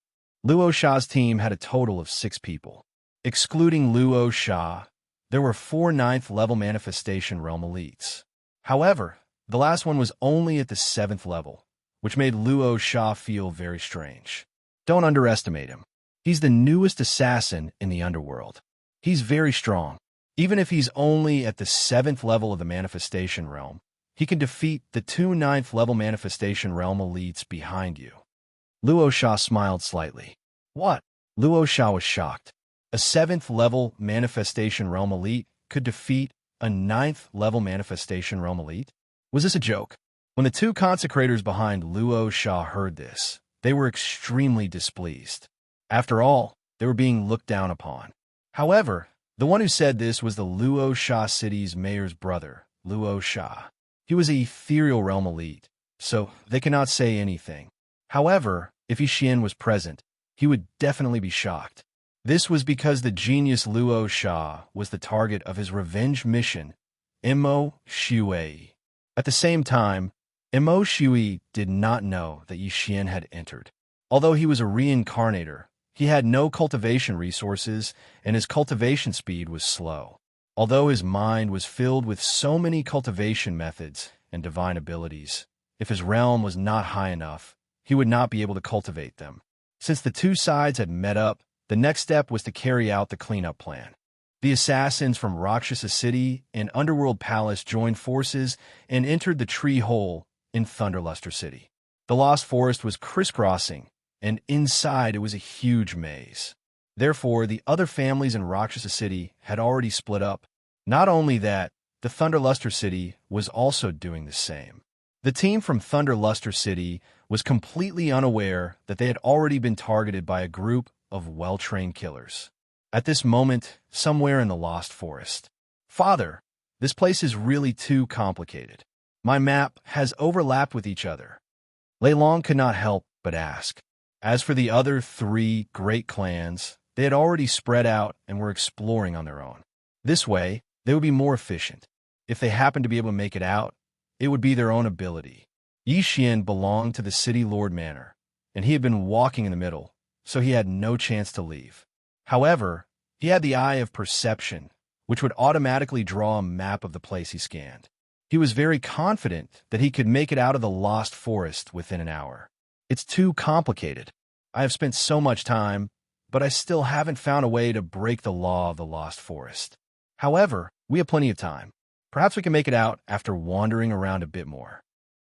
Luo Sha's team had a total of 6 people. Excluding Luo Sha, there were 4 9th level manifestation realm elites. However, the last one was only at the 7th level, which made Luo Sha feel very strange. Don't underestimate him. He's the newest assassin in the underworld. He's very strong. Even if he's only at the 7th level of the manifestation realm, he can defeat the two ninth-level manifestation realm elites behind you. Luo smiled slightly. What? Luo was shocked. A 7th-level manifestation realm elite could defeat a 9th-level manifestation realm elite? Was this a joke? When the two consecrators behind Luo heard this, they were extremely displeased. After all, they were being looked down upon. However, the one who said this was the Luo city's mayor's brother, Luo. He was an ethereal realm elite, so they cannot say anything. However, if Xian was present, he would definitely be shocked. This was because the genius Luo was the target of his revenge mission, Imo Shui. At the same time, Imo Shui did not know that Xian had entered. Although he was a reincarnator, he had no cultivation resources, and his cultivation speed was slow. Although his mind was filled with so many cultivation methods and divine abilities, if his realm was not high enough, he would not be able to cultivate them. Since the two sides had met up, the next step was to carry out the cleanup plan. The assassins from Rakshasa City and Underworld Palace joined forces and entered the tree hole in Thunderluster City. The Lost Forest was crisscrossing, and inside it was a huge maze. Therefore, the other families in Rakshasa City had already split up. Not only that, the Thunderluster City was also doing the same. The team from Thunderluster City was completely unaware that they had already been targeted by a group of well-trained killers. At this moment, somewhere in the Lost Forest. Father, this place is really too complicated. My map has overlapped with each other. Lei Long could not help but ask. As for the other 3 great clans, they had already spread out and were exploring on their own. This way, they would be more efficient. If they happened to be able to make it out, it would be their own ability. Xian belonged to the City Lord Manor, and he had been walking in the middle, so he had no chance to leave. However, he had the eye of perception, which would automatically draw a map of the place he scanned. He was very confident that he could make it out of the Lost Forest within an hour. It's too complicated. I have spent so much time, but I still haven't found a way to break the law of the Lost Forest. However, we have plenty of time. Perhaps we can make it out after wandering around a bit more.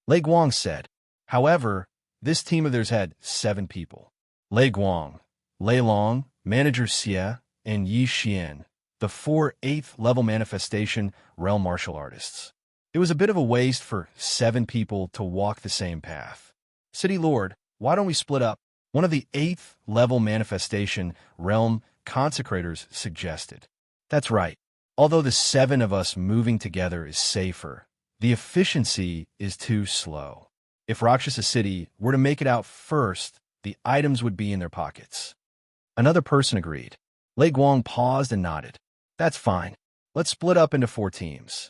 Lei Guang said. However, this team of theirs had 7 people. Lei Guang, Lei Long, Manager Xia, and Xian, the 4 8th-level manifestation realm martial artists. It was a bit of a waste for 7 people to walk the same path. City Lord, why don't we split up? One of the 8th-level manifestation realm consecrators suggested. That's right. Although the 7 of us moving together is safer, the efficiency is too slow. If Rakshasa City were to make it out first, the items would be in their pockets. Another person agreed. Lei Guang paused and nodded. That's fine. Let's split up into 4 teams.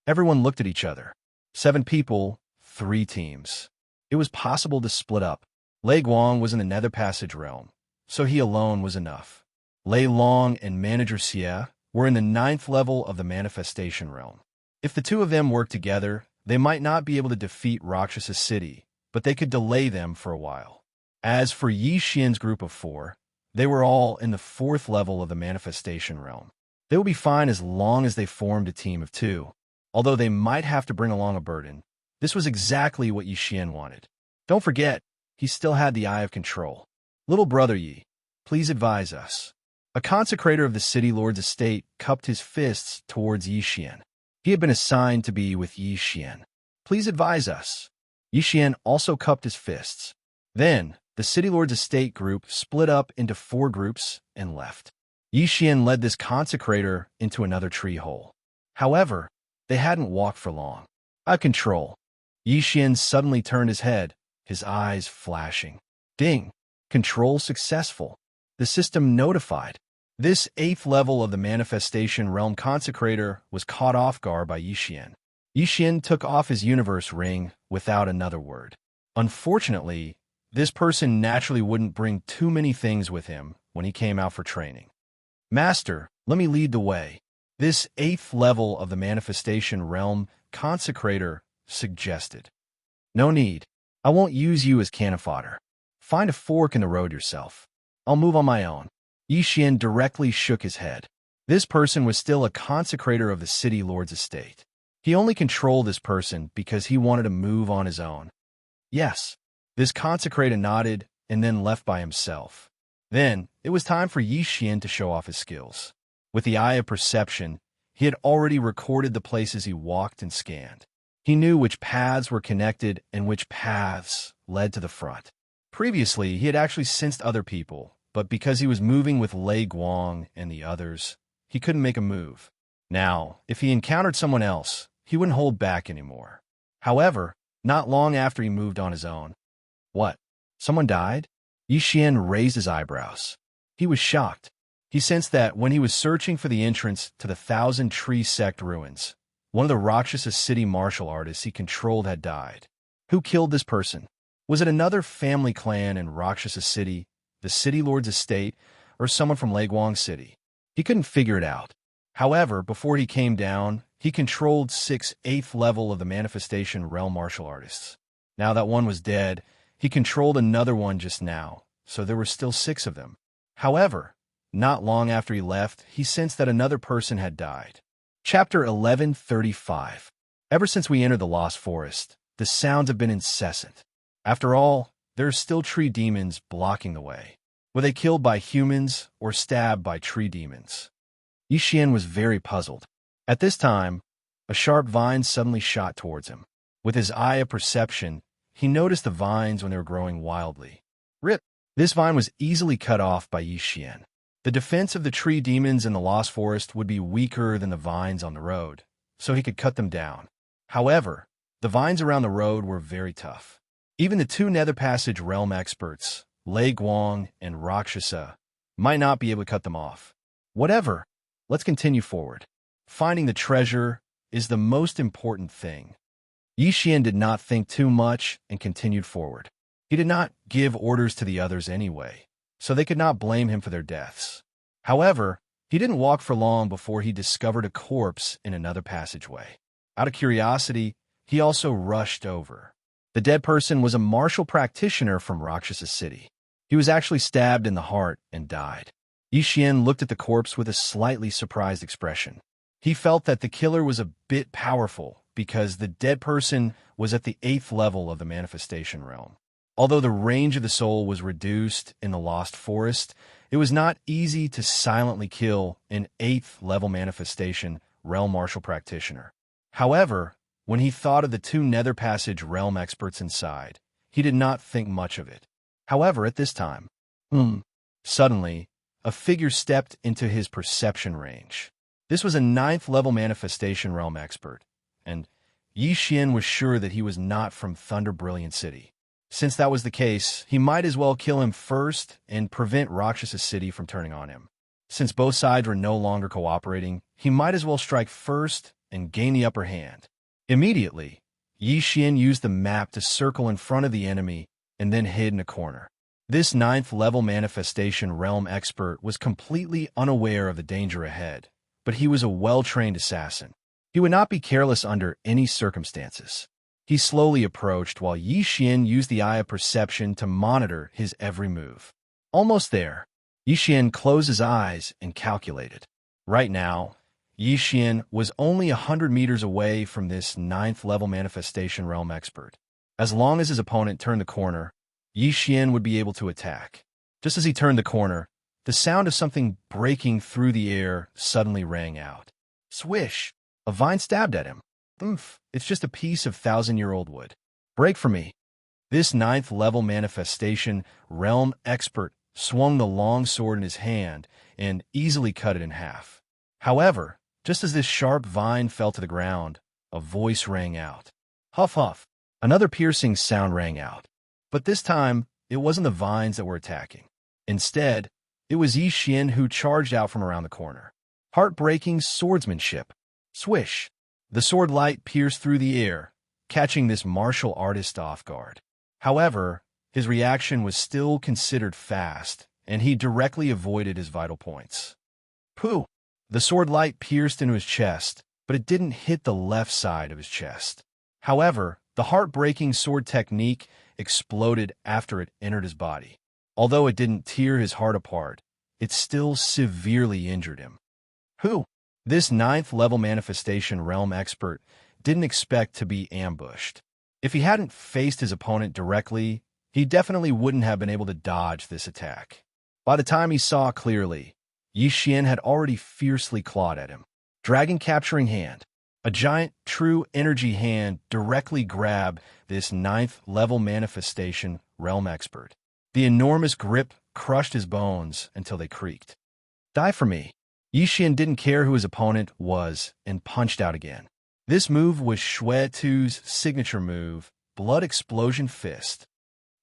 Everyone looked at each other. 7 people, 3 teams. It was possible to split up. Lei Guang was in the Nether Passage realm, so he alone was enough. Lei Long and Manager Xia were in the 9th level of the manifestation realm. If the 2 of them worked together, they might not be able to defeat Rakshasa City, but they could delay them for a while. As for Xian's group of 4, they were all in the 4th level of the manifestation realm. They would be fine as long as they formed a team of 2. Although they might have to bring along a burden, this was exactly what Xian wanted. Don't forget, he still had the eye of control. Little brother Yi, please advise us. A consecrator of the City Lord's estate cupped his fists towards Xian. He had been assigned to be with Xian. Please advise us. Xian also cupped his fists. Then, the City Lord's estate group split up into 4 groups and left. Xian led this consecrator into another tree hole. However, they hadn't walked for long. I control. Xian suddenly turned his head, his eyes flashing. Ding! Control successful. The system notified. This 8th level of the manifestation realm consecrator was caught off guard by Xian. Xian took off his universe ring without another word. Unfortunately, this person naturally wouldn't bring too many things with him when he came out for training. Master, let me lead the way. This 8th level of the manifestation realm consecrator suggested. No need. I won't use you as cannon fodder. Find a fork in the road yourself. I'll move on my own. Xian directly shook his head. This person was still a consecrator of the City Lord's estate. He only controlled this person because he wanted to move on his own. Yes, this consecrator nodded and then left by himself. Then, it was time for Xian to show off his skills. With the eye of perception, he had already recorded the places he walked and scanned. He knew which paths were connected and which paths led to the front. Previously, he had actually sensed other people, but because he was moving with Lei Guang and the others, he couldn't make a move. Now, if he encountered someone else, he wouldn't hold back anymore. However, not long after he moved on his own. What? Someone died? Xian raised his eyebrows. He was shocked. He sensed that when he was searching for the entrance to the Thousand Tree Sect ruins, one of the Rakshasa city martial artists he controlled had died. Who killed this person? Was it another family clan in Rakshasa City, the city lord's estate, or someone from Leiguang City? He couldn't figure it out. However, before he came down, he controlled 8th level of the Manifestation Realm martial artists. Now that one was dead, he controlled another one just now, so there were still 6 of them. However, not long after he left, he sensed that another person had died. Chapter 1135. Ever since we entered the Lost Forest, the sounds have been incessant. After all, there are still tree demons blocking the way. Were they killed by humans or stabbed by tree demons? Xian was very puzzled. At this time, a sharp vine suddenly shot towards him. With his eye of perception, he noticed the vines when they were growing wildly. Rip! This vine was easily cut off by Xian. The defense of the tree demons in the Lost Forest would be weaker than the vines on the road, so he could cut them down. However, the vines around the road were very tough. Even the 2 Nether Passage realm experts, Lei Guang and Rakshasa, might not be able to cut them off. Whatever, let's continue forward. Finding the treasure is the most important thing. Xian did not think too much and continued forward. He did not give orders to the others anyway, so they could not blame him for their deaths. However, he didn't walk for long before he discovered a corpse in another passageway. Out of curiosity, he also rushed over. The dead person was a martial practitioner from Rakshasa City. He was actually stabbed in the heart and died. Xian looked at the corpse with a slightly surprised expression. He felt that the killer was a bit powerful because the dead person was at the 8th level of the manifestation realm. Although the range of the soul was reduced in the Lost Forest, it was not easy to silently kill an 8th level manifestation realm martial practitioner. However, when he thought of the 2 Nether Passage realm experts inside, he did not think much of it. However, at this time, suddenly, a figure stepped into his perception range. This was a 9th level manifestation realm expert, and Xian was sure that he was not from Thunder Brilliant City. Since that was the case, he might as well kill him first and prevent Rakshasa City from turning on him. Since both sides were no longer cooperating, he might as well strike first and gain the upper hand. Immediately, Xian used the map to circle in front of the enemy and then hid in a corner. This 9th level manifestation realm expert was completely unaware of the danger ahead, but he was a well-trained assassin. He would not be careless under any circumstances. He slowly approached while Xian used the eye of perception to monitor his every move. Almost there, Xian closed his eyes and calculated. Right now, Xian was only 100 meters away from this 9th level manifestation realm expert. As long as his opponent turned the corner, Xian would be able to attack. Just as he turned the corner, the sound of something breaking through the air suddenly rang out. Swish! A vine stabbed at him. It's just a piece of 1,000-year-old wood. Break for me. This 9th level manifestation realm expert swung the long sword in his hand and easily cut it in half. However, just as this sharp vine fell to the ground, a voice rang out. Huff, huff. Another piercing sound rang out. But this time, it wasn't the vines that were attacking. Instead, it was Xian who charged out from around the corner. Heartbreaking swordsmanship. Swish. The sword light pierced through the air, catching this martial artist off guard. However, his reaction was still considered fast, and he directly avoided his vital points. Pooh! The sword light pierced into his chest, but it didn't hit the left side of his chest. However, the heartbreaking sword technique exploded after it entered his body. Although it didn't tear his heart apart, it still severely injured him. Who? This 9th level manifestation realm expert didn't expect to be ambushed. If he hadn't faced his opponent directly, he definitely wouldn't have been able to dodge this attack. By the time he saw clearly, Xian had already fiercely clawed at him. Dragon Capturing Hand. A giant, true energy hand directly grabbed this 9th-level manifestation realm expert. The enormous grip crushed his bones until they creaked. Die for me. Xian didn't care who his opponent was and punched out again. This move was Shui Tu's signature move, Blood Explosion Fist.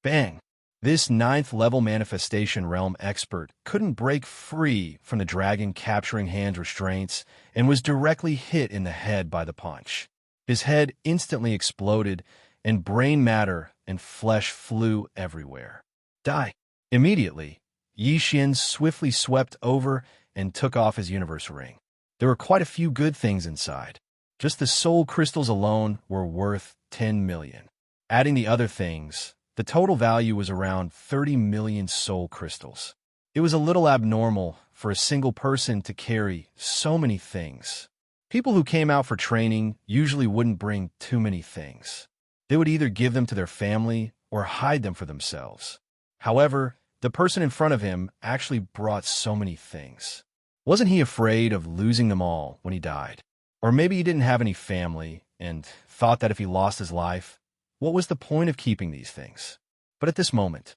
Bang! This 9th-level manifestation realm expert couldn't break free from the Dragon Capturing Hand's restraints and was directly hit in the head by the punch. His head instantly exploded, and brain matter and flesh flew everywhere. Die! Immediately, Xian swiftly swept over and took off his universe ring. There were quite a few good things inside. Just the soul crystals alone were worth 10 million. Adding the other things, the total value was around 30 million soul crystals. It was a little abnormal for a single person to carry so many things. People who came out for training usually wouldn't bring too many things. They would either give them to their family or hide them for themselves. However, the person in front of him actually brought so many things. Wasn't he afraid of losing them all when he died? Or maybe he didn't have any family and thought that if he lost his life, what was the point of keeping these things? But at this moment,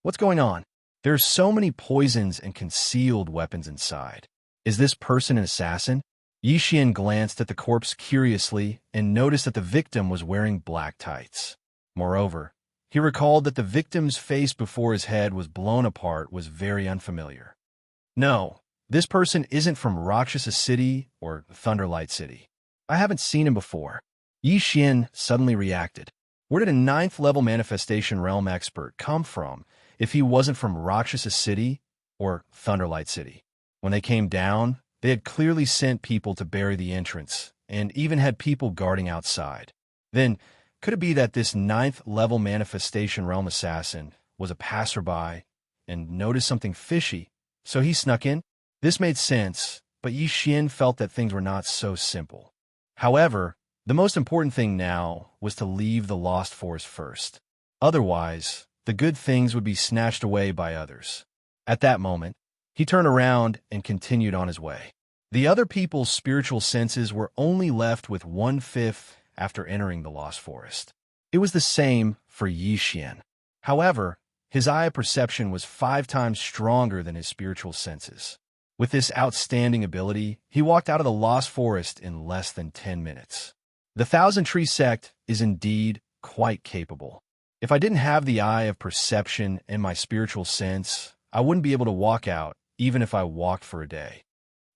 what's going on? There are so many poisons and concealed weapons inside. Is this person an assassin? Xian glanced at the corpse curiously and noticed that the victim was wearing black tights. Moreover, he recalled that the victim's face before his head was blown apart was very unfamiliar. No, this person isn't from Rakshasa City or Thunderlight City. I haven't seen him before. Xian suddenly reacted. Where did a 9th-level manifestation realm expert come from if he wasn't from Rakshasa City or Thunderlight City? When they came down, they had clearly sent people to bury the entrance and even had people guarding outside. Then, could it be that this 9th-level manifestation realm assassin was a passerby and noticed something fishy, so he snuck in? This made sense, but Xian felt that things were not so simple. However, the most important thing now was to leave the Lost Forest first. Otherwise, the good things would be snatched away by others. At that moment, he turned around and continued on his way. The other people's spiritual senses were only left with 1/5 after entering the Lost Forest. It was the same for Xian. However, his eye perception was 5 times stronger than his spiritual senses. With this outstanding ability, he walked out of the Lost Forest in less than 10 minutes. The Thousand Tree Sect is indeed quite capable. If I didn't have the eye of perception and my spiritual sense, I wouldn't be able to walk out, even if I walked for a day.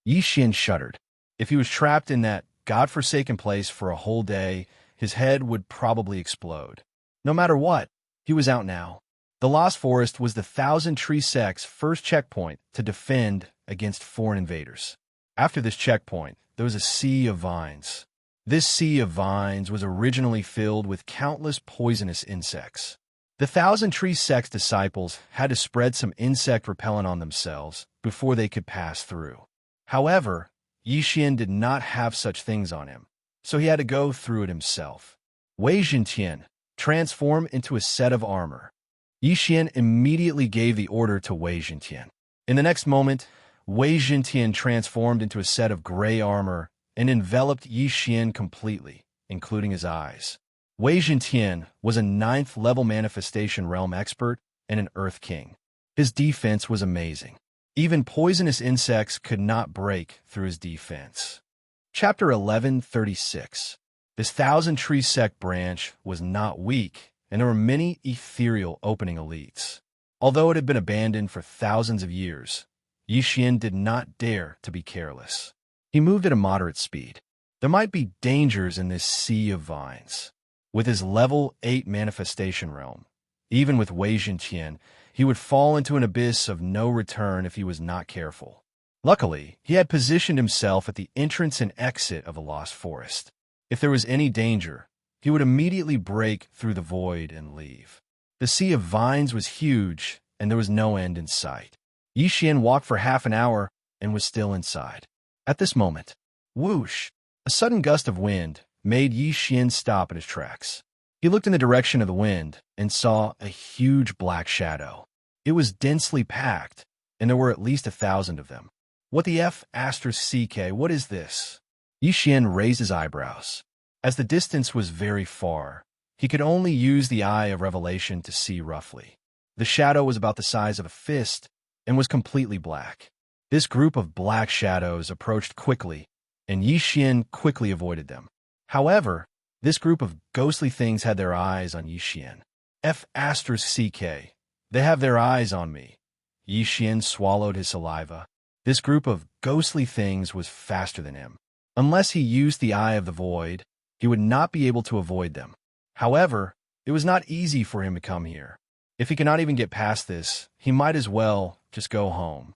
Xian shuddered. If he was trapped in that godforsaken place for a whole day, his head would probably explode. No matter what, he was out now. The Lost Forest was the Thousand Tree Sect's first checkpoint to defend against foreign invaders. After this checkpoint, there was a sea of vines. This sea of vines was originally filled with countless poisonous insects. The Thousand Tree Sect's disciples had to spread some insect repellent on themselves before they could pass through. However, Xian did not have such things on him, so he had to go through it himself. Wei Zhentian transformed into a set of armor. Xian immediately gave the order to Wei Zhentian. In the next moment, Wei Zhentian transformed into a set of gray armor and enveloped Xian completely, including his eyes. Wei Zhentian was a 9th-level manifestation realm expert and an Earth King. His defense was amazing. Even poisonous insects could not break through his defense. Chapter 1136. This Thousand Tree Sect branch was not weak, and there were many ethereal opening elites. Although it had been abandoned for thousands of years, Xian did not dare to be careless. He moved at a moderate speed. There might be dangers in this sea of vines. With his level 8 manifestation realm, even with Wei Zhentian, he would fall into an abyss of no return if he was not careful. Luckily, he had positioned himself at the entrance and exit of the Lost Forest. If there was any danger, he would immediately break through the void and leave. The sea of vines was huge, and there was no end in sight. Xian walked for half an hour and was still inside. At this moment, whoosh! A sudden gust of wind made Yi Xian stop in his tracks. He looked in the direction of the wind and saw a huge black shadow. It was densely packed, and there were at least 1,000 of them. What the F***, what is this? Yi Xian raised his eyebrows. As the distance was very far, he could only use the eye of revelation to see roughly. The shadow was about the size of a fist and was completely black. This group of black shadows approached quickly, and Yi Xian quickly avoided them. However, this group of ghostly things had their eyes on Yi Xian. They have their eyes on me. Yi Xian swallowed his saliva. This group of ghostly things was faster than him. Unless he used the Eye of the Void, he would not be able to avoid them. However, it was not easy for him to come here. If he cannot even get past this, he might as well just go home.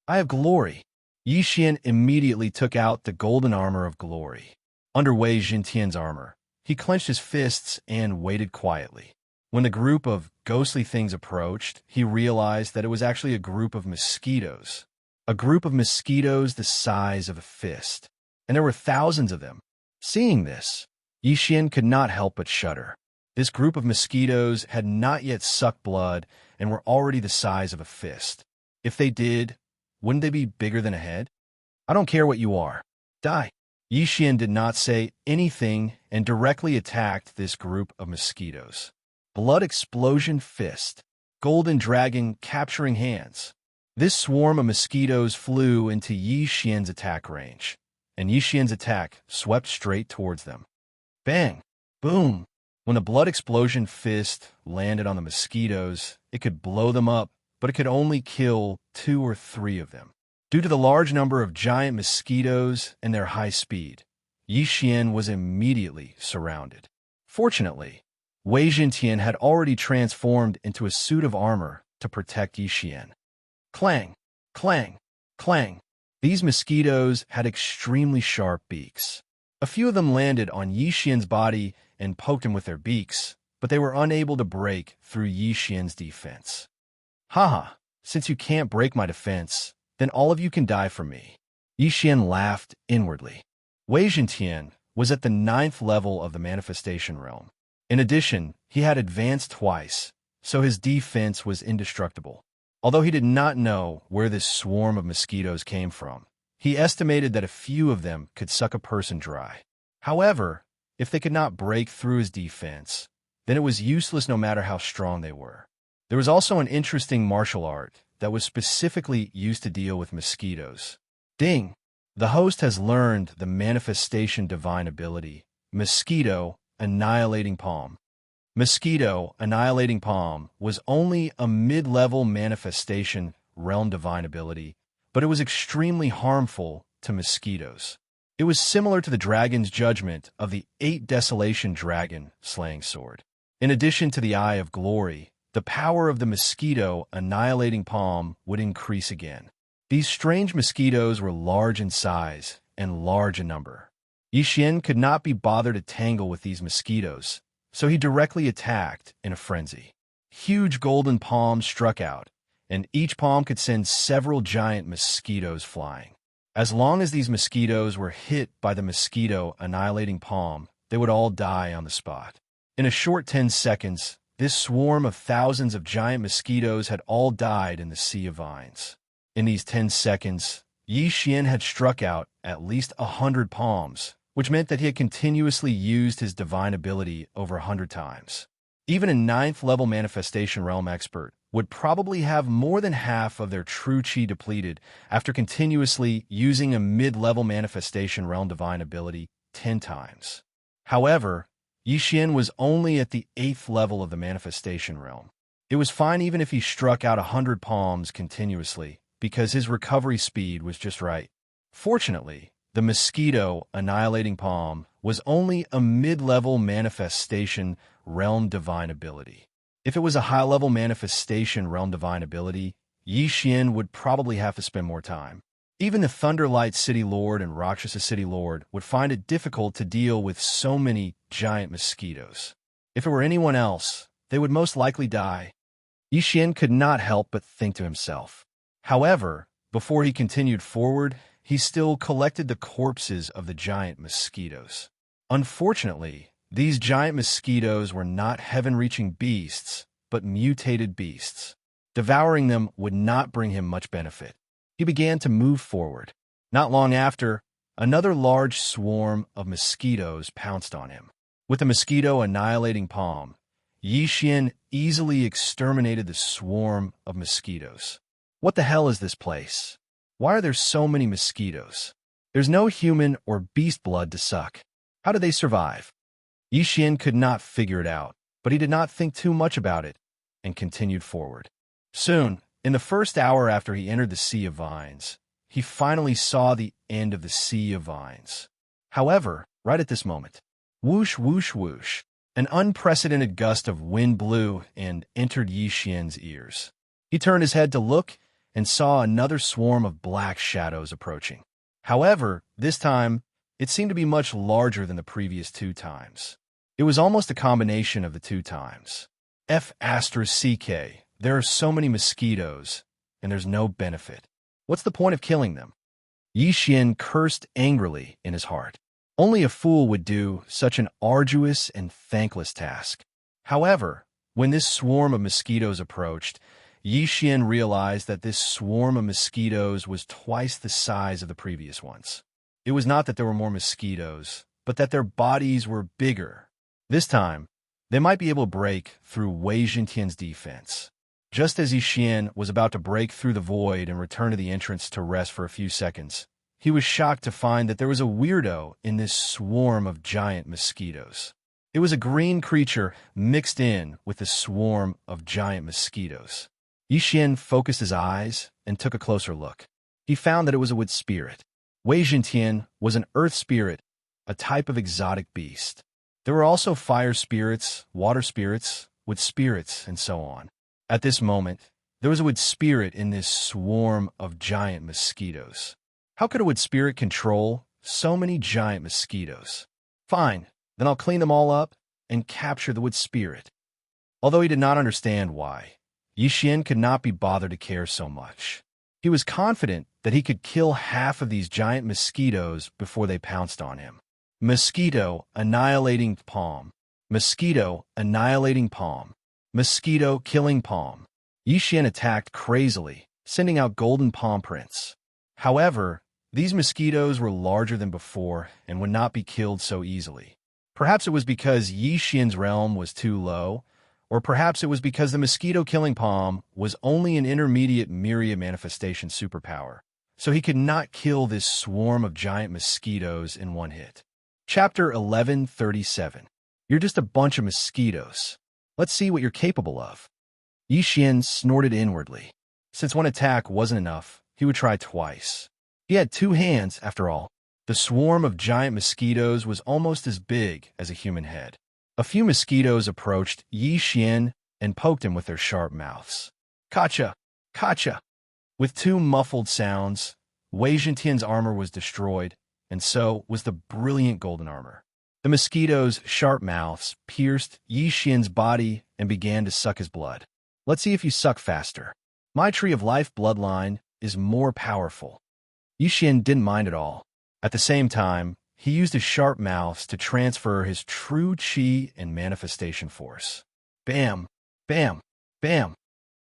I have glory. Yi Xian immediately took out the golden armor of glory. Under Wei Jintian's armor, he clenched his fists and waited quietly. When the group of ghostly things approached, he realized that it was actually a group of mosquitoes. A group of mosquitoes the size of a fist. And there were thousands of them. Seeing this, Yi Xian could not help but shudder. This group of mosquitoes had not yet sucked blood and were already the size of a fist. If they did, wouldn't they be bigger than a head? I don't care what you are. Die. Yi Xian did not say anything and directly attacked this group of mosquitoes. Blood explosion fist. Golden dragon capturing hands. This swarm of mosquitoes flew into Yi Xian's attack range, and Yi Xian's attack swept straight towards them. Bang! Boom! When the blood explosion fist landed on the mosquitoes, it could blow them up, but it could only kill 2 or 3 of them. Due to the large number of giant mosquitoes and their high speed, Yi Xian was immediately surrounded. Fortunately, Wei Jintian had already transformed into a suit of armor to protect Yi Xian. Clang! Clang! Clang! These mosquitoes had extremely sharp beaks. A few of them landed on Yi Xian's body and poked him with their beaks, but they were unable to break through Yi Xian's defense. Haha, since you can't break my defense, then all of you can die from me. Yi Xian laughed inwardly. Wei Jintian was at the 9th level of the manifestation realm. In addition, he had advanced twice, so his defense was indestructible. Although he did not know where this swarm of mosquitoes came from, he estimated that a few of them could suck a person dry. However, if they could not break through his defense, then it was useless no matter how strong they were. There was also an interesting martial art that was specifically used to deal with mosquitoes. Ding! The host has learned the manifestation divine ability, Mosquito Annihilating Palm. Mosquito Annihilating Palm was only a mid-level manifestation realm divine ability, but it was extremely harmful to mosquitoes. It was similar to the dragon's judgment of the 8 Desolation Dragon slaying sword. In addition to the Eye of Glory, the power of the Mosquito Annihilating Palm would increase again. These strange mosquitoes were large in size and large in number. Yi Xian could not be bothered to tangle with these mosquitoes, so he directly attacked in a frenzy. Huge golden palms struck out, and each palm could send several giant mosquitoes flying. As long as these mosquitoes were hit by the Mosquito Annihilating Palm, they would all die on the spot. In a short 10 seconds, this swarm of thousands of giant mosquitoes had all died in the Sea of Vines. In these 10 seconds, Yi Xian had struck out at least 100 palms, which meant that he had continuously used his divine ability over 100 times. Even a 9th level manifestation realm expert would probably have more than half of their true chi depleted after continuously using a mid-level manifestation realm divine ability 10 times. However, Yi Xian was only at the 8th level of the manifestation realm. It was fine even if he struck out 100 palms continuously, because his recovery speed was just right. Fortunately, the Mosquito Annihilating Palm was only a mid-level manifestation realm divine ability. If it was a high-level manifestation realm divine ability, Yi Xian would probably have to spend more time. Even the Thunderlight City Lord and Rakshasa City Lord would find it difficult to deal with so many giant mosquitoes. If it were anyone else, they would most likely die. Yi Xian could not help but think to himself. However, before he continued forward, he still collected the corpses of the giant mosquitoes. Unfortunately, these giant mosquitoes were not heaven-reaching beasts, but mutated beasts. Devouring them would not bring him much benefit. He began to move forward. Not long after, another large swarm of mosquitoes pounced on him. With the mosquito annihilating palm, Yixian easily exterminated the swarm of mosquitoes. What the hell is this place? Why are there so many mosquitoes? There's no human or beast blood to suck. How do they survive? Yixian could not figure it out, but he did not think too much about it and continued forward. Soon, in the first hour after he entered the Sea of Vines, he finally saw the end of the Sea of Vines. However, right at this moment, whoosh, whoosh, whoosh, an unprecedented gust of wind blew and entered Yixian's ears. He turned his head to look and saw another swarm of black shadows approaching. However, this time, it seemed to be much larger than the previous 2 times. It was almost a combination of the 2 times. F***, there are so many mosquitoes, and there's no benefit. What's the point of killing them? Yixian cursed angrily in his heart. Only a fool would do such an arduous and thankless task. However, when this swarm of mosquitoes approached, Yixian realized that this swarm of mosquitoes was twice the size of the previous ones. It was not that there were more mosquitoes, but that their bodies were bigger. This time, they might be able to break through Wei Zhentian's defense. Just as Yixian was about to break through the void and return to the entrance to rest for a few seconds, he was shocked to find that there was a weirdo in this swarm of giant mosquitoes. It was a green creature mixed in with the swarm of giant mosquitoes. Yixian focused his eyes and took a closer look. He found that it was a wood spirit. Wei Zhentian was an earth spirit, a type of exotic beast. There were also fire spirits, water spirits, wood spirits, and so on. At this moment, there was a wood spirit in this swarm of giant mosquitoes. How could a wood spirit control so many giant mosquitoes? Fine, then I'll clean them all up and capture the wood spirit. Although he did not understand why, Yixian could not be bothered to care so much. He was confident that he could kill half of these giant mosquitoes before they pounced on him. Mosquito annihilating palm. Mosquito annihilating palm. Mosquito killing palm. Yixian attacked crazily, sending out golden palm prints. However, these mosquitoes were larger than before and would not be killed so easily. Perhaps it was because Yixian's realm was too low, or perhaps it was because the mosquito-killing palm was only an intermediate myriad manifestation superpower, so he could not kill this swarm of giant mosquitoes in one hit. Chapter 1137. You're just a bunch of mosquitoes. Let's see what you're capable of. Yixian snorted inwardly. Since one attack wasn't enough, he would try twice. He had 2 hands, after all. The swarm of giant mosquitoes was almost as big as a human head. A few mosquitoes approached Yixian and poked him with their sharp mouths. Kacha! Kacha! With 2 muffled sounds, Wei Zhentian's armor was destroyed, and so was the brilliant golden armor. The mosquitoes' sharp mouths pierced Yixian's body and began to suck his blood. Let's see if you suck faster. My tree of life bloodline is more powerful. Yixian didn't mind at all. At the same time, he used his sharp mouths to transfer his true chi and manifestation force. Bam! Bam! Bam!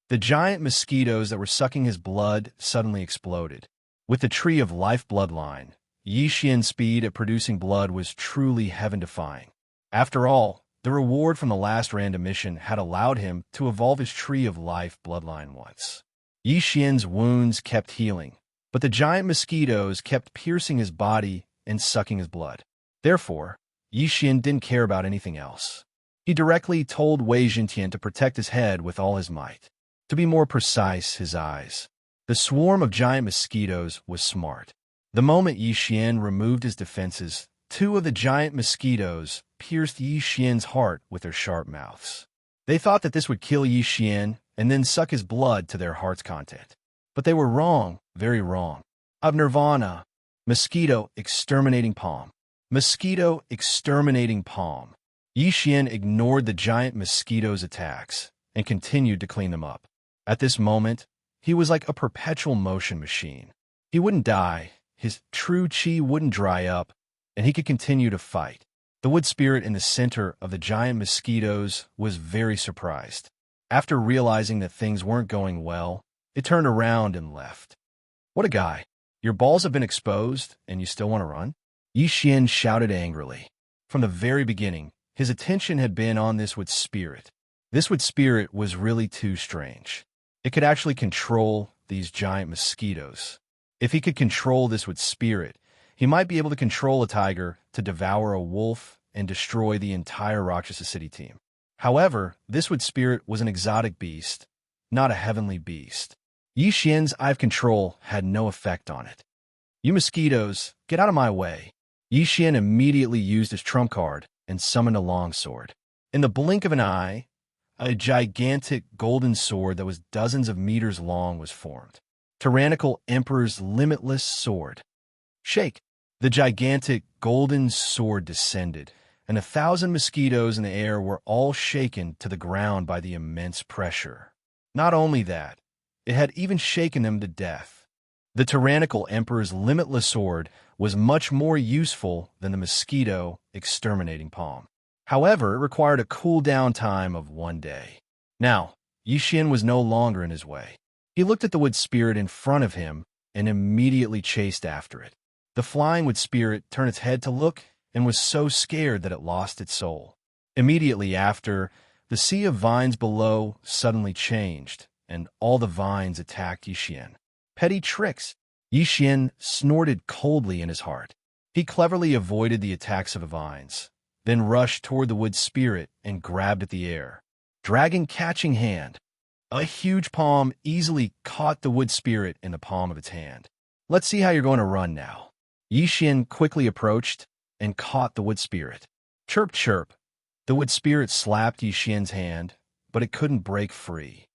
The giant mosquitoes that were sucking his blood suddenly exploded. With the tree of life bloodline, Yixian's speed at producing blood was truly heaven-defying. After all, the reward from the last random mission had allowed him to evolve his tree of life bloodline once. Yixian's wounds kept healing, but the giant mosquitoes kept piercing his body and sucking his blood. Therefore, Yixian didn't care about anything else. He directly told Wei Zhentian to protect his head with all his might. To be more precise, his eyes. The swarm of giant mosquitoes was smart. The moment Yixian removed his defenses, 2 of the giant mosquitoes pierced Yixian's heart with their sharp mouths. They thought that this would kill Yixian and then suck his blood to their heart's content. But they were wrong, very wrong. Of Nirvana, mosquito exterminating palm. Mosquito exterminating palm. Yixian ignored the giant mosquito's attacks and continued to clean them up. At this moment, he was like a perpetual motion machine. He wouldn't die, his true chi wouldn't dry up, and he could continue to fight. The wood spirit in the center of the giant mosquitoes was very surprised. After realizing that things weren't going well, it turned around and left. What a guy. Your balls have been exposed, and you still want to run? Xian shouted angrily. From the very beginning, his attention had been on this wood spirit. This wood spirit was really too strange. It could actually control these giant mosquitoes. If he could control this wood spirit, he might be able to control a tiger to devour a wolf and destroy the entire Rakshasa City team. However, this wood spirit was an exotic beast, not a heavenly beast. Xian's eye of control had no effect on it. You mosquitoes, get out of my way. Xian immediately used his trump card and summoned a longsword. In the blink of an eye, a gigantic golden sword that was dozens of meters long was formed. Tyrannical Emperor's limitless sword. Shake! The gigantic golden sword descended, and 1,000 mosquitoes in the air were all shaken to the ground by the immense pressure. Not only that, it had even shaken them to death. The tyrannical Emperor's limitless sword was much more useful than the mosquito exterminating palm. However, it required a cool-down time of 1 day. Now, Xian was no longer in his way. He looked at the wood spirit in front of him and immediately chased after it. The flying wood spirit turned its head to look and was so scared that it lost its soul. Immediately after, the sea of vines below suddenly changed, and all the vines attacked Xian. Petty tricks! Xian snorted coldly in his heart. He cleverly avoided the attacks of the vines, then rushed toward the wood spirit and grabbed at the air. Dragon catching hand. A huge palm easily caught the wood spirit in the palm of its hand. Let's see how you're going to run now. Xian quickly approached and caught the wood spirit. Chirp, chirp. The wood spirit slapped Xian's hand, but it couldn't break free.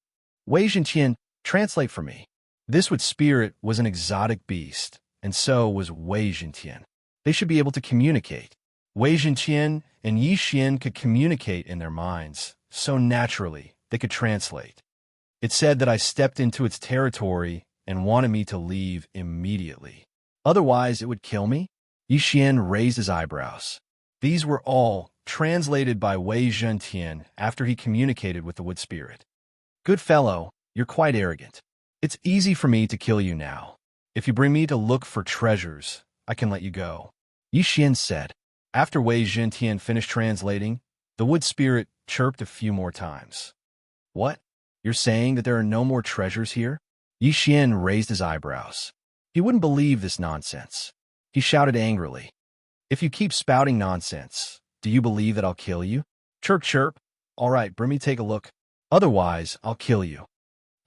Wei Zhenqian, translate for me. This wood spirit was an exotic beast, and so was Wei Zhenqian. They should be able to communicate. Wei Zhenqian and Xian could communicate in their minds, so naturally they could translate. It said that I stepped into its territory and wanted me to leave immediately. Otherwise, it would kill me? Xian raised his eyebrows. These were all translated by Wei Zhenqian after he communicated with the wood spirit. Good fellow, you're quite arrogant. It's easy for me to kill you now. If you bring me to look for treasures, I can let you go. Xian said. After Wei Zhenqian finished translating, the wood spirit chirped a few more times. What? You're saying that there are no more treasures here? Xian raised his eyebrows. He wouldn't believe this nonsense. He shouted angrily. If you keep spouting nonsense, do you believe that I'll kill you? Chirp, chirp. All right, bring me take a look. Otherwise, I'll kill you.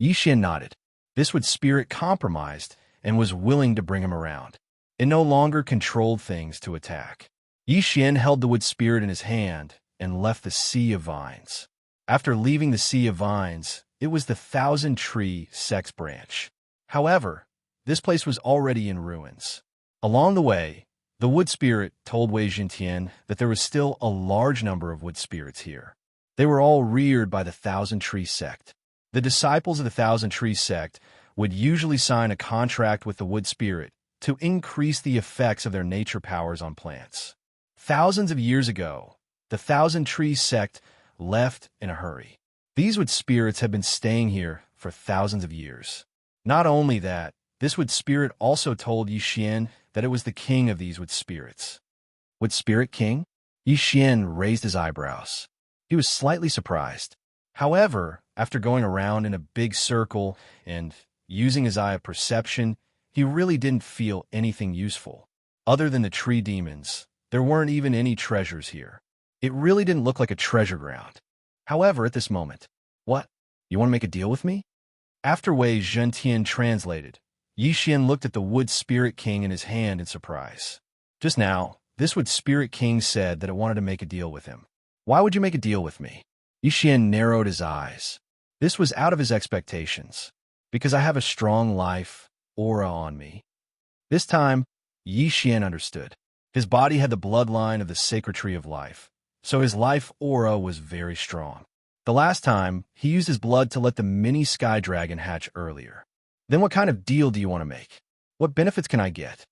Xian nodded. This wood spirit compromised and was willing to bring him around. It no longer controlled things to attack. Xian held the wood spirit in his hand and left the sea of vines. After leaving the sea of vines, it was the 1,000-tree sex branch. However, this place was already in ruins. Along the way, the wood spirit told Wei Zhenqian that there was still a large number of wood spirits here. They were all reared by the 1,000-tree sect. The disciples of the 1,000-tree sect would usually sign a contract with the wood spirit to increase the effects of their nature powers on plants. Thousands of years ago, the 1,000-tree sect left in a hurry. These wood spirits have been staying here for thousands of years. Not only that, this wood spirit also told Xian that it was the king of these wood spirits. Wood spirit king? Xian raised his eyebrows. He was slightly surprised. However, after going around in a big circle and using his eye of perception, he really didn't feel anything useful. Other than the tree demons, there weren't even any treasures here. It really didn't look like a treasure ground. However, at this moment, what? You want to make a deal with me? After Wei Zhenqian translated, Xian looked at the wood spirit king in his hand in surprise. Just now, this wood spirit king said that it wanted to make a deal with him. Why would you make a deal with me? Xian narrowed his eyes. This was out of his expectations. Because I have a strong life aura on me. This time, Xian understood. His body had the bloodline of the sacred tree of life, so his life aura was very strong. The last time, he used his blood to let the mini sky dragon hatch earlier. Then what kind of deal do you want to make? What benefits can I get?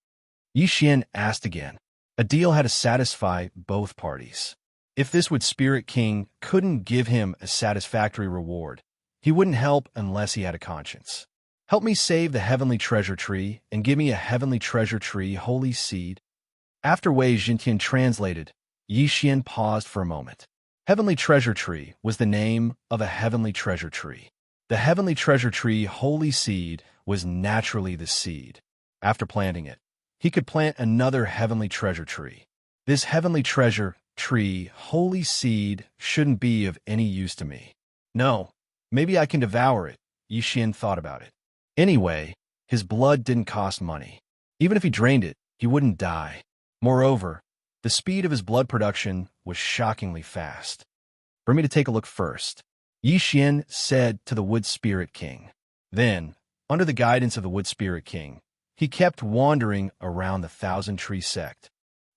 Xian asked again. A deal had to satisfy both parties. If this Wood Spirit King couldn't give him a satisfactory reward, he wouldn't help unless he had a conscience. Help me save the heavenly treasure tree and give me a heavenly treasure tree holy seed. After Wei Jintian translated, Yi Xian paused for a moment. Heavenly treasure tree was the name of a heavenly treasure tree. The heavenly treasure tree holy seed was naturally the seed. After planting it, he could plant another heavenly treasure tree. This heavenly treasure tree holy seed shouldn't be of any use to me. No, maybe I can devour it, Yi Xian thought about it. Anyway, his blood didn't cost money. Even if he drained it, he wouldn't die. Moreover, the speed of his blood production was shockingly fast. For me to take a look first, Yi Xian said to the Wood Spirit King. Then, under the guidance of the Wood Spirit King, he kept wandering around the Thousand Tree Sect.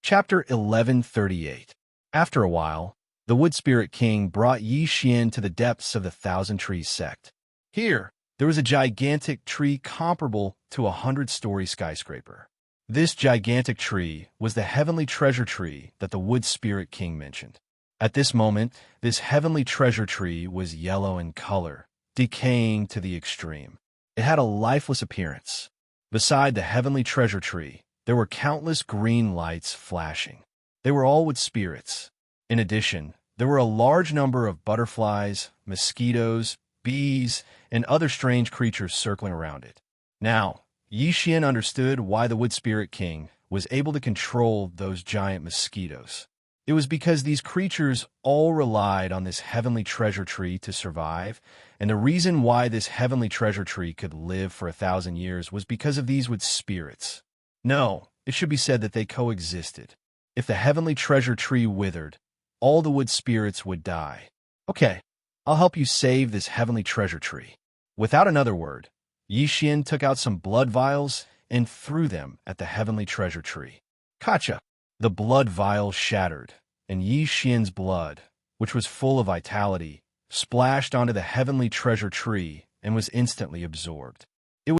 Chapter 1138. After a while, the Wood Spirit King brought Yi Xian to the depths of the Thousand Trees Sect. Here, there was a gigantic tree comparable to a 100-story skyscraper. This gigantic tree was the heavenly treasure tree that the Wood Spirit King mentioned. At this moment, this heavenly treasure tree was yellow in color, decaying to the extreme. It had a lifeless appearance. Beside the heavenly treasure tree, there were countless green lights flashing. They were all wood spirits. In addition, there were a large number of butterflies, mosquitoes, bees, and other strange creatures circling around it. Now, Yi Xian understood why the Wood Spirit King was able to control those giant mosquitoes. It was because these creatures all relied on this heavenly treasure tree to survive, and the reason why this heavenly treasure tree could live for 1,000 years was because of these wood spirits. No, it should be said that they coexisted. If the heavenly treasure tree withered, all the wood spirits would die. Okay, I'll help you save this heavenly treasure tree. Without another word, Yi Xian took out some blood vials and threw them at the heavenly treasure tree. Kacha! The blood vials shattered, and Yi Xian's blood, which was full of vitality, splashed onto the heavenly treasure tree and was instantly absorbed.